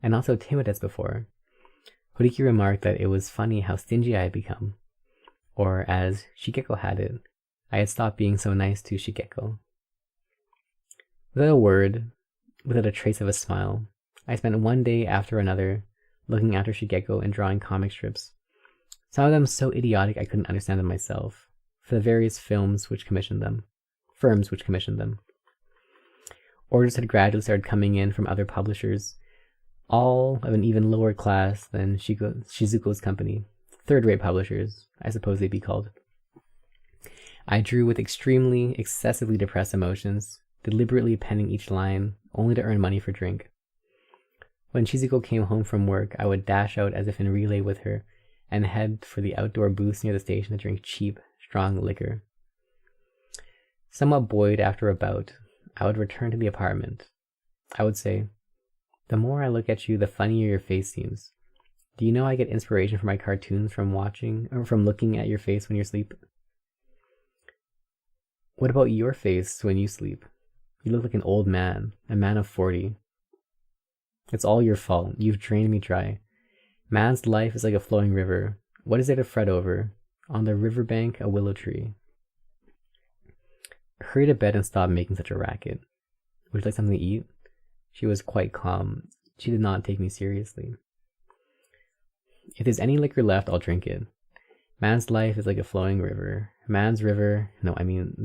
and not so timid as before. Horiki remarked that it was funny how stingy I had become. Or, as Shigeko had it, I had stopped being so nice to Shigeko. Without a word, without a trace of a smile, I spent one day after another looking after Shigeko and drawing comic strips. Some of them so idiotic I couldn't understand them myself, for the various firms which commissioned them. Orders had gradually started coming in from other publishers, all of an even lower class than Shizuko's company. Third-rate publishers, I suppose they'd be called. I drew with extremely, excessively depressed emotions, deliberately penning each line, only to earn money for drink. When Shizuko came home from work, I would dash out as if in relay with her, and head for the outdoor booths near the station to drink cheap, strong liquor. Somewhat buoyed after a bout, I would return to the apartment. I would say, "The more I look at you, the funnier your face seems. Do you know I get inspiration for my cartoons from looking at your face when you're asleep? What about your face when you sleep? You look like an old man, a man of 40. It's all your fault. You've drained me dry. Man's life is like a flowing river. What is there to fret over? On the riverbank, a willow tree." Hurry to bed and stop making such a racket. Would you like something to eat? She was quite calm. She did not take me seriously. If there's any liquor left, I'll drink it. Man's life is like a flowing river. The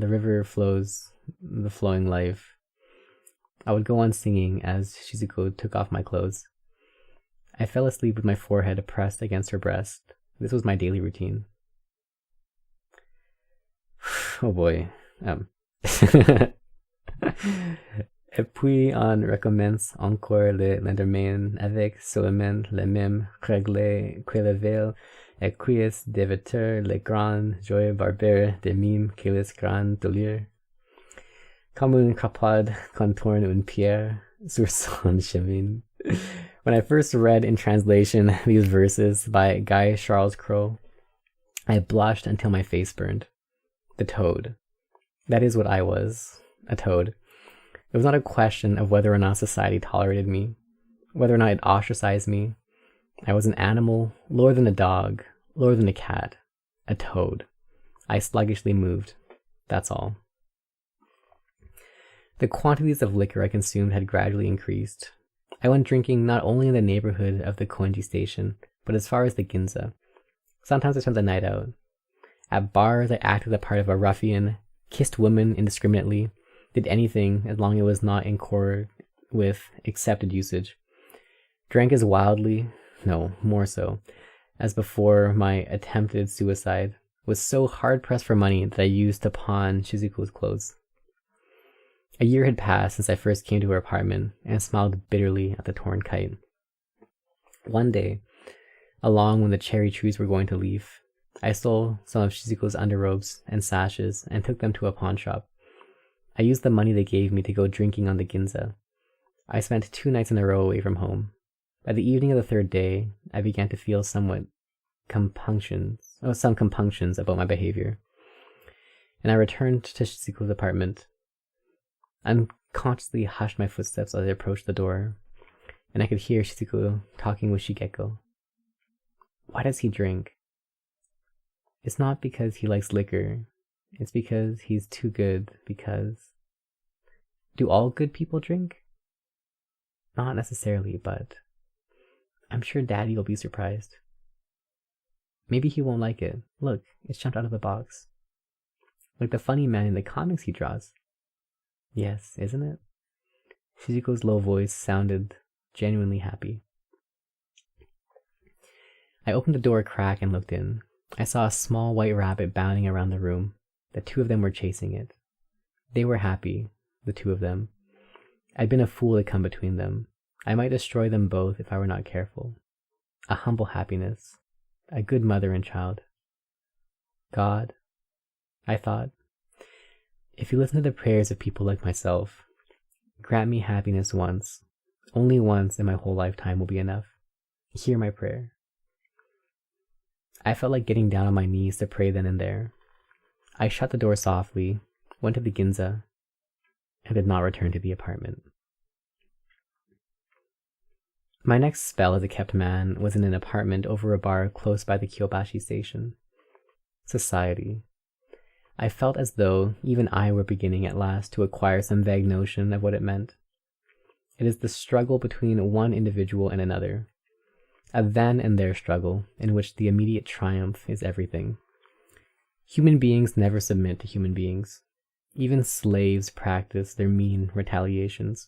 river flows the flowing life. I would go on singing as Shizuko took off my clothes. I fell asleep with my forehead pressed against her breast. This was my daily routine. Oh boy. Et puis on recommence encore le lendemain avec seulement les mêmes règles que la veille, et cuisse d'éviter les grandes joies barbares des mimes que les grandes douleurs. Comme un crapaud contourne une pierre sur son chemin. When I first read in translation these verses by Guy Charles Crow, I blushed until my face burned. The toad. That is what I was, a toad. It was not a question of whether or not society tolerated me, whether or not it ostracized me. I was an animal, lower than a dog, lower than a cat, a toad. I sluggishly moved. That's all. The quantities of liquor I consumed had gradually increased. I went drinking not only in the neighborhood of the Koenji station, but as far as the Ginza. Sometimes I spent the night out. At bars, I acted the part of a ruffian, kissed women indiscriminately, did anything as long as it was not in accord with accepted usage. Drank as wildly, more so, as before my attempted suicide, was so hard-pressed for money that I used to pawn Shizuko's clothes. A year had passed since I first came to her apartment and smiled bitterly at the torn kite. One day, along when the cherry trees were going to leaf, I stole some of Shizuko's underrobes and sashes and took them to a pawn shop. I used the money they gave me to go drinking on the Ginza. I spent 2 nights in a row away from home. By the evening of the 3rd day, I began to feel some compunctions about my behavior, and I returned to Shizuko's apartment. Unconsciously hushed my footsteps as I approached the door, and I could hear Shizuko talking with Shigeko. Why does he drink? It's not because he likes liquor. It's because he's too good, Do all good people drink? Not necessarily, but I'm sure Daddy will be surprised. Maybe he won't like it. Look, it's jumped out of the box. like the funny man in the comics he draws. Yes, isn't it? Shizuko's low voice sounded genuinely happy. I opened the door a crack and looked in. I saw a small white rabbit bounding around the room. The two of them were chasing it. They were happy, the two of them. I'd been a fool to come between them. I might destroy them both if I were not careful. A humble happiness. A good mother and child. God, I thought, if you listen to the prayers of people like myself, grant me happiness once. Only once in my whole lifetime will be enough. Hear my prayer. I felt like getting down on my knees to pray then and there. I shut the door softly, went to the Ginza, and did not return to the apartment. My next spell as a kept man was in an apartment over a bar close by the Kyobashi station. Society. I felt as though even I were beginning at last to acquire some vague notion of what it meant. It is the struggle between one individual and another. A then and there struggle in which the immediate triumph is everything. Human beings never submit to human beings. Even slaves practice their mean retaliations.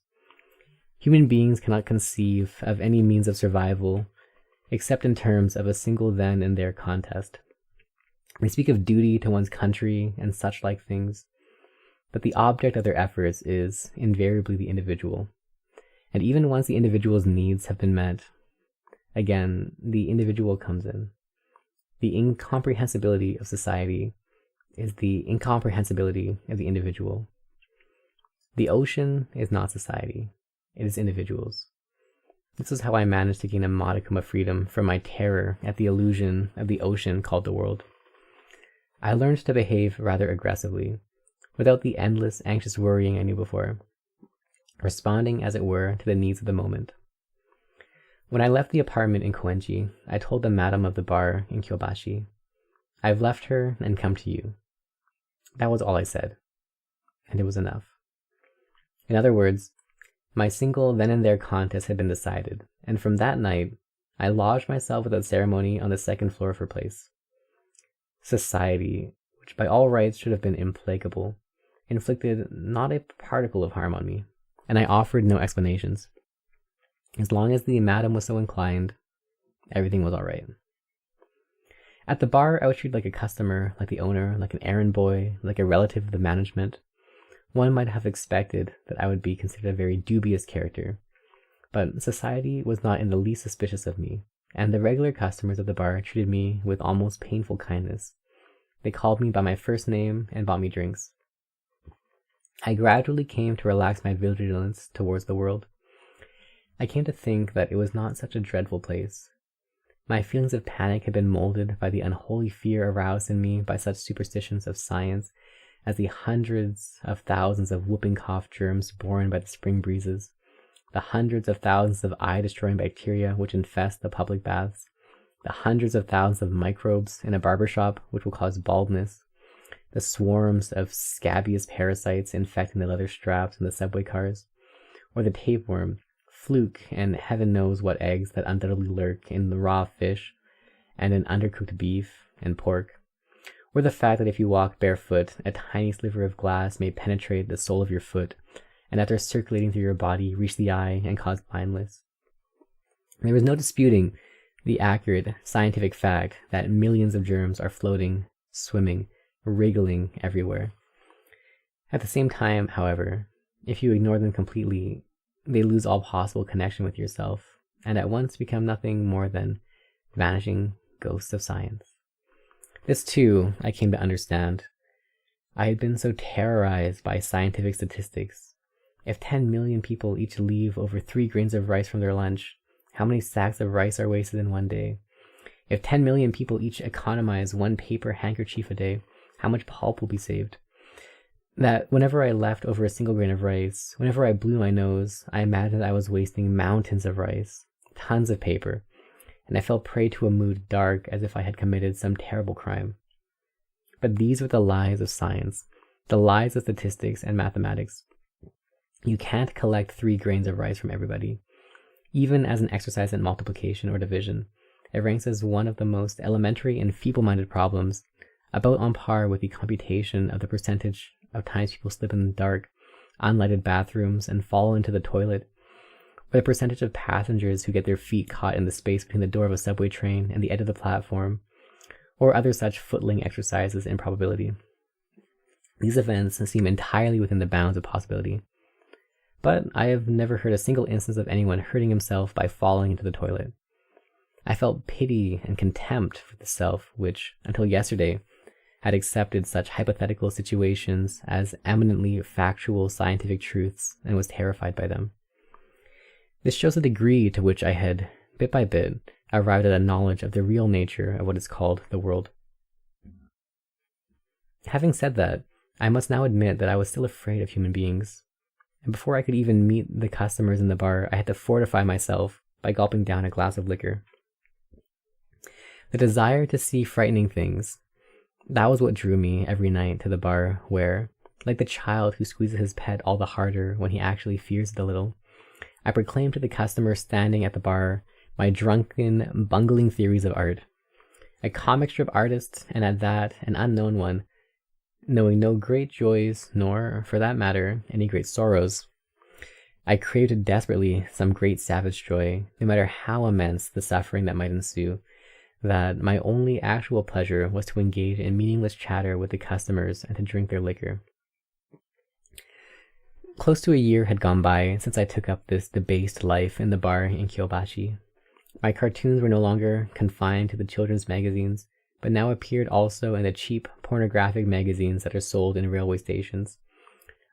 Human beings cannot conceive of any means of survival except in terms of a single then and there contest. They speak of duty to one's country and such like things, but the object of their efforts is invariably the individual. And even once the individual's needs have been met, again, the individual comes in. The incomprehensibility of society is the incomprehensibility of the individual. The ocean is not society. It is individuals. This is how I managed to gain a modicum of freedom from my terror at the illusion of the ocean called the world. I learned to behave rather aggressively, without the endless, anxious worrying I knew before, responding, as it were, to the needs of the moment. When I left the apartment in Koenji, I told the madam of the bar in Kyobashi, "I've left her and come to you." That was all I said, and it was enough. In other words, my single then and there contest had been decided, and from that night, I lodged myself without ceremony on the second floor of her place. Society, which by all rights should have been implacable, inflicted not a particle of harm on me, and I offered no explanations. As long as the madam was so inclined, everything was all right. At the bar, I was treated like a customer, like the owner, like an errand boy, like a relative of the management. One might have expected that I would be considered a very dubious character, but society was not in the least suspicious of me, and the regular customers of the bar treated me with almost painful kindness. They called me by my first name and bought me drinks. I gradually came to relax my vigilance towards the world. I came to think that it was not such a dreadful place. My feelings of panic had been molded by the unholy fear aroused in me by such superstitions of science as the hundreds of thousands of whooping cough germs borne by the spring breezes, the hundreds of thousands of eye-destroying bacteria which infest the public baths, the hundreds of thousands of microbes in a barber shop which will cause baldness, the swarms of scabious parasites infecting the leather straps in the subway cars, or the tapeworm, fluke, and heaven knows what eggs that undoubtedly lurk in the raw fish and in undercooked beef and pork, or the fact that if you walk barefoot, a tiny sliver of glass may penetrate the sole of your foot, and after circulating through your body, reach the eye and cause blindness. There was no disputing the accurate scientific fact that millions of germs are floating, swimming, wriggling everywhere. At the same time, however, if you ignore them completely, they lose all possible connection with yourself, and at once become nothing more than vanishing ghosts of science. This, too, I came to understand. I had been so terrorized by scientific statistics. If 10 million people each leave over 3 grains of rice from their lunch, how many sacks of rice are wasted in one day? If 10 million people each economize 1 paper handkerchief a day, how much pulp will be saved? That whenever I left over a single grain of rice, whenever I blew my nose, I imagined I was wasting mountains of rice, tons of paper, and I fell prey to a mood dark as if I had committed some terrible crime. But these were the lies of science, the lies of statistics and mathematics. You can't collect 3 grains of rice from everybody. Even as an exercise in multiplication or division, it ranks as one of the most elementary and feeble-minded problems about on par with the computation of the percentage of times people slip in the dark, unlighted bathrooms and fall into the toilet, or the percentage of passengers who get their feet caught in the space between the door of a subway train and the edge of the platform, or other such footling exercises in probability. These events seem entirely within the bounds of possibility, but I have never heard a single instance of anyone hurting himself by falling into the toilet. I felt pity and contempt for the self which, until yesterday, had accepted such hypothetical situations as eminently factual scientific truths and was terrified by them. This shows the degree to which I had, bit by bit, arrived at a knowledge of the real nature of what is called the world. Having said that, I must now admit that I was still afraid of human beings, and before I could even meet the customers in the bar, I had to fortify myself by gulping down a glass of liquor. The desire to see frightening things, that was what drew me every night to the bar where, like the child who squeezes his pet all the harder when he actually fears it a little, I proclaimed to the customer standing at the bar my drunken, bungling theories of art. A commixture of artists, and at that, an unknown one, knowing no great joys, nor, for that matter, any great sorrows. I craved desperately some great savage joy, no matter how immense the suffering that might ensue, that my only actual pleasure was to engage in meaningless chatter with the customers and to drink their liquor. Close to a year had gone by since I took up this debased life in the bar in Kyobashi. My cartoons were no longer confined to the children's magazines, but now appeared also in the cheap pornographic magazines that are sold in railway stations.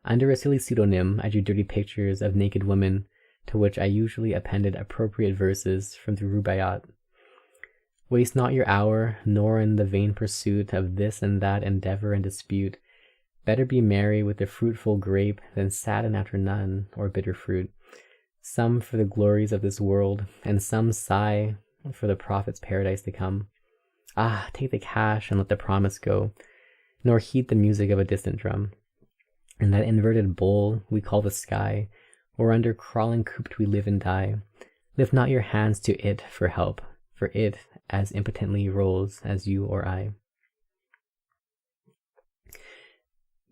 Under a silly pseudonym, I drew dirty pictures of naked women, to which I usually appended appropriate verses from the Rubaiyat. Waste not your hour, nor in the vain pursuit of this and that endeavor and dispute. Better be merry with the fruitful grape than sadden after none or bitter fruit. Some for the glories of this world, and some sigh for the prophet's paradise to come. Ah, take the cash and let the promise go, nor heed the music of a distant drum. In that inverted bowl we call the sky, or under crawling cooped we live and die. Lift not your hands to it for help, for it as impotently rolls as you or I.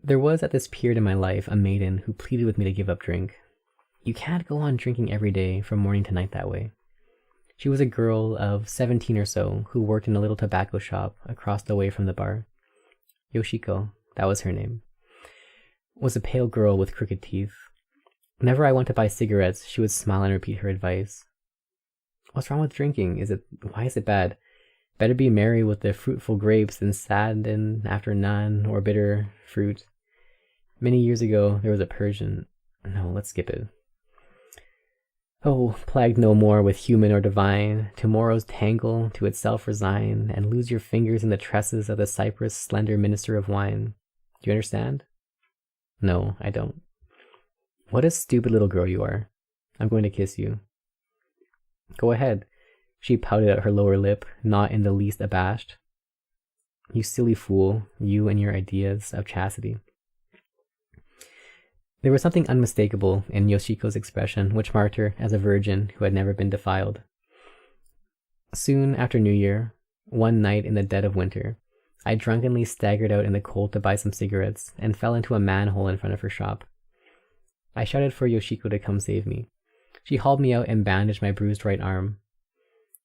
There was at this period in my life a maiden who pleaded with me to give up drink. You can't go on drinking every day from morning to night that way. She was a girl of 17 or so who worked in a little tobacco shop across the way from the bar. Yoshiko, that was her name, was a pale girl with crooked teeth. Whenever I went to buy cigarettes, she would smile and repeat her advice. What's wrong with drinking? Why is it bad? Better be merry with the fruitful grapes than sadden after none or bitter fruit. Many years ago, there was a Persian. No, let's skip it. Oh, plagued no more with human or divine, tomorrow's tangle to itself resign, and lose your fingers in the tresses of the cypress slender minister of wine. Do you understand? No, I don't. What a stupid little girl you are. I'm going to kiss you. Go ahead. She pouted out her lower lip, not in the least abashed. You silly fool, you and your ideas of chastity. There was something unmistakable in Yoshiko's expression which marked her as a virgin who had never been defiled. Soon after New Year, one night in the dead of winter, I drunkenly staggered out in the cold to buy some cigarettes and fell into a manhole in front of her shop. I shouted for Yoshiko to come save me. She hauled me out and bandaged my bruised right arm.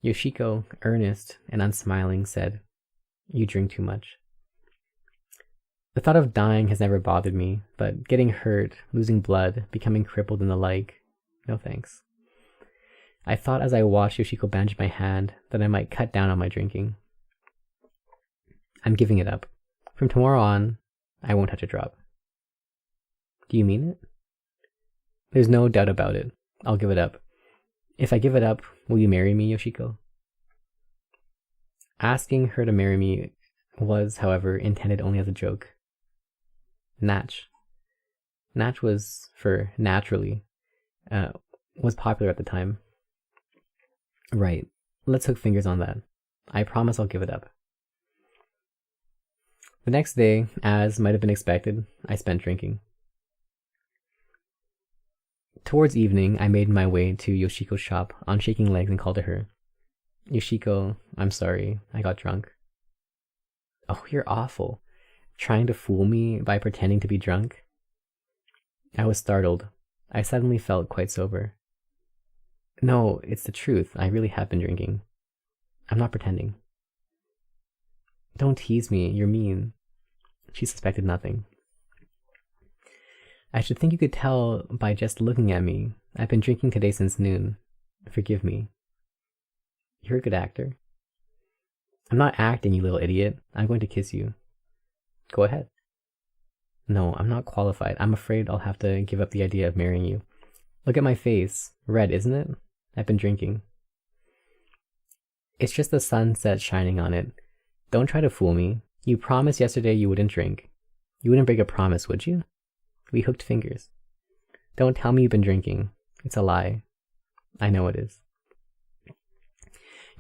Yoshiko, earnest and unsmiling, said, "You drink too much." The thought of dying has never bothered me, but getting hurt, losing blood, becoming crippled and the like, no thanks. I thought as I watched Yoshiko bandage my hand that I might cut down on my drinking. I'm giving it up. From tomorrow on, I won't touch a drop. Do you mean it? There's no doubt about it. I'll give it up. If I give it up, will you marry me, Yoshiko? Asking her to marry me was, however, intended only as a joke. Natch. Natch was for naturally, was popular at the time. Right. Let's hook fingers on that. I promise I'll give it up. The next day, as might have been expected, I spent drinking. Towards evening, I made my way to Yoshiko's shop on shaking legs and called to her. Yoshiko, I'm sorry, I got drunk. Oh, you're awful. Trying to fool me by pretending to be drunk? I was startled. I suddenly felt quite sober. No, it's the truth. I really have been drinking. I'm not pretending. Don't tease me. You're mean. She suspected nothing. I should think you could tell by just looking at me. I've been drinking today since noon. Forgive me. You're a good actor. I'm not acting, you little idiot. I'm going to kiss you. Go ahead. No, I'm not qualified. I'm afraid I'll have to give up the idea of marrying you. Look at my face. Red, isn't it? I've been drinking. It's just the sunset shining on it. Don't try to fool me. You promised yesterday you wouldn't drink. You wouldn't break a promise, would you? We hooked fingers. Don't tell me you've been drinking. It's a lie. I know it is.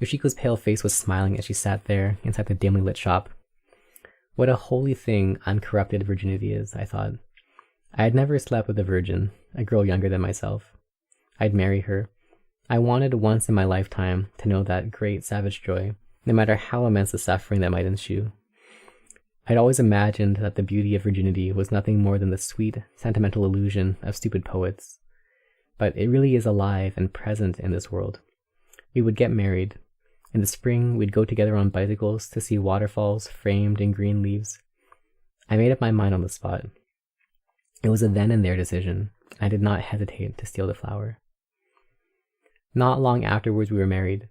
Yoshiko's pale face was smiling as she sat there inside the dimly lit shop. What a holy thing uncorrupted virginity is, I thought. I had never slept with a virgin, a girl younger than myself. I'd marry her. I wanted once in my lifetime to know that great savage joy, no matter how immense the suffering that might ensue. I'd always imagined that the beauty of virginity was nothing more than the sweet, sentimental illusion of stupid poets. But it really is alive and present in this world. We would get married. In the spring, we'd go together on bicycles to see waterfalls framed in green leaves. I made up my mind on the spot. It was a then and there decision. I did not hesitate to steal the flower. Not long afterwards, we were married.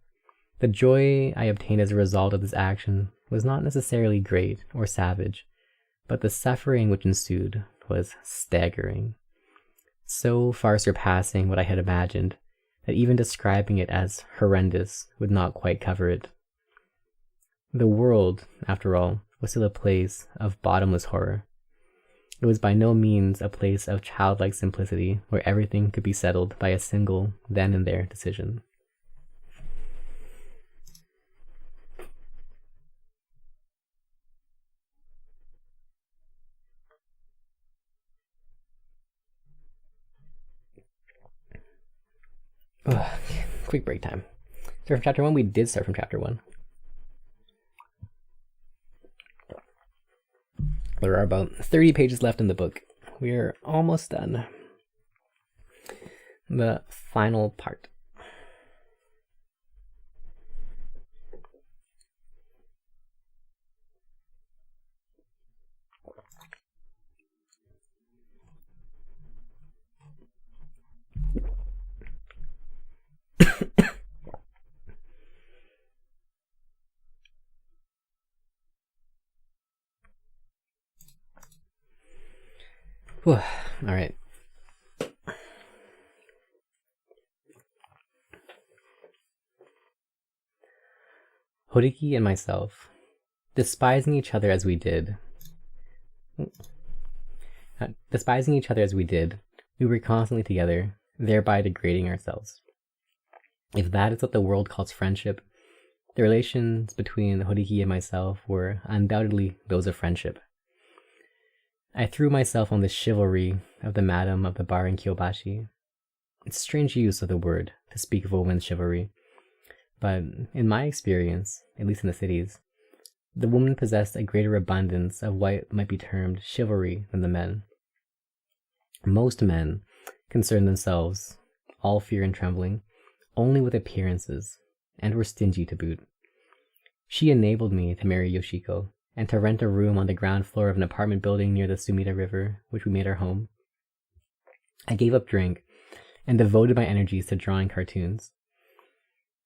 The joy I obtained as a result of this action was not necessarily great or savage, but the suffering which ensued was staggering, so far surpassing what I had imagined that even describing it as horrendous would not quite cover it. The world, after all, was still a place of bottomless horror. It was by no means a place of childlike simplicity where everything could be settled by a single then and there decision. Ugh, quick break time. Start from chapter 1? We did start from chapter 1. There are about 30 pages left in the book. We're almost done. The final part. All right. Horiki and myself, despising each other as we did, we were constantly together, thereby degrading ourselves. If that is what the world calls friendship, the relations between Horiki and myself were undoubtedly those of friendship. I threw myself on the chivalry of the madam of the bar in Kyobashi. It's strange use of the word to speak of a woman's chivalry, but in my experience, at least in the cities, the woman possessed a greater abundance of what might be termed chivalry than the men. Most men concerned themselves, all fear and trembling, only with appearances, and were stingy to boot. She enabled me to marry Yoshiko, and to rent a room on the ground floor of an apartment building near the Sumida River, which we made our home. I gave up drink and devoted my energies to drawing cartoons.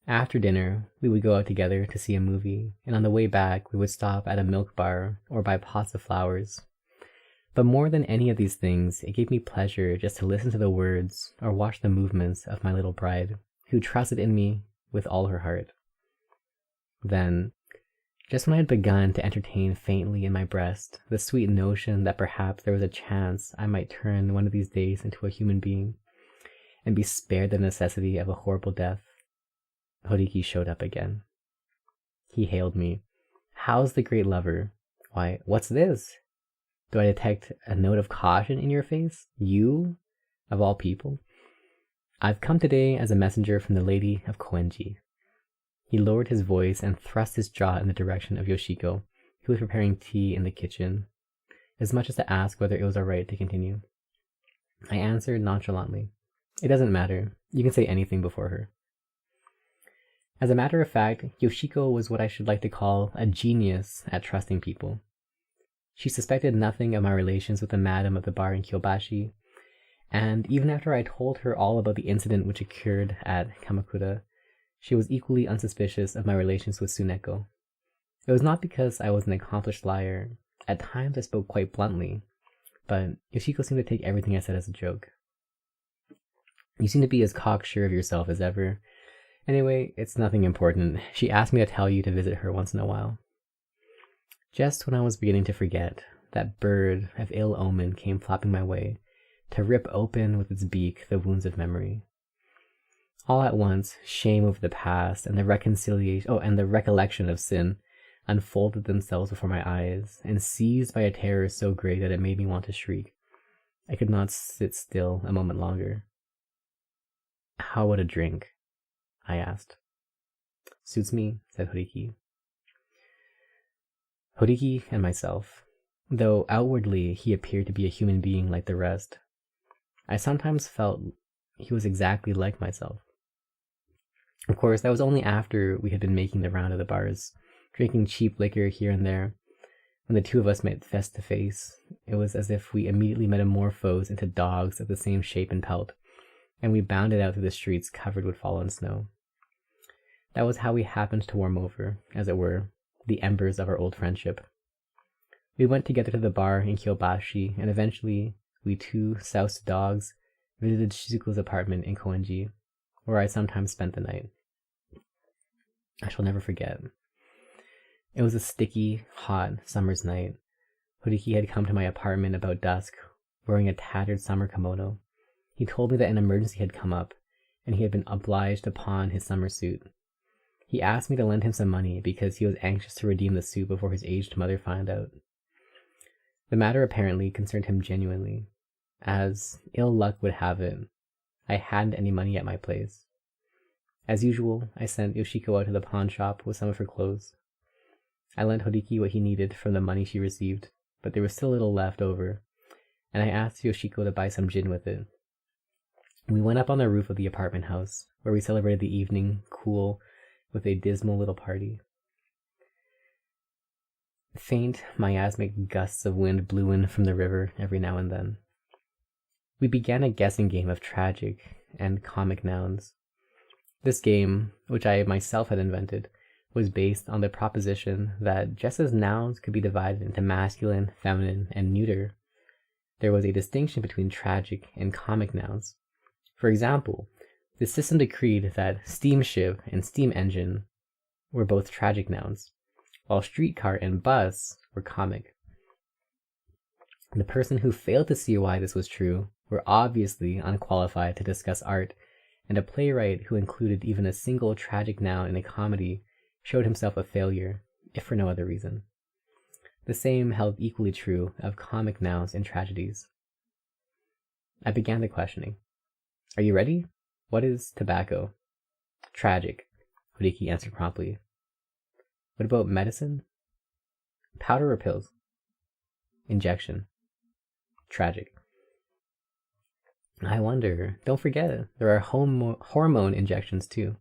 After dinner, we would go out together to see a movie, and on the way back, we would stop at a milk bar or buy pots of flowers. But more than any of these things, it gave me pleasure just to listen to the words or watch the movements of my little bride, who trusted in me with all her heart. Then, just when I had begun to entertain faintly in my breast the sweet notion that perhaps there was a chance I might turn one of these days into a human being and be spared the necessity of a horrible death, Horiki showed up again. He hailed me. "How's the great lover? Why, what's this? Do I detect a note of caution in your face? You, of all people? I've come today as a messenger from the Lady of Koenji." He lowered his voice and thrust his jaw in the direction of Yoshiko, He was preparing tea in the kitchen, as much as to ask whether it was alright to continue. I answered nonchalantly, "It doesn't matter. You can say anything before her." As a matter of fact, Yoshiko was what I should like to call a genius at trusting people. She suspected nothing of my relations with the madam of the bar in Kyobashi, and even after I told her all about the incident which occurred at Kamakura, she was equally unsuspicious of my relations with Tsuneko. It was not because I was an accomplished liar. At times I spoke quite bluntly, but Yoshiko seemed to take everything I said as a joke. "You seem to be as cocksure of yourself as ever. Anyway, it's nothing important. She asked me to tell you to visit her once in a while." Just when I was beginning to forget, that bird of ill omen came flapping my way, to rip open with its beak the wounds of memory. All at once, shame over the past and the recollection of sin unfolded themselves before my eyes, and seized by a terror so great that it made me want to shriek. I could not sit still a moment longer. "How about a drink?" I asked. "Suits me," said Horiki. Horiki and myself. Though outwardly he appeared to be a human being like the rest, I sometimes felt he was exactly like myself. Of course, that was only after we had been making the round of the bars, drinking cheap liquor here and there. When the two of us met face to face, it was as if we immediately metamorphosed into dogs of the same shape and pelt, and we bounded out through the streets covered with fallen snow. That was how we happened to warm over, as it were, the embers of our old friendship. We went together to the bar in Kyobashi, and eventually we two soused dogs visited Shizuko's apartment in Koenji, where I sometimes spent the night. I shall never forget. It was a sticky, hot summer's night. Horiki had come to my apartment about dusk, wearing a tattered summer kimono. He told me that an emergency had come up, and he had been obliged to pawn his summer suit. He asked me to lend him some money because he was anxious to redeem the suit before his aged mother found out. The matter apparently concerned him genuinely. As ill luck would have it, I hadn't any money at my place. As usual, I sent Yoshiko out to the pawn shop with some of her clothes. I lent Horiki what he needed from the money she received, but there was still a little left over, and I asked Yoshiko to buy some gin with it. We went up on the roof of the apartment house, where we celebrated the evening, cool, with a dismal little party. Faint, miasmic gusts of wind blew in from the river every now and then. We began a guessing game of tragic and comic nouns. This game, which I myself had invented, was based on the proposition that just as nouns could be divided into masculine, feminine, and neuter, there was a distinction between tragic and comic nouns. For example, the system decreed that steamship and steam engine were both tragic nouns, while streetcar and bus were comic. The person who failed to see why this was true were obviously unqualified to discuss art, and a playwright who included even a single tragic noun in a comedy showed himself a failure, if for no other reason. The same held equally true of comic nouns in tragedies. I began the questioning. "Are you ready? What is tobacco?" "Tragic," Horiki answered promptly. "What about medicine?" "Powder or pills?" "Injection." "Tragic." "I wonder. Don't forget, there are hormone injections too."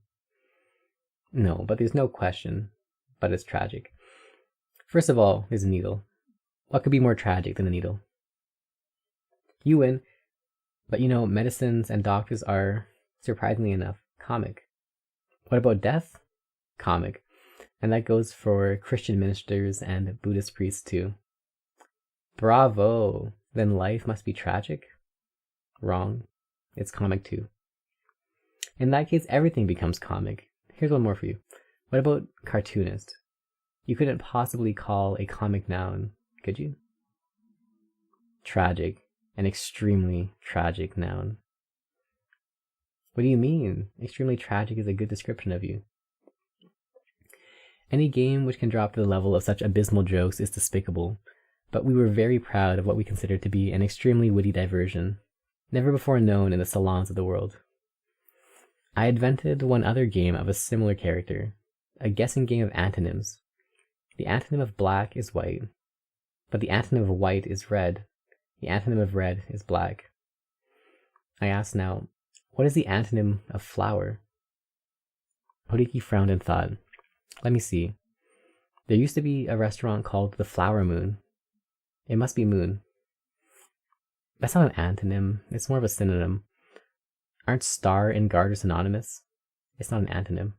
"No, but there's no question. But it's tragic. First of all, there's a needle. What could be more tragic than a needle?" "You win. But medicines and doctors are, surprisingly enough, comic." "What about death?" "Comic. And that goes for Christian ministers and Buddhist priests too." "Bravo! Then life must be tragic?" "Wrong. It's comic too." "In that case, everything becomes comic. Here's one more for you. What about cartoonist? You couldn't possibly call a comic noun, could you?" "Tragic. An extremely tragic noun." "What do you mean? Extremely tragic is a good description of you." Any game which can drop to the level of such abysmal jokes is despicable, but we were very proud of what we considered to be an extremely witty diversion, never before known in the salons of the world. I invented one other game of a similar character, a guessing game of antonyms. The antonym of black is white, but the antonym of white is red. The antonym of red is black. I ask now, what is the antonym of flower? Horiki frowned and thought. Let me see. There used to be a restaurant called the Flower Moon. It must be moon. That's not an antonym, it's more of a synonym. Aren't star and garter synonymous? It's not an antonym.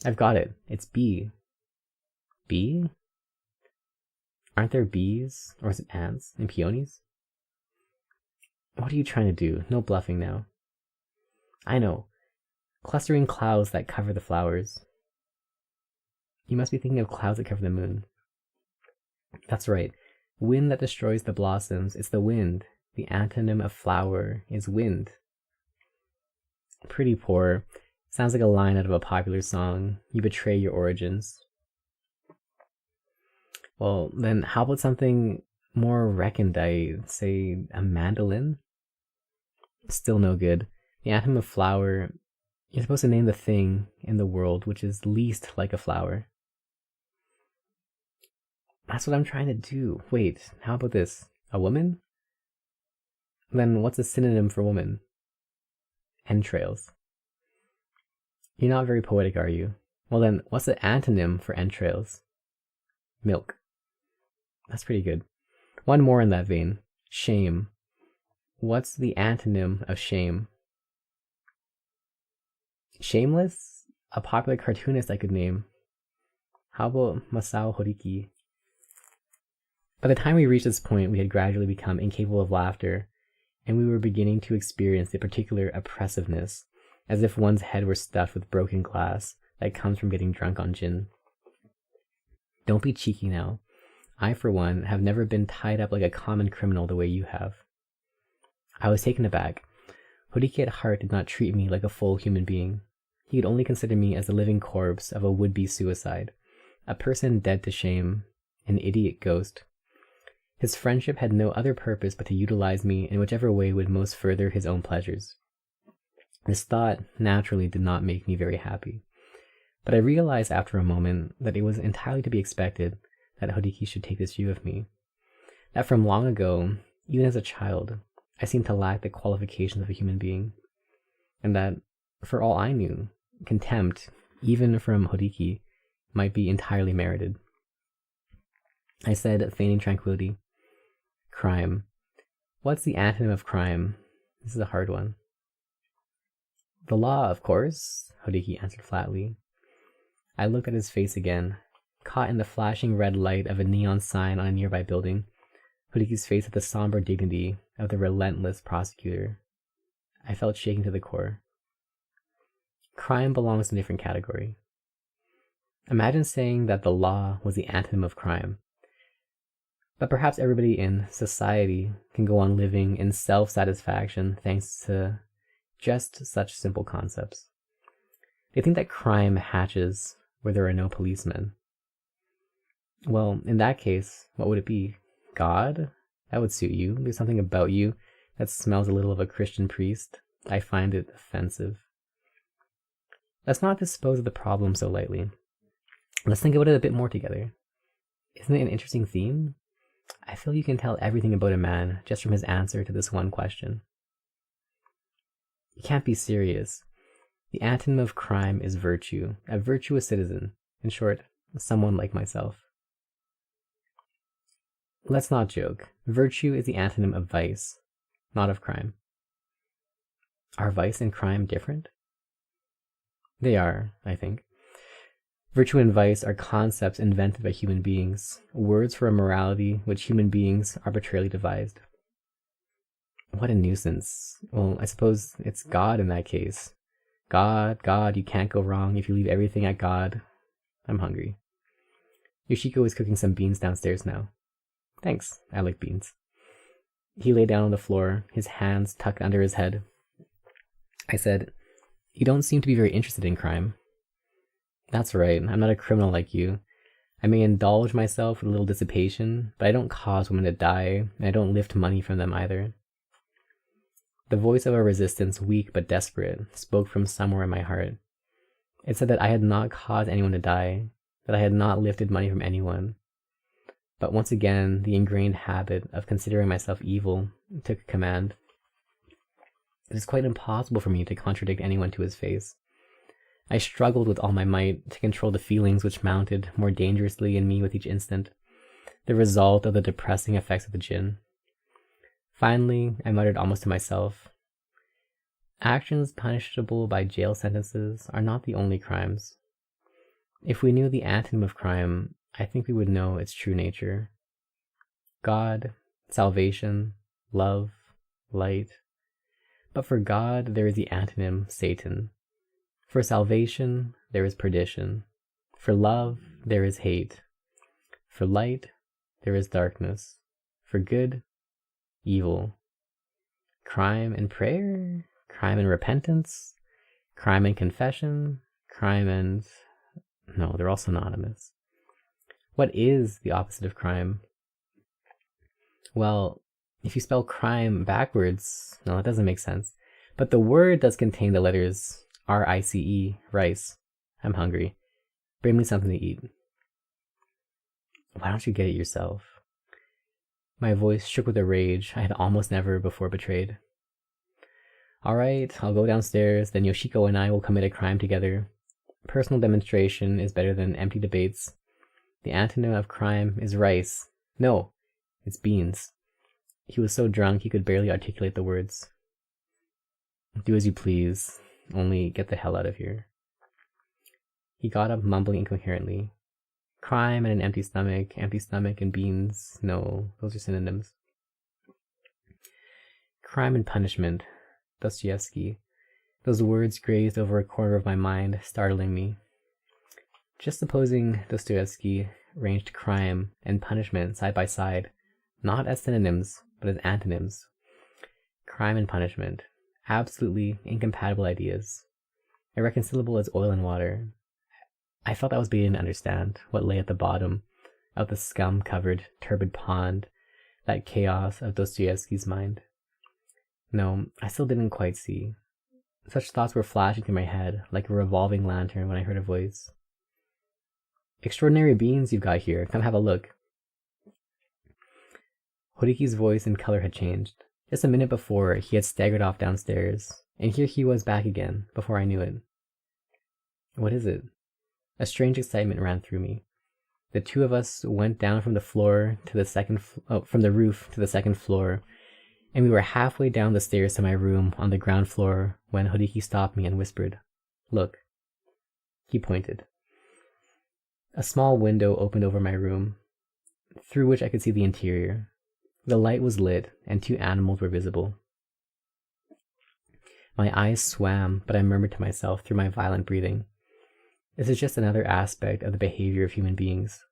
I've got it. It's bee. Bee? Aren't there bees? Or is it ants and peonies? What are you trying to do? No bluffing now. I know. Clustering clouds that cover the flowers. You must be thinking of clouds that cover the moon. That's right. Wind that destroys the blossoms. It's the wind. The antonym of flower is wind. Pretty poor. Sounds like a line out of a popular song. You betray your origins. Well, then how about something more recondite? Say, a mandolin? Still no good. The antonym of flower, you're supposed to name the thing in the world which is least like a flower. That's what I'm trying to do. Wait, how about this? A woman? Then what's a synonym for woman? Entrails. You're not very poetic, are you? Well then, what's the antonym for entrails? Milk. That's pretty good. One more in that vein. Shame. What's the antonym of shame? Shameless? A popular cartoonist I could name. How about Masao Horiki? By the time we reached this point, we had gradually become incapable of laughter, and we were beginning to experience a particular oppressiveness, as if one's head were stuffed with broken glass that comes from getting drunk on gin. Don't be cheeky now. I, for one, have never been tied up like a common criminal the way you have. I was taken aback. Horiki at heart did not treat me like a full human being. He could only consider me as the living corpse of a would-be suicide, a person dead to shame, an idiot ghost. His friendship had no other purpose but to utilize me in whichever way would most further his own pleasures. This thought naturally did not make me very happy, but I realized after a moment that it was entirely to be expected that Horiki should take this view of me. That from long ago, even as a child, I seemed to lack the qualifications of a human being, and that, for all I knew, contempt, even from Horiki, might be entirely merited. I said, feigning tranquility, crime. What's the antonym of crime? This is a hard one. The law, of course, Horiki answered flatly. I looked at his face again, caught in the flashing red light of a neon sign on a nearby building. Horiki's face had the somber dignity of the relentless prosecutor. I felt shaken to the core. Crime belongs in a different category. Imagine saying that the law was the antonym of crime. But perhaps everybody in society can go on living in self-satisfaction thanks to just such simple concepts. They think that crime hatches where there are no policemen. Well, in that case, what would it be? God? That would suit you. There's something about you that smells a little of a Christian priest. I find it offensive. Let's not dispose of the problem so lightly. Let's think about it a bit more together. Isn't it an interesting theme? I feel you can tell everything about a man just from his answer to this one question. You can't be serious. The antonym of crime is virtue, a virtuous citizen. In short, someone like myself. Let's not joke. Virtue is the antonym of vice, not of crime. Are vice and crime different? They are, I think. Virtue and vice are concepts invented by human beings, words for a morality which human beings arbitrarily devised. What a nuisance. Well, I suppose it's God in that case. God, you can't go wrong if you leave everything at God. I'm hungry. Yoshiko is cooking some beans downstairs now. Thanks, I like beans. He lay down on the floor, his hands tucked under his head. I said, You don't seem to be very interested in crime. That's right, I'm not a criminal like you. I may indulge myself with a little dissipation, but I don't cause women to die, and I don't lift money from them either. The voice of a resistance, weak but desperate, spoke from somewhere in my heart. It said that I had not caused anyone to die, that I had not lifted money from anyone. But once again, the ingrained habit of considering myself evil took command. It is quite impossible for me to contradict anyone to his face. I struggled with all my might to control the feelings which mounted more dangerously in me with each instant, the result of the depressing effects of the gin. Finally, I muttered almost to myself, actions punishable by jail sentences are not the only crimes. If we knew the antonym of crime, I think we would know its true nature. God, salvation, love, light. But for God, there is the antonym, Satan. For salvation, there is perdition. For love, there is hate. For light, there is darkness. For good, evil. Crime and prayer, crime and repentance, crime and confession, crime and... No, they're all synonymous. What is the opposite of crime? Well, if you spell crime backwards, no, that doesn't make sense. But the word does contain the letters R-I-C-E, rice. I'm hungry. Bring me something to eat. Why don't you get it yourself? My voice shook with a rage I had almost never before betrayed. All right, I'll go downstairs, then Yoshiko and I will commit a crime together. Personal demonstration is better than empty debates. The antonym of crime is rice. No, it's beans. He was so drunk he could barely articulate the words. Do as you please, only get the hell out of here. He got up, mumbling incoherently. Crime and an empty stomach and beans. No, those are synonyms. Crime and punishment. Dostoevsky. Those words grazed over a corner of my mind, startling me. Just supposing Dostoevsky ranged crime and punishment side by side, not as synonyms, but as antonyms. Crime and punishment. Absolutely incompatible ideas. Irreconcilable as oil and water. I felt I was beginning to understand what lay at the bottom of the scum-covered, turbid pond, that chaos of Dostoevsky's mind. No, I still didn't quite see. Such thoughts were flashing through my head like a revolving lantern when I heard a voice. Extraordinary beans you've got here. Come have a look. Horiki's voice and color had changed. Just a minute before, he had staggered off downstairs, and here he was back again, before I knew it. What is it? A strange excitement ran through me. The two of us went down from the floor to the from the roof to the second floor, and we were halfway down the stairs to my room on the ground floor when Horiki stopped me and whispered, "Look." He pointed. A small window opened over my room, through which I could see the interior. The light was lit, and two animals were visible. My eyes swam, but I murmured to myself through my violent breathing, "This is just another aspect of the behavior of human beings.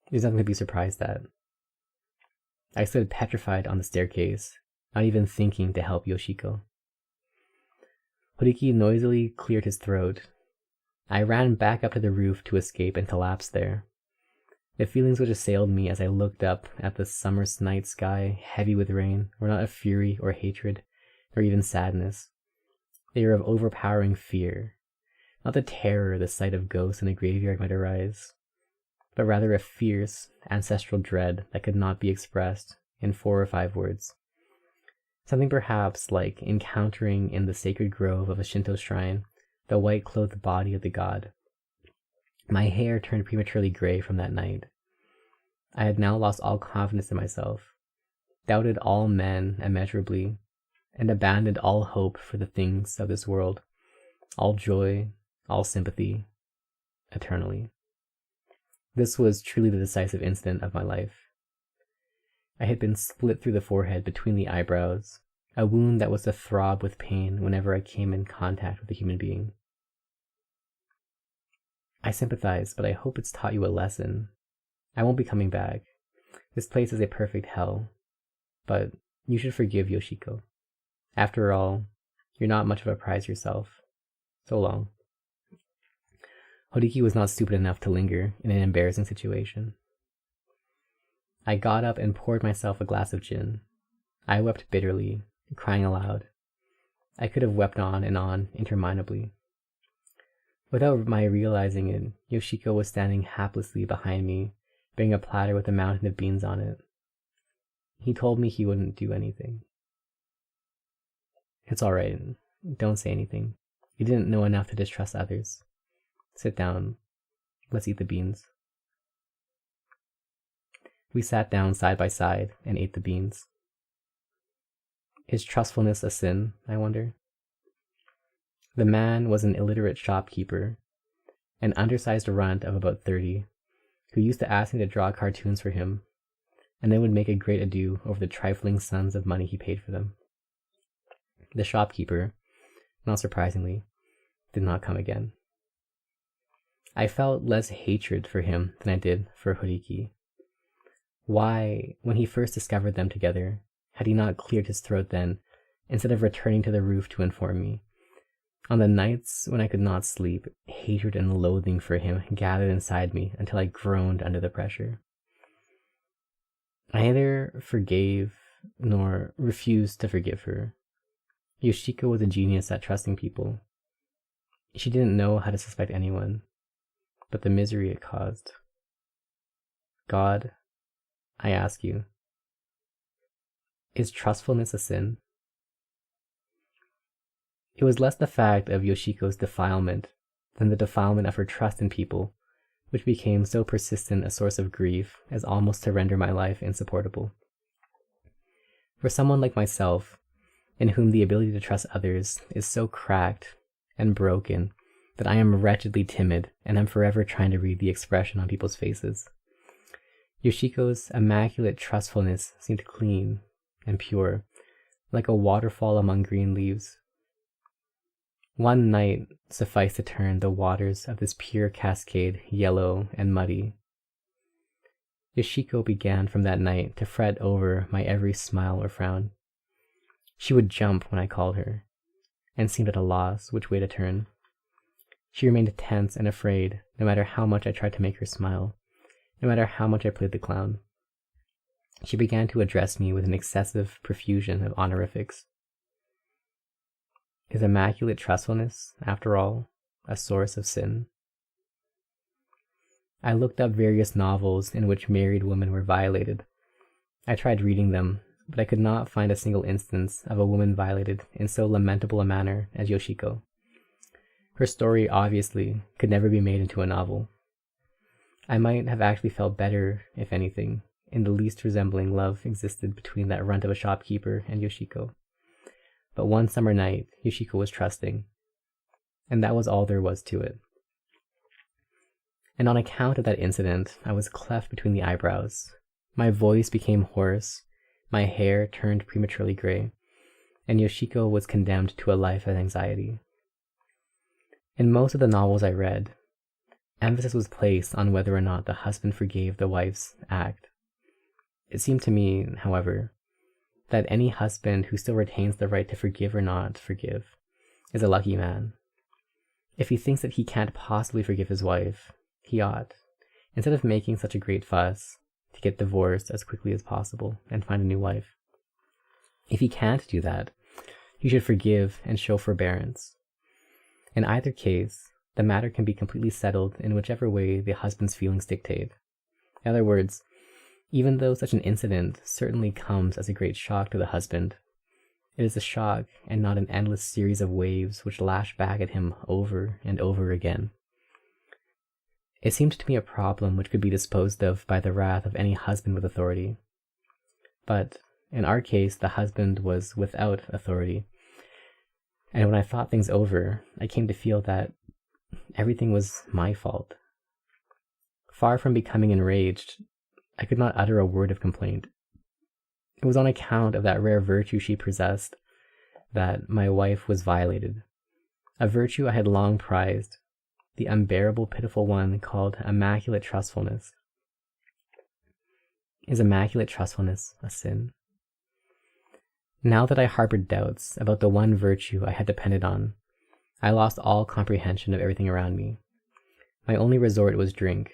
There's nothing to be surprised at." I stood petrified on the staircase, not even thinking to help Yoshiko. Horiki noisily cleared his throat. I ran back up to the roof to escape and collapsed there. The feelings which assailed me as I looked up at the summer night sky, heavy with rain, were not of fury or hatred, nor even sadness. They were of overpowering fear, not the terror the sight of ghosts in a graveyard might arise, but rather a fierce, ancestral dread that could not be expressed in 4 or 5 words. Something perhaps like encountering in the sacred grove of a Shinto shrine the white-clothed body of the god. My hair turned prematurely gray from that night. I had now lost all confidence in myself, doubted all men immeasurably, and abandoned all hope for the things of this world, all joy, all sympathy, eternally. This was truly the decisive incident of my life. I had been split through the forehead between the eyebrows, a wound that was to throb with pain whenever I came in contact with a human being. I sympathize, but I hope it's taught you a lesson. I won't be coming back. This place is a perfect hell. But you should forgive Yoshiko. After all, you're not much of a prize yourself. So long. Horiki was not stupid enough to linger in an embarrassing situation. I got up and poured myself a glass of gin. I wept bitterly, crying aloud. I could have wept on and on interminably. Without my realizing it, Yoshiko was standing haplessly behind me, bearing a platter with a mountain of beans on it. He told me he wouldn't do anything. It's alright. Don't say anything. You didn't know enough to distrust others. Sit down. Let's eat the beans. We sat down side by side and ate the beans. Is trustfulness a sin, I wonder? The man was an illiterate shopkeeper, an undersized runt of about 30, who used to ask me to draw cartoons for him, and then would make a great ado over the trifling sums of money he paid for them. The shopkeeper, not surprisingly, did not come again. I felt less hatred for him than I did for Horiki. Why, when he first discovered them together, had he not cleared his throat then, instead of returning to the roof to inform me? On the nights when I could not sleep, hatred and loathing for him gathered inside me until I groaned under the pressure. I neither forgave nor refused to forgive her. Yoshiko was a genius at trusting people. She didn't know how to suspect anyone, but the misery it caused. God, I ask you, is trustfulness a sin? It was less the fact of Yoshiko's defilement than the defilement of her trust in people, which became so persistent a source of grief as almost to render my life insupportable. For someone like myself, in whom the ability to trust others is so cracked and broken that I am wretchedly timid and am forever trying to read the expression on people's faces, Yoshiko's immaculate trustfulness seemed clean and pure, like a waterfall among green leaves. One night sufficed to turn the waters of this pure cascade yellow and muddy. Yoshiko began from that night to fret over my every smile or frown. She would jump when I called her, and seemed at a loss which way to turn. She remained tense and afraid, no matter how much I tried to make her smile, no matter how much I played the clown. She began to address me with an excessive profusion of honorifics. Is immaculate trustfulness, after all, a source of sin? I looked up various novels in which married women were violated. I tried reading them, but I could not find a single instance of a woman violated in so lamentable a manner as Yoshiko. Her story, obviously, could never be made into a novel. I might have actually felt better, if anything, in the least resembling love existed between that runt of a shopkeeper and Yoshiko. But one summer night, Yoshiko was trusting, and that was all there was to it. And on account of that incident, I was cleft between the eyebrows. My voice became hoarse, my hair turned prematurely gray, and Yoshiko was condemned to a life of anxiety. In most of the novels I read, emphasis was placed on whether or not the husband forgave the wife's act. It seemed to me, however, that any husband who still retains the right to forgive or not forgive is a lucky man. If he thinks that he can't possibly forgive his wife, he ought, instead of making such a great fuss, to get divorced as quickly as possible and find a new wife. If he can't do that, he should forgive and show forbearance. In either case, the matter can be completely settled in whichever way the husband's feelings dictate. In other words, even though such an incident certainly comes as a great shock to the husband, it is a shock and not an endless series of waves which lash back at him over and over again. It seemed to me a problem which could be disposed of by the wrath of any husband with authority. But in our case, the husband was without authority. And when I thought things over, I came to feel that everything was my fault. Far from becoming enraged, I could not utter a word of complaint. It was on account of that rare virtue she possessed that my wife was violated, a virtue I had long prized, the unbearable, pitiful one called immaculate trustfulness. Is immaculate trustfulness a sin? Now that I harbored doubts about the one virtue I had depended on, I lost all comprehension of everything around me. My only resort was drink.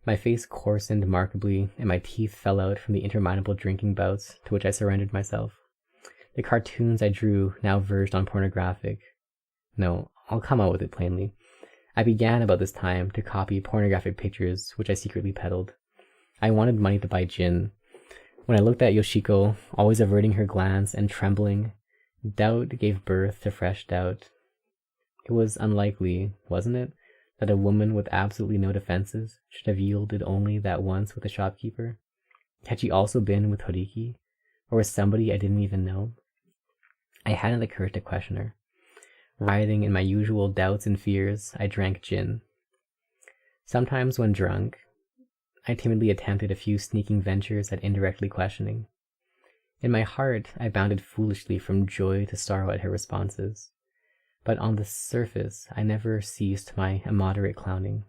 My face coarsened markedly, and my teeth fell out from the interminable drinking bouts to which I surrendered myself. The cartoons I drew now verged on pornographic. No, I'll come out with it plainly. I began about this time to copy pornographic pictures, which I secretly peddled. I wanted money to buy gin. When I looked at Yoshiko, always averting her glance and trembling, doubt gave birth to fresh doubt. It was unlikely, wasn't it, that a woman with absolutely no defenses should have yielded only that once with the shopkeeper? Had she also been with Horiki? Or with somebody I didn't even know? I hadn't the courage to question her. Writhing in my usual doubts and fears, I drank gin. Sometimes when drunk, I timidly attempted a few sneaking ventures at indirectly questioning. In my heart, I bounded foolishly from joy to sorrow at her responses. But on the surface, I never ceased my immoderate clowning.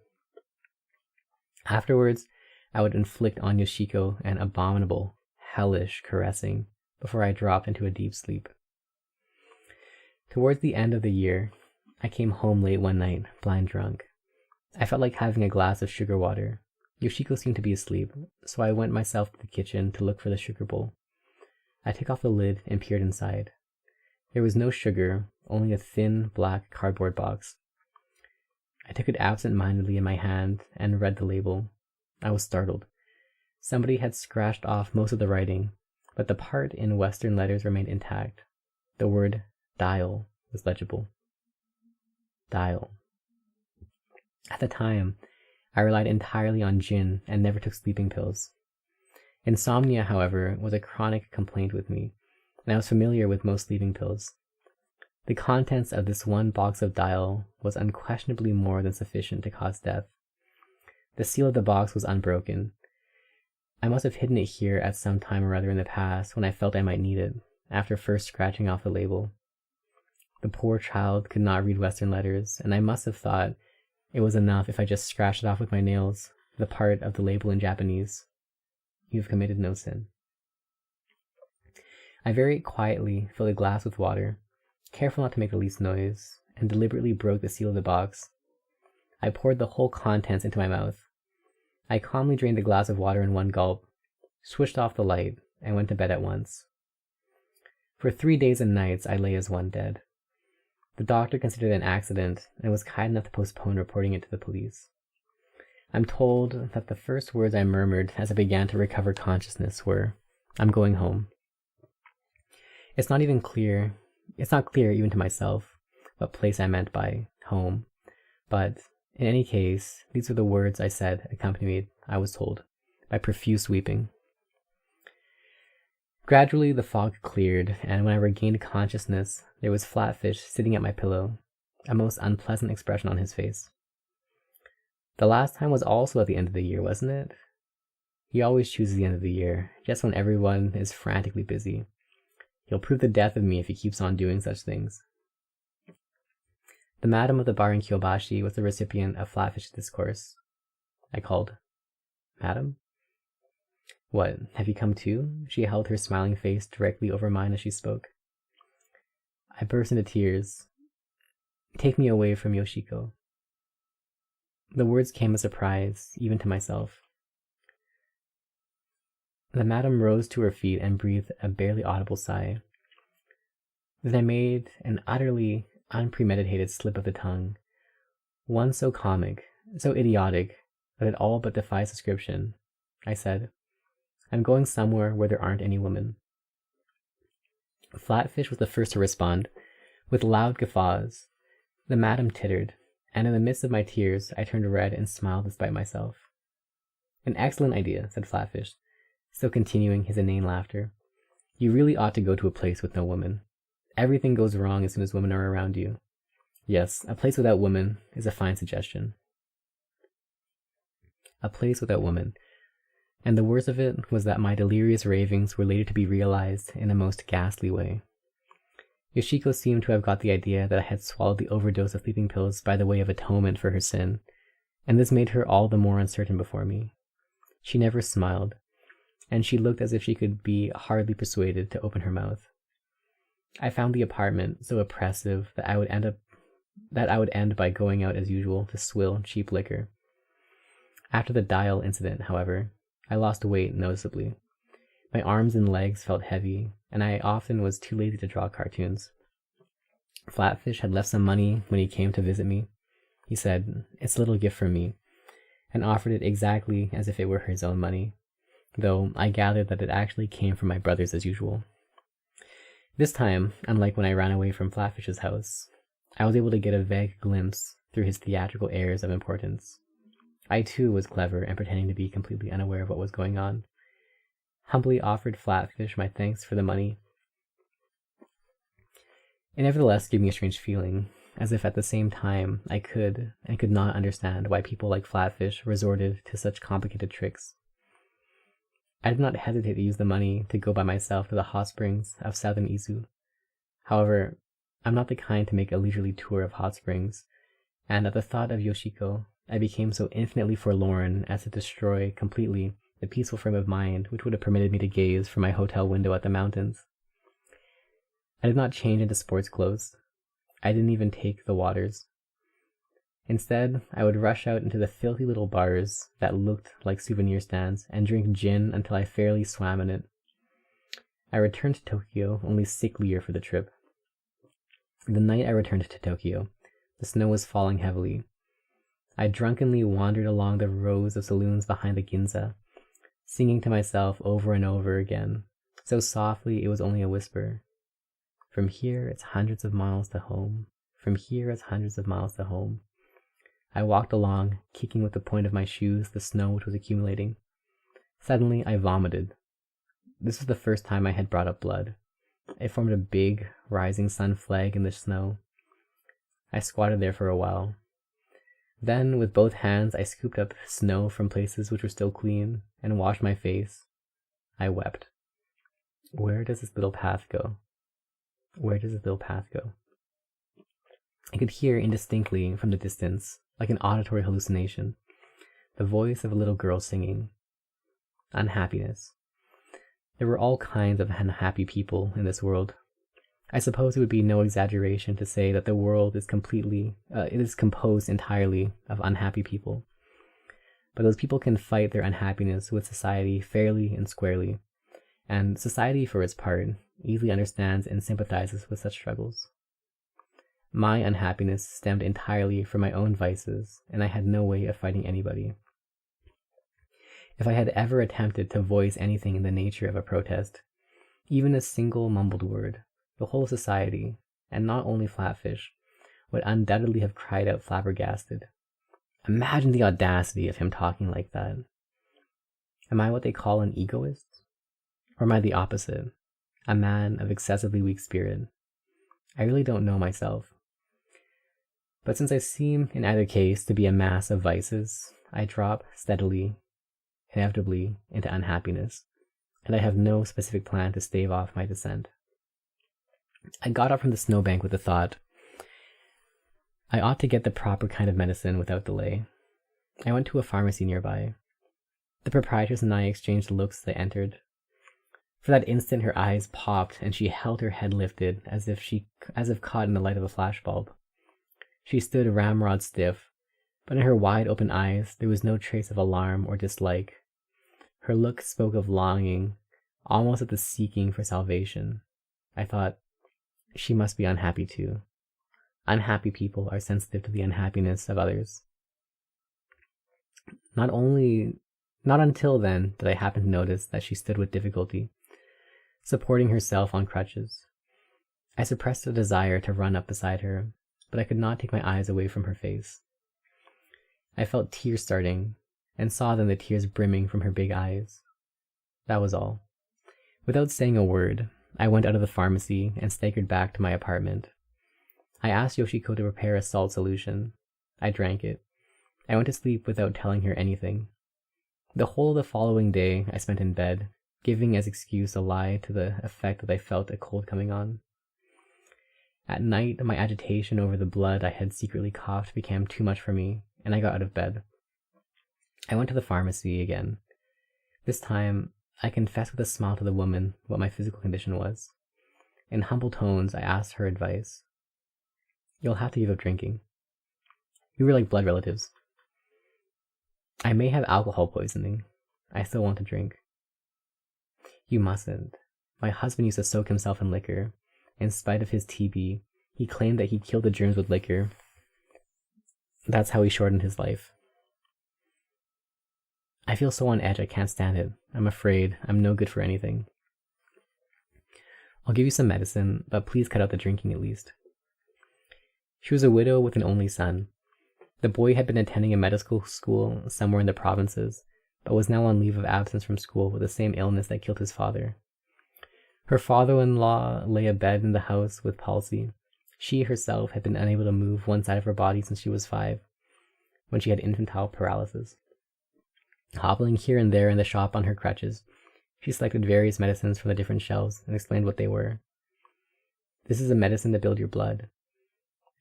Afterwards, I would inflict on Yoshiko an abominable, hellish caressing before I dropped into a deep sleep. Towards the end of the year, I came home late one night, blind drunk. I felt like having a glass of sugar water. Yoshiko seemed to be asleep, so I went myself to the kitchen to look for the sugar bowl. I took off the lid and peered inside. There was no sugar, only a thin, black cardboard box. I took it absent-mindedly in my hand and read the label. I was startled. Somebody had scratched off most of the writing, but the part in Western letters remained intact. The word dial was legible. Dial. At the time, I relied entirely on gin and never took sleeping pills. Insomnia, however, was a chronic complaint with me, and I was familiar with most sleeping pills. The contents of this one box of dial was unquestionably more than sufficient to cause death. The seal of the box was unbroken. I must have hidden it here at some time or other in the past when I felt I might need it, after first scratching off the label. The poor child could not read Western letters, and I must have thought it was enough if I just scratched it off with my nails, the part of the label in Japanese. You have committed no sin. I very quietly filled a glass with water, careful not to make the least noise, and deliberately broke the seal of the box. I poured the whole contents into my mouth. I calmly drained the glass of water in one gulp, switched off the light, and went to bed at once. For 3 days and nights I lay as one dead. The doctor considered it an accident and was kind enough to postpone reporting it to the police. I'm told that the first words I murmured as I began to recover consciousness were, "I'm going home." It's not clear even to myself what place I meant by home, but in any case, these were the words I said accompanied, I was told, by profuse weeping. Gradually the fog cleared, and when I regained consciousness, there was Flatfish sitting at my pillow, a most unpleasant expression on his face. The last time was also at the end of the year, wasn't it? He always chooses the end of the year, just when everyone is frantically busy. He'll prove the death of me if he keeps on doing such things. The madam of the bar in Kyobashi was the recipient of Flatfish's discourse. I called. "Madam?" "What, have you come too?" She held her smiling face directly over mine as she spoke. I burst into tears. "Take me away from Yoshiko." The words came as a surprise, even to myself. The madam rose to her feet and breathed a barely audible sigh. Then I made an utterly unpremeditated slip of the tongue, one so comic, so idiotic, that it all but defies description. I said, "I'm going somewhere where there aren't any women." Flatfish was the first to respond, with loud guffaws. The madam tittered, and in the midst of my tears, I turned red and smiled despite myself. "An excellent idea," said Flatfish, still continuing his inane laughter. "You really ought to go to a place with no women. Everything goes wrong as soon as women are around you. Yes, a place without women is a fine suggestion." A place without women. And the worst of it was that my delirious ravings were later to be realized in a most ghastly way. Yoshiko seemed to have got the idea that I had swallowed the overdose of sleeping pills by the way of atonement for her sin, and this made her all the more uncertain before me. She never smiled, and she looked as if she could be hardly persuaded to open her mouth. I found the apartment so oppressive that I would end by going out as usual to swill cheap liquor. After the dial incident, however, I lost weight noticeably. My arms and legs felt heavy, and I often was too lazy to draw cartoons. Flatfish had left some money when he came to visit me. He said, "It's a little gift from me," and offered it exactly as if it were his own money, though I gathered that it actually came from my brothers as usual. This time, unlike when I ran away from Flatfish's house, I was able to get a vague glimpse through his theatrical airs of importance. I too was clever and pretending to be completely unaware of what was going on. Humbly offered Flatfish my thanks for the money. It nevertheless gave me a strange feeling, as if at the same time I could and could not understand why people like Flatfish resorted to such complicated tricks. I did not hesitate to use the money to go by myself to the hot springs of Southern Izu. However, I'm not the kind to make a leisurely tour of hot springs, and at the thought of Yoshiko, I became so infinitely forlorn as to destroy completely the peaceful frame of mind which would have permitted me to gaze from my hotel window at the mountains. I did not change into sports clothes. I didn't even take the waters. Instead, I would rush out into the filthy little bars that looked like souvenir stands and drink gin until I fairly swam in it. I returned to Tokyo only sicklier for the trip. The night I returned to Tokyo, the snow was falling heavily. I drunkenly wandered along the rows of saloons behind the Ginza, singing to myself over and over again, so softly it was only a whisper. From here it's hundreds of miles to home. From here it's hundreds of miles to home. I walked along, kicking with the point of my shoes the snow which was accumulating. Suddenly I vomited. This was the first time I had brought up blood. It formed a big, rising sun flag in the snow. I squatted there for a while. Then, with both hands, I scooped up snow from places which were still clean and washed my face. I wept. Where does this little path go? Where does this little path go? I could hear indistinctly from the distance, like an auditory hallucination, the voice of a little girl singing. Unhappiness. There were all kinds of unhappy people in this world. I suppose it would be no exaggeration to say that the world is it is composed entirely of unhappy people. But those people can fight their unhappiness with society fairly and squarely, and society, for its part, easily understands and sympathizes with such struggles. My unhappiness stemmed entirely from my own vices, and I had no way of fighting anybody. If I had ever attempted to voice anything in the nature of a protest, even a single mumbled word, the whole society, and not only Flatfish, would undoubtedly have cried out flabbergasted. Imagine the audacity of him talking like that. Am I what they call an egoist? Or am I the opposite, a man of excessively weak spirit? I really don't know myself. But since I seem in either case to be a mass of vices, I drop steadily, inevitably, into unhappiness, and I have no specific plan to stave off my descent. I got up from the snowbank with the thought, I ought to get the proper kind of medicine without delay. I went to a pharmacy nearby. The proprietress and I exchanged looks as I entered. For that instant her eyes popped and she held her head lifted as if caught in the light of a flashbulb. She stood ramrod stiff, but in her wide open eyes there was no trace of alarm or dislike. Her look spoke of longing, almost of the seeking for salvation. I thought, she must be unhappy too. Unhappy people are sensitive to the unhappiness of others. Not until then did I happen to notice that she stood with difficulty, supporting herself on crutches. I suppressed a desire to run up beside her, but I could not take my eyes away from her face. I felt tears starting, and saw then the tears brimming from her big eyes. That was all. Without saying a word, I went out of the pharmacy and staggered back to my apartment. I asked Yoshiko to prepare a salt solution. I drank it. I went to sleep without telling her anything. The whole of the following day I spent in bed, giving as excuse a lie to the effect that I felt a cold coming on. At night, my agitation over the blood I had secretly coughed became too much for me, and I got out of bed. I went to the pharmacy again. This time, I confessed with a smile to the woman what my physical condition was. In humble tones, I asked her advice. You'll have to give up drinking. We were like blood relatives. I may have alcohol poisoning. I still want to drink. You mustn't. My husband used to soak himself in liquor. In spite of his TB, he claimed that he killed the germs with liquor. That's how he shortened his life. I feel so on edge, I can't stand it. I'm afraid I'm no good for anything. I'll give you some medicine, but please cut out the drinking at least. She was a widow with an only son. The boy had been attending a medical school somewhere in the provinces, but was now on leave of absence from school with the same illness that killed his father. Her father-in-law lay abed in the house with palsy. She herself had been unable to move one side of her body since she was 5, when she had infantile paralysis. Hobbling here and there in the shop on her crutches, she selected various medicines from the different shelves and explained what they were. This is a medicine to build your blood.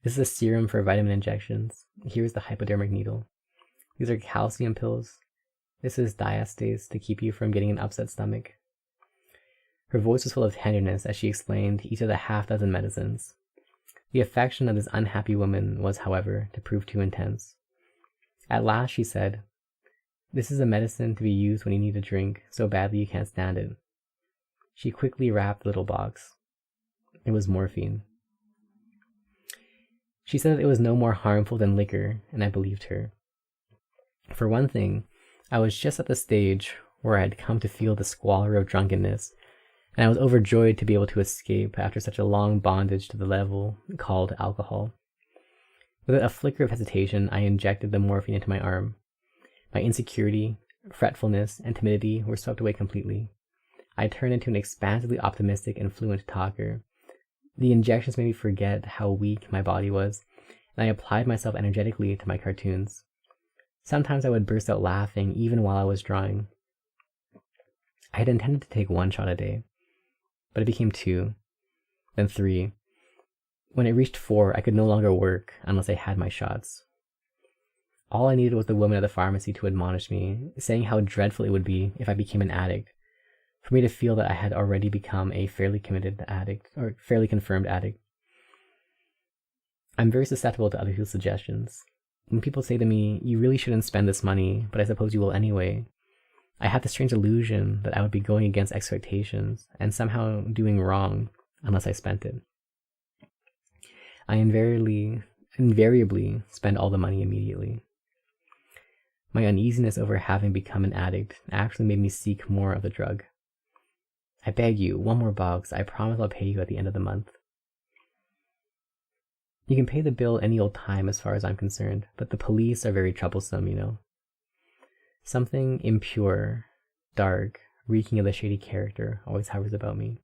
This is a serum for vitamin injections. Here is the hypodermic needle. These are calcium pills. This is diastase to keep you from getting an upset stomach. Her voice was full of tenderness as she explained each of the half-dozen medicines. The affection of this unhappy woman was, however, to prove too intense. At last she said, "This is a medicine to be used when you need a drink so badly you can't stand it." She quickly wrapped the little box. It was morphine. She said that it was no more harmful than liquor, and I believed her. For one thing, I was just at the stage where I had come to feel the squalor of drunkenness, and I was overjoyed to be able to escape after such a long bondage to the level called alcohol. Without a flicker of hesitation, I injected the morphine into my arm. My insecurity, fretfulness, and timidity were swept away completely. I turned into an expansively optimistic and fluent talker. The injections made me forget how weak my body was, and I applied myself energetically to my cartoons. Sometimes I would burst out laughing even while I was drawing. I had intended to take 1 shot a day, but it became 2, then 3. When it reached 4, I could no longer work unless I had my shots. All I needed was the woman at the pharmacy to admonish me, saying how dreadful it would be if I became an addict, for me to feel that I had already become a fairly committed addict, or fairly confirmed addict. I'm very susceptible to other people's suggestions. When people say to me, "You really shouldn't spend this money, but I suppose you will anyway," I have the strange illusion that I would be going against expectations and somehow doing wrong unless I spent it. I invariably spend all the money immediately. My uneasiness over having become an addict actually made me seek more of the drug. "I beg you, 1 more box. I promise I'll pay you at the end of the month." You can pay the bill any old time as far as I'm concerned, but the police are very troublesome, you know. Something impure, dark, reeking of the shady character always hovers about me.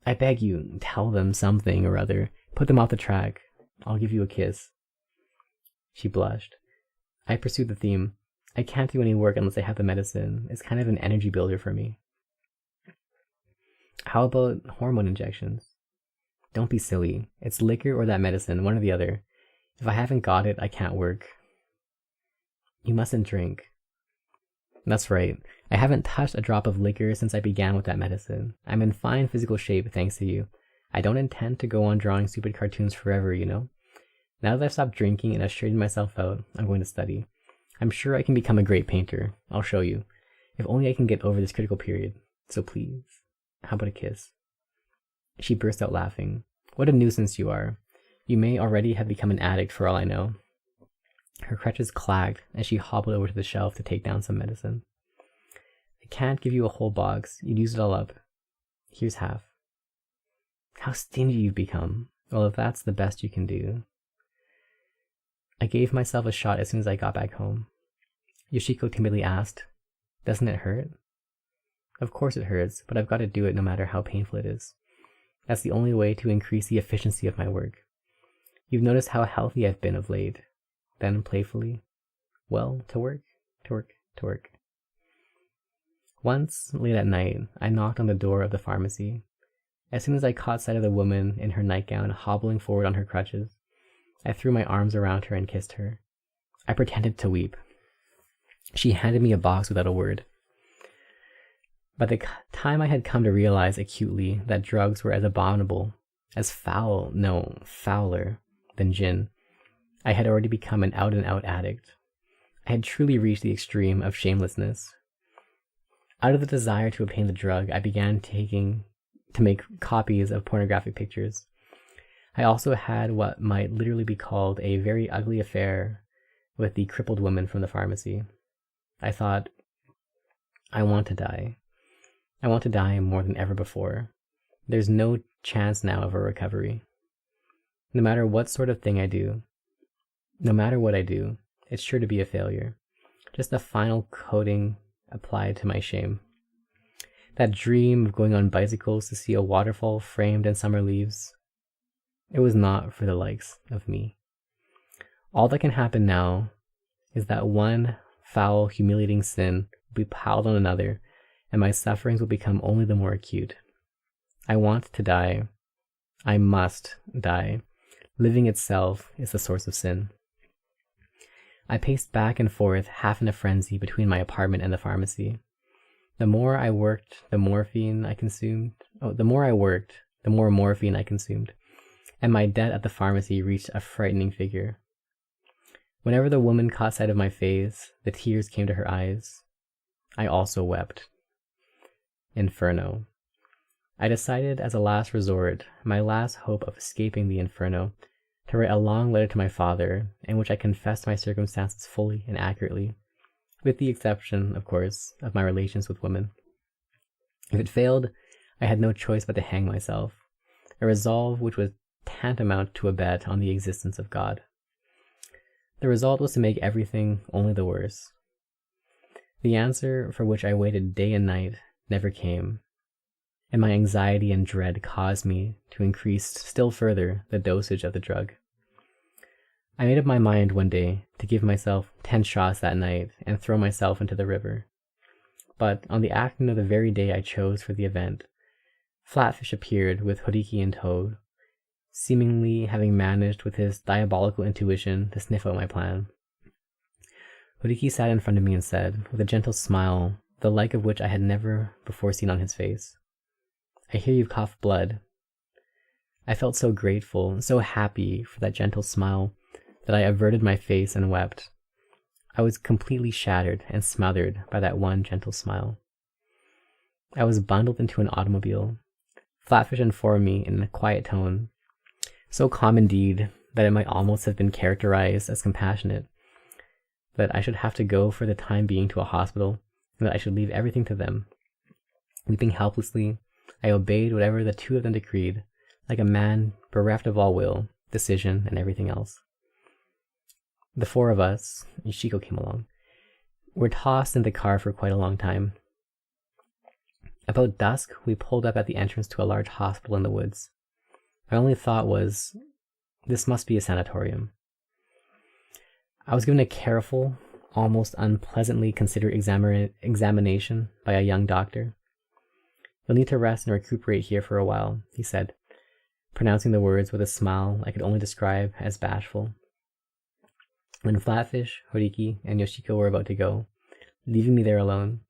"I beg you, tell them something or other. Put them off the track. I'll give you a kiss." She blushed. I pursued the theme. "I can't do any work unless I have the medicine. It's kind of an energy builder for me." "How about hormone injections?" "Don't be silly. It's liquor or that medicine, one or the other. If I haven't got it, I can't work." "You mustn't drink." "That's right. I haven't touched a drop of liquor since I began with that medicine. I'm in fine physical shape, thanks to you. I don't intend to go on drawing stupid cartoons forever, you know. Now that I've stopped drinking and I've straightened myself out, I'm going to study. I'm sure I can become a great painter. I'll show you. If only I can get over this critical period. So please, how about a kiss?" She burst out laughing. "What a nuisance you are. You may already have become an addict for all I know." Her crutches clacked as she hobbled over to the shelf to take down some medicine. "I can't give you a whole box. You'd use it all up. Here's half." "How stingy you've become. Well, if that's the best you can do." I gave myself a shot as soon as I got back home. Yoshiko timidly asked, "Doesn't it hurt?" "Of course it hurts, but I've got to do it no matter how painful it is. That's the only way to increase the efficiency of my work. You've noticed how healthy I've been of late." Then playfully, "Well, to work, to work, to work." Once, late at night, I knocked on the door of the pharmacy. As soon as I caught sight of the woman in her nightgown hobbling forward on her crutches, I threw my arms around her and kissed her. I pretended to weep. She handed me a box without a word. By the time I had come to realize acutely that drugs were as abominable, as foul, no, fouler, than gin, I had already become an out-and-out addict. I had truly reached the extreme of shamelessness. Out of the desire to obtain the drug, I began to make copies of pornographic pictures. I also had what might literally be called a very ugly affair with the crippled woman from the pharmacy. I thought, I want to die. I want to die more than ever before. There's no chance now of a recovery. No matter what sort of thing I do, no matter what I do, it's sure to be a failure. Just a final coating applied to my shame. That dream of going on bicycles to see a waterfall framed in summer leaves, it was not for the likes of me. All that can happen now is that one foul, humiliating sin will be piled on another, and my sufferings will become only the more acute. I want to die. I must die. Living itself is the source of sin. I paced back and forth, half in a frenzy, between my apartment and the pharmacy. The more I worked, the more morphine I consumed, and my debt at the pharmacy reached a frightening figure. Whenever the woman caught sight of my face, the tears came to her eyes. I also wept. Inferno. I decided as a last resort, my last hope of escaping the inferno, to write a long letter to my father, in which I confessed my circumstances fully and accurately, with the exception, of course, of my relations with women. If it failed, I had no choice but to hang myself, a resolve which was tantamount to a bet on the existence of God. The result was to make everything only the worse. The answer, for which I waited day and night, never came, and my anxiety and dread caused me to increase still further the dosage of the drug. I made up my mind one day to give myself 10 shots that night and throw myself into the river. But on the afternoon of the very day I chose for the event, Flatfish appeared with Horiki in tow, seemingly having managed with his diabolical intuition to sniff out my plan. Horiki sat in front of me and said, with a gentle smile, the like of which I had never before seen on his face, "I hear you've coughed blood." I felt so grateful, so happy for that gentle smile, that I averted my face and wept. I was completely shattered and smothered by that one gentle smile. I was bundled into an automobile. Flatfish informed me in a quiet tone, so calm indeed that it might almost have been characterized as compassionate, that I should have to go for the time being to a hospital, and that I should leave everything to them. Weeping helplessly, I obeyed whatever the two of them decreed, like a man bereft of all will, decision, and everything else. The four of us, Yoshiko came along, were tossed in the car for quite a long time. About dusk, we pulled up at the entrance to a large hospital in the woods. My only thought was, this must be a sanatorium. I was given a careful, almost unpleasantly considered examination by a young doctor. "You'll need to rest and recuperate here for a while," he said, pronouncing the words with a smile I could only describe as bashful. When Flatfish, Horiki, and Yoshiko were about to go, leaving me there alone,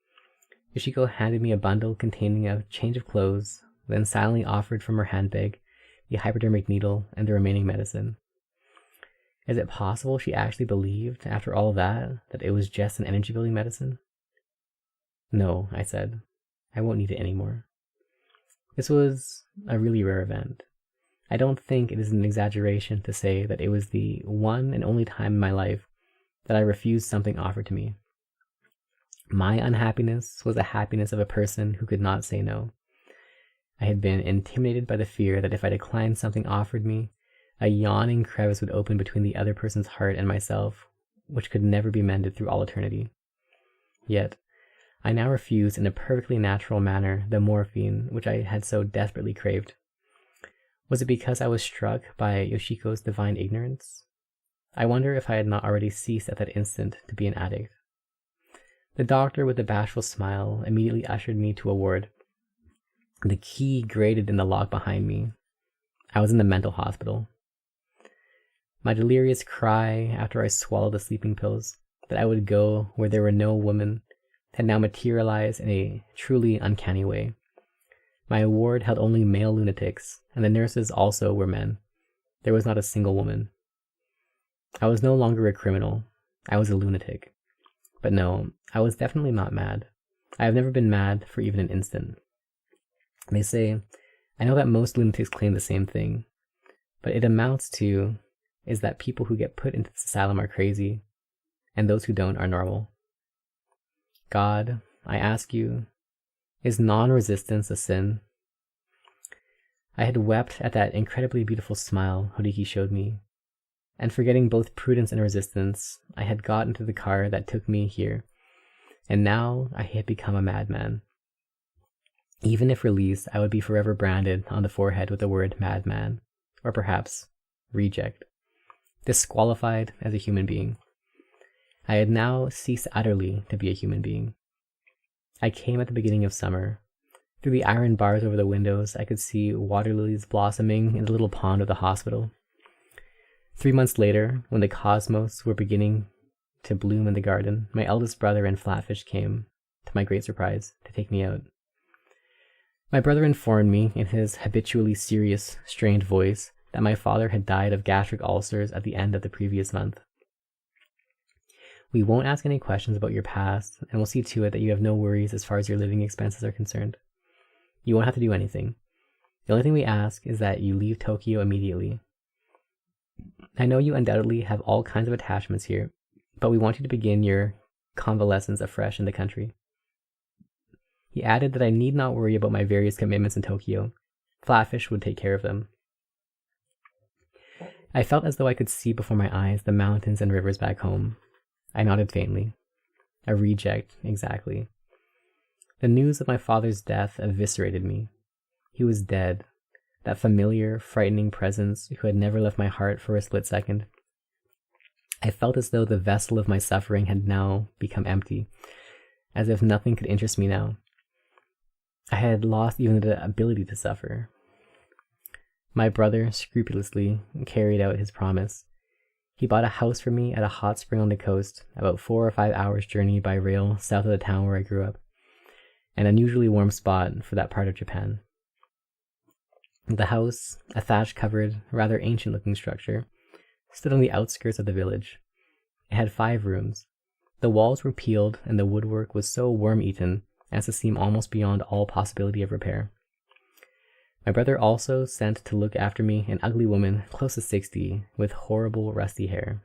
Yoshiko handed me a bundle containing a change of clothes, then silently offered from her handbag the hypodermic needle and the remaining medicine. Is it possible she actually believed, after all that it was just an energy-building medicine? "No," I said. "I won't need it anymore." This was a really rare event. I don't think it is an exaggeration to say that it was the one and only time in my life that I refused something offered to me. My unhappiness was the happiness of a person who could not say no. I had been intimidated by the fear that if I declined something offered me, a yawning crevice would open between the other person's heart and myself, which could never be mended through all eternity. Yet, I now refused in a perfectly natural manner the morphine which I had so desperately craved. Was it because I was struck by Yoshiko's divine ignorance? I wonder if I had not already ceased at that instant to be an addict. The doctor, with a bashful smile, immediately ushered me to a ward. The key grated in the lock behind me. I was in the mental hospital. My delirious cry, after I swallowed the sleeping pills, that I would go where there were no women, had now materialized in a truly uncanny way. My ward held only male lunatics, and the nurses also were men. There was not a single woman. I was no longer a criminal. I was a lunatic. But no, I was definitely not mad. I have never been mad for even an instant. They say, I know that most lunatics claim the same thing, but it amounts to is that people who get put into this asylum are crazy, and those who don't are normal. God, I ask you, is non-resistance a sin? I had wept at that incredibly beautiful smile Horiki showed me, and forgetting both prudence and resistance, I had got into the car that took me here, and now I had become a madman. Even if released, I would be forever branded on the forehead with the word madman, or perhaps reject, disqualified as a human being. I had now ceased utterly to be a human being. I came at the beginning of summer. Through the iron bars over the windows, I could see water lilies blossoming in the little pond of the hospital. 3 months later, when the cosmos were beginning to bloom in the garden, my eldest brother and Flatfish came, to my great surprise, to take me out. My brother informed me, in his habitually serious, strained voice, that my father had died of gastric ulcers at the end of the previous month. We won't ask any questions about your past, and we'll see to it that you have no worries as far as your living expenses are concerned. You won't have to do anything. The only thing we ask is that you leave Tokyo immediately. I know you undoubtedly have all kinds of attachments here, but we want you to begin your convalescence afresh in the country. He added that I need not worry about my various commitments in Tokyo. Flatfish would take care of them. I felt as though I could see before my eyes the mountains and rivers back home. I nodded faintly. A reject, exactly. The news of my father's death eviscerated me. He was dead. That familiar, frightening presence who had never left my heart for a split second. I felt as though the vessel of my suffering had now become empty, as if nothing could interest me now. I had lost even the ability to suffer. My brother scrupulously carried out his promise. He bought a house for me at a hot spring on the coast, about 4 or 5 hours' journey by rail south of the town where I grew up, an unusually warm spot for that part of Japan. The house, a thatch-covered, rather ancient-looking structure, stood on the outskirts of the village. It had 5 rooms. The walls were peeled, and the woodwork was so worm-eaten as to seem almost beyond all possibility of repair. My brother also sent to look after me an ugly woman close to 60 with horrible rusty hair.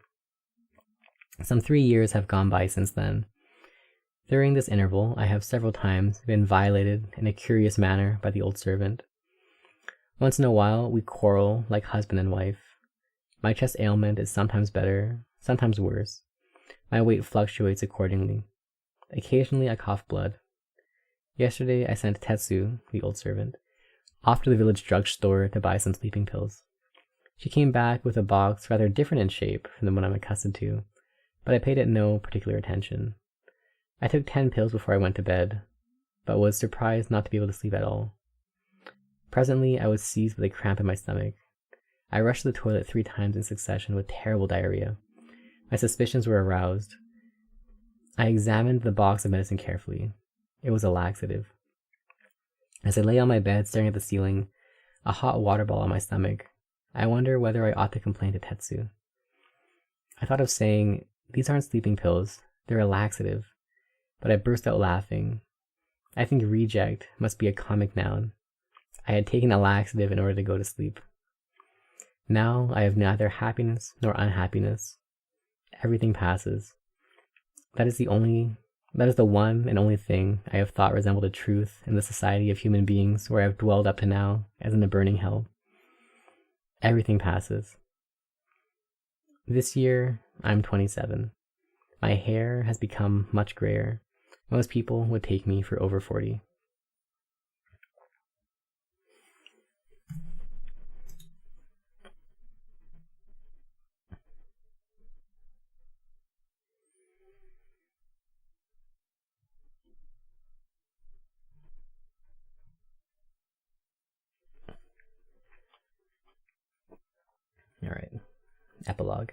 Some 3 years have gone by since then. During this interval, I have several times been violated in a curious manner by the old servant. Once in a while, we quarrel like husband and wife. My chest ailment is sometimes better, sometimes worse. My weight fluctuates accordingly. Occasionally, I cough blood. Yesterday, I sent Tetsu, the old servant, off to the village drugstore to buy some sleeping pills. She came back with a box rather different in shape from the one I'm accustomed to, but I paid it no particular attention. I took 10 pills before I went to bed, but was surprised not to be able to sleep at all. Presently, I was seized with a cramp in my stomach. I rushed to the toilet 3 times in succession with terrible diarrhea. My suspicions were aroused. I examined the box of medicine carefully. It was a laxative. As I lay on my bed staring at the ceiling, a hot water ball on my stomach, I wonder whether I ought to complain to Tetsu. I thought of saying, "These aren't sleeping pills, they're a laxative," but I burst out laughing. I think reject must be a comic noun. I had taken a laxative in order to go to sleep. Now I have neither happiness nor unhappiness. Everything passes. That is the one and only thing I have thought resembled a truth in the society of human beings where I have dwelled up to now, as in a burning hell. Everything passes. This year, I'm 27. My hair has become much grayer. Most people would take me for over 40. All right. Epilogue.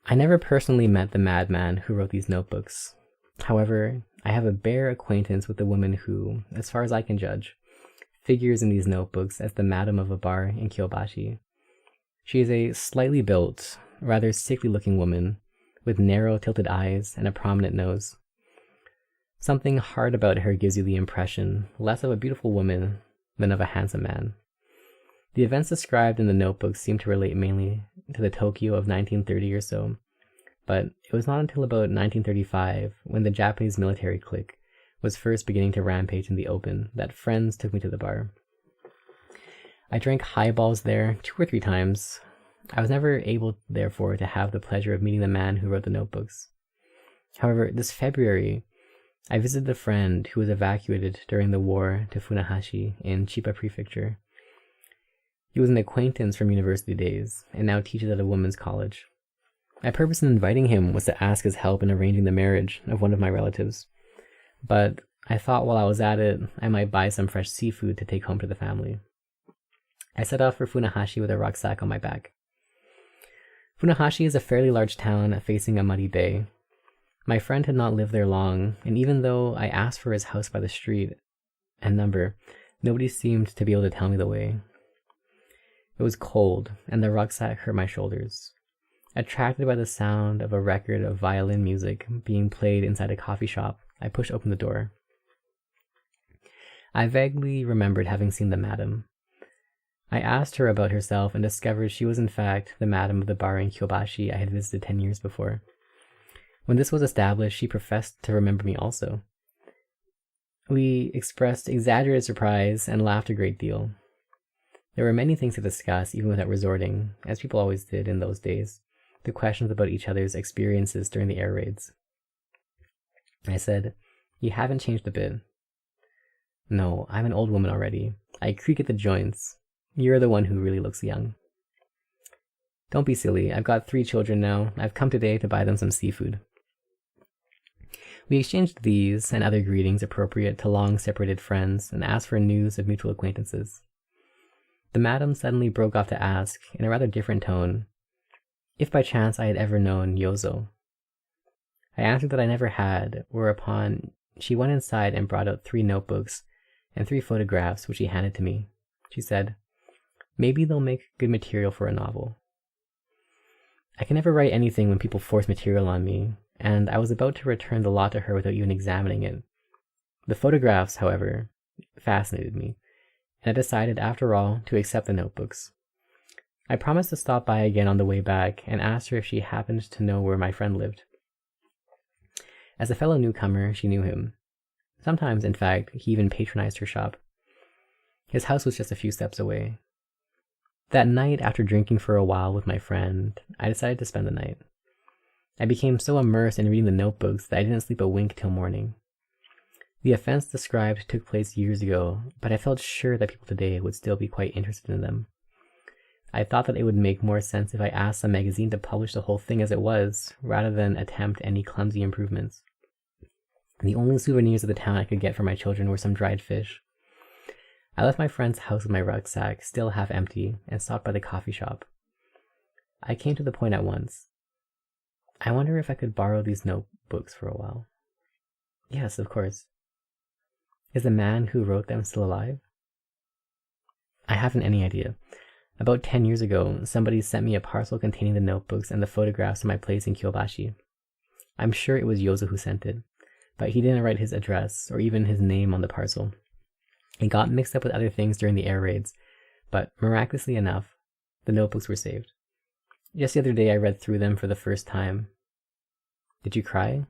I never personally met the madman who wrote these notebooks. However, I have a bare acquaintance with the woman who, as far as I can judge, figures in these notebooks as the madam of a bar in Kyobashi. She is a slightly built, rather sickly-looking woman with narrow tilted eyes and a prominent nose. Something hard about her gives you the impression less of a beautiful woman than of a handsome man. The events described in the notebook seem to relate mainly to the Tokyo of 1930 or so, but it was not until about 1935, when the Japanese military clique was first beginning to rampage in the open, that friends took me to the bar. I drank highballs there 2 or 3 times. I was never able, therefore, to have the pleasure of meeting the man who wrote the notebooks. However, this February, I visited a friend who was evacuated during the war to Funahashi in Chiba Prefecture. He was an acquaintance from university days, and now teaches at a women's college. My purpose in inviting him was to ask his help in arranging the marriage of one of my relatives, but I thought while I was at it, I might buy some fresh seafood to take home to the family. I set off for Funahashi with a rucksack on my back. Funahashi is a fairly large town facing a muddy bay. My friend had not lived there long, and even though I asked for his house by the street and number, nobody seemed to be able to tell me the way. It was cold, and the rucksack hurt my shoulders. Attracted by the sound of a record of violin music being played inside a coffee shop, I pushed open the door. I vaguely remembered having seen the madam. I asked her about herself and discovered she was in fact the madam of the bar in Kyobashi I had visited 10 years before. When this was established, she professed to remember me also. We expressed exaggerated surprise and laughed a great deal. There were many things to discuss, even without resorting, as people always did in those days, to questions about each other's experiences during the air raids. I said, "You haven't changed a bit." "No, I'm an old woman already. I creak at the joints. You're the one who really looks young." "Don't be silly. I've got 3 children now. I've come today to buy them some seafood." We exchanged these and other greetings appropriate to long-separated friends and asked for news of mutual acquaintances. The madam suddenly broke off to ask, in a rather different tone, if by chance I had ever known Yozo. I answered that I never had, whereupon she went inside and brought out 3 notebooks and 3 photographs, which she handed to me. She said, "Maybe they'll make good material for a novel." I can never write anything when people force material on me, and I was about to return the lot to her without even examining it. The photographs, however, fascinated me, and I decided, after all, to accept the notebooks. I promised to stop by again on the way back and asked her if she happened to know where my friend lived. As a fellow newcomer, she knew him. Sometimes, in fact, he even patronized her shop. His house was just a few steps away. That night, after drinking for a while with my friend, I decided to spend the night. I became so immersed in reading the notebooks that I didn't sleep a wink till morning. The events described took place years ago, but I felt sure that people today would still be quite interested in them. I thought that it would make more sense if I asked some magazine to publish the whole thing as it was, rather than attempt any clumsy improvements. The only souvenirs of the town I could get for my children were some dried fish. I left my friend's house with my rucksack, still half empty, and stopped by the coffee shop. I came to the point at once. I wonder if I could borrow these notebooks for a while. Yes, of course. Is the man who wrote them still alive? I haven't any idea. About 10 years ago, somebody sent me a parcel containing the notebooks and the photographs of my place in Kyobashi. I'm sure it was Yozo who sent it, but he didn't write his address or even his name on the parcel. It got mixed up with other things during the air raids, but miraculously enough, the notebooks were saved. Just the other day I read through them for the first time. Did you cry?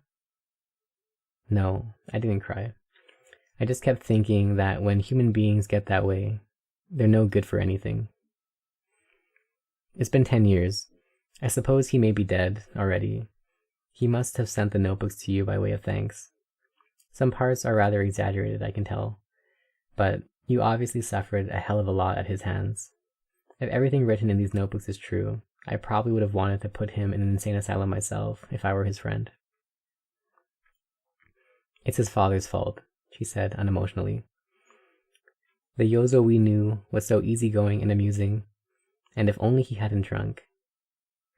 No, I didn't cry. I just kept thinking that when human beings get that way, they're no good for anything. It's been 10 years. I suppose he may be dead already. He must have sent the notebooks to you by way of thanks. Some parts are rather exaggerated, I can tell, but you obviously suffered a hell of a lot at his hands. If everything written in these notebooks is true, I probably would have wanted to put him in an insane asylum myself if I were his friend. It's his father's fault, she said unemotionally. The Yozo we knew was so easygoing and amusing, and if only he hadn't drunk.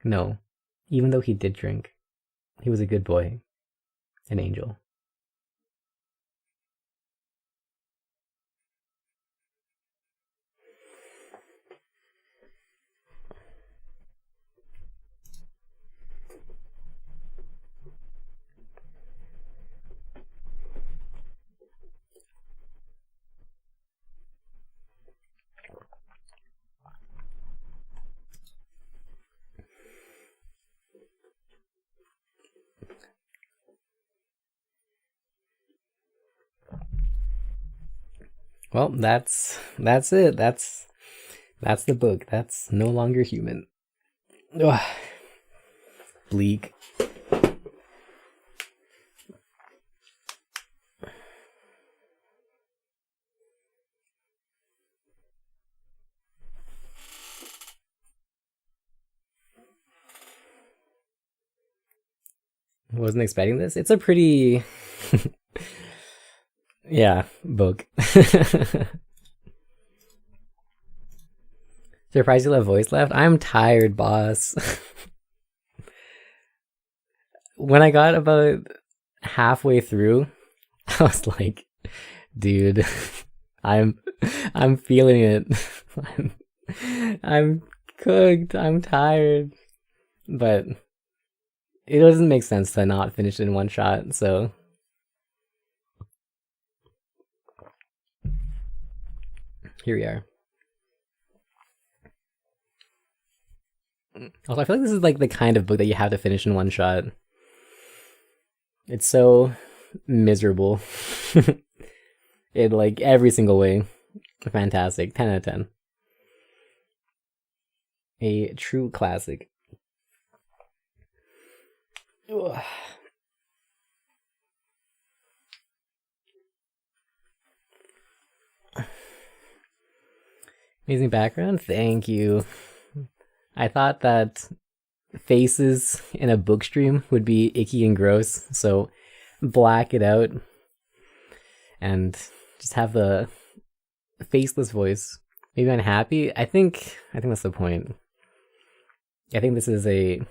No, even though he did drink, he was a good boy, an angel. Well, that's it. That's the book. That's No Longer Human. Ugh. Bleak. Wasn't expecting this. It's a pretty yeah, book. Surprised you left voice left? I'm tired, boss. When I got about halfway through, I was like, dude, I'm I'm feeling it. I'm cooked. I'm tired. But it doesn't make sense to not finish it in one shot, so here we are. Also, I feel like this is like the kind of book that you have to finish in one shot. It's so miserable. In like every single way. Fantastic. 10 out of 10. A true classic. Ugh. Amazing background. Thank you. I thought that faces in a book stream would be icky and gross, so black it out and just have the faceless voice. Maybe unhappy. I think that's the point. I think this is a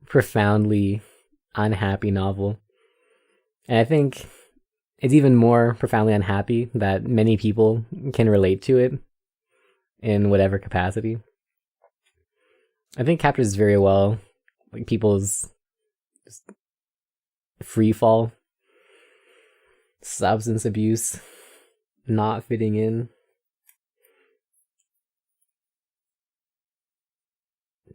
profoundly unhappy novel. And I think it's even more profoundly unhappy that many people can relate to it in whatever capacity. I think it captures very well like people's free fall, substance abuse, not fitting in,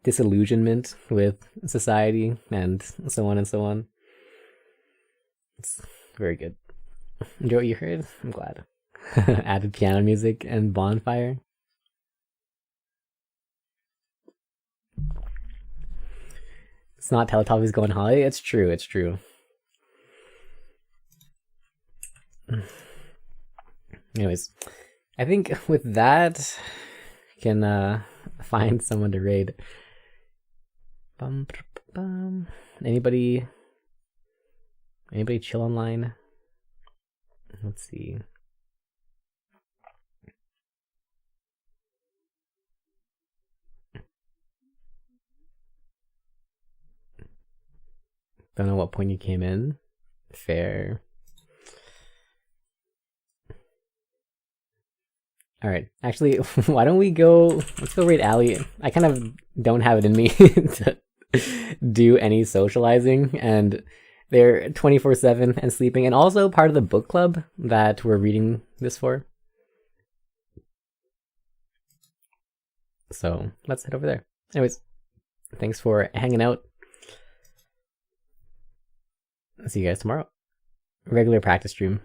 disillusionment with society, and so on and so on. It's very good. Enjoy what you heard? I'm glad. Added piano music and bonfire. It's not Teletubbies going holiday. It's true. It's true. Anyways, I think with that, can find someone to raid. Anybody chill online? Let's see. Don't know what point you came in. Fair. All right. Actually, why don't we go? Let's go raid Allie. I kind of don't have it in me to do any socializing, and they're 24/7 and sleeping, and also part of the book club that we're reading this for. So let's head over there. Anyways, thanks for hanging out. See you guys tomorrow. Regular practice stream.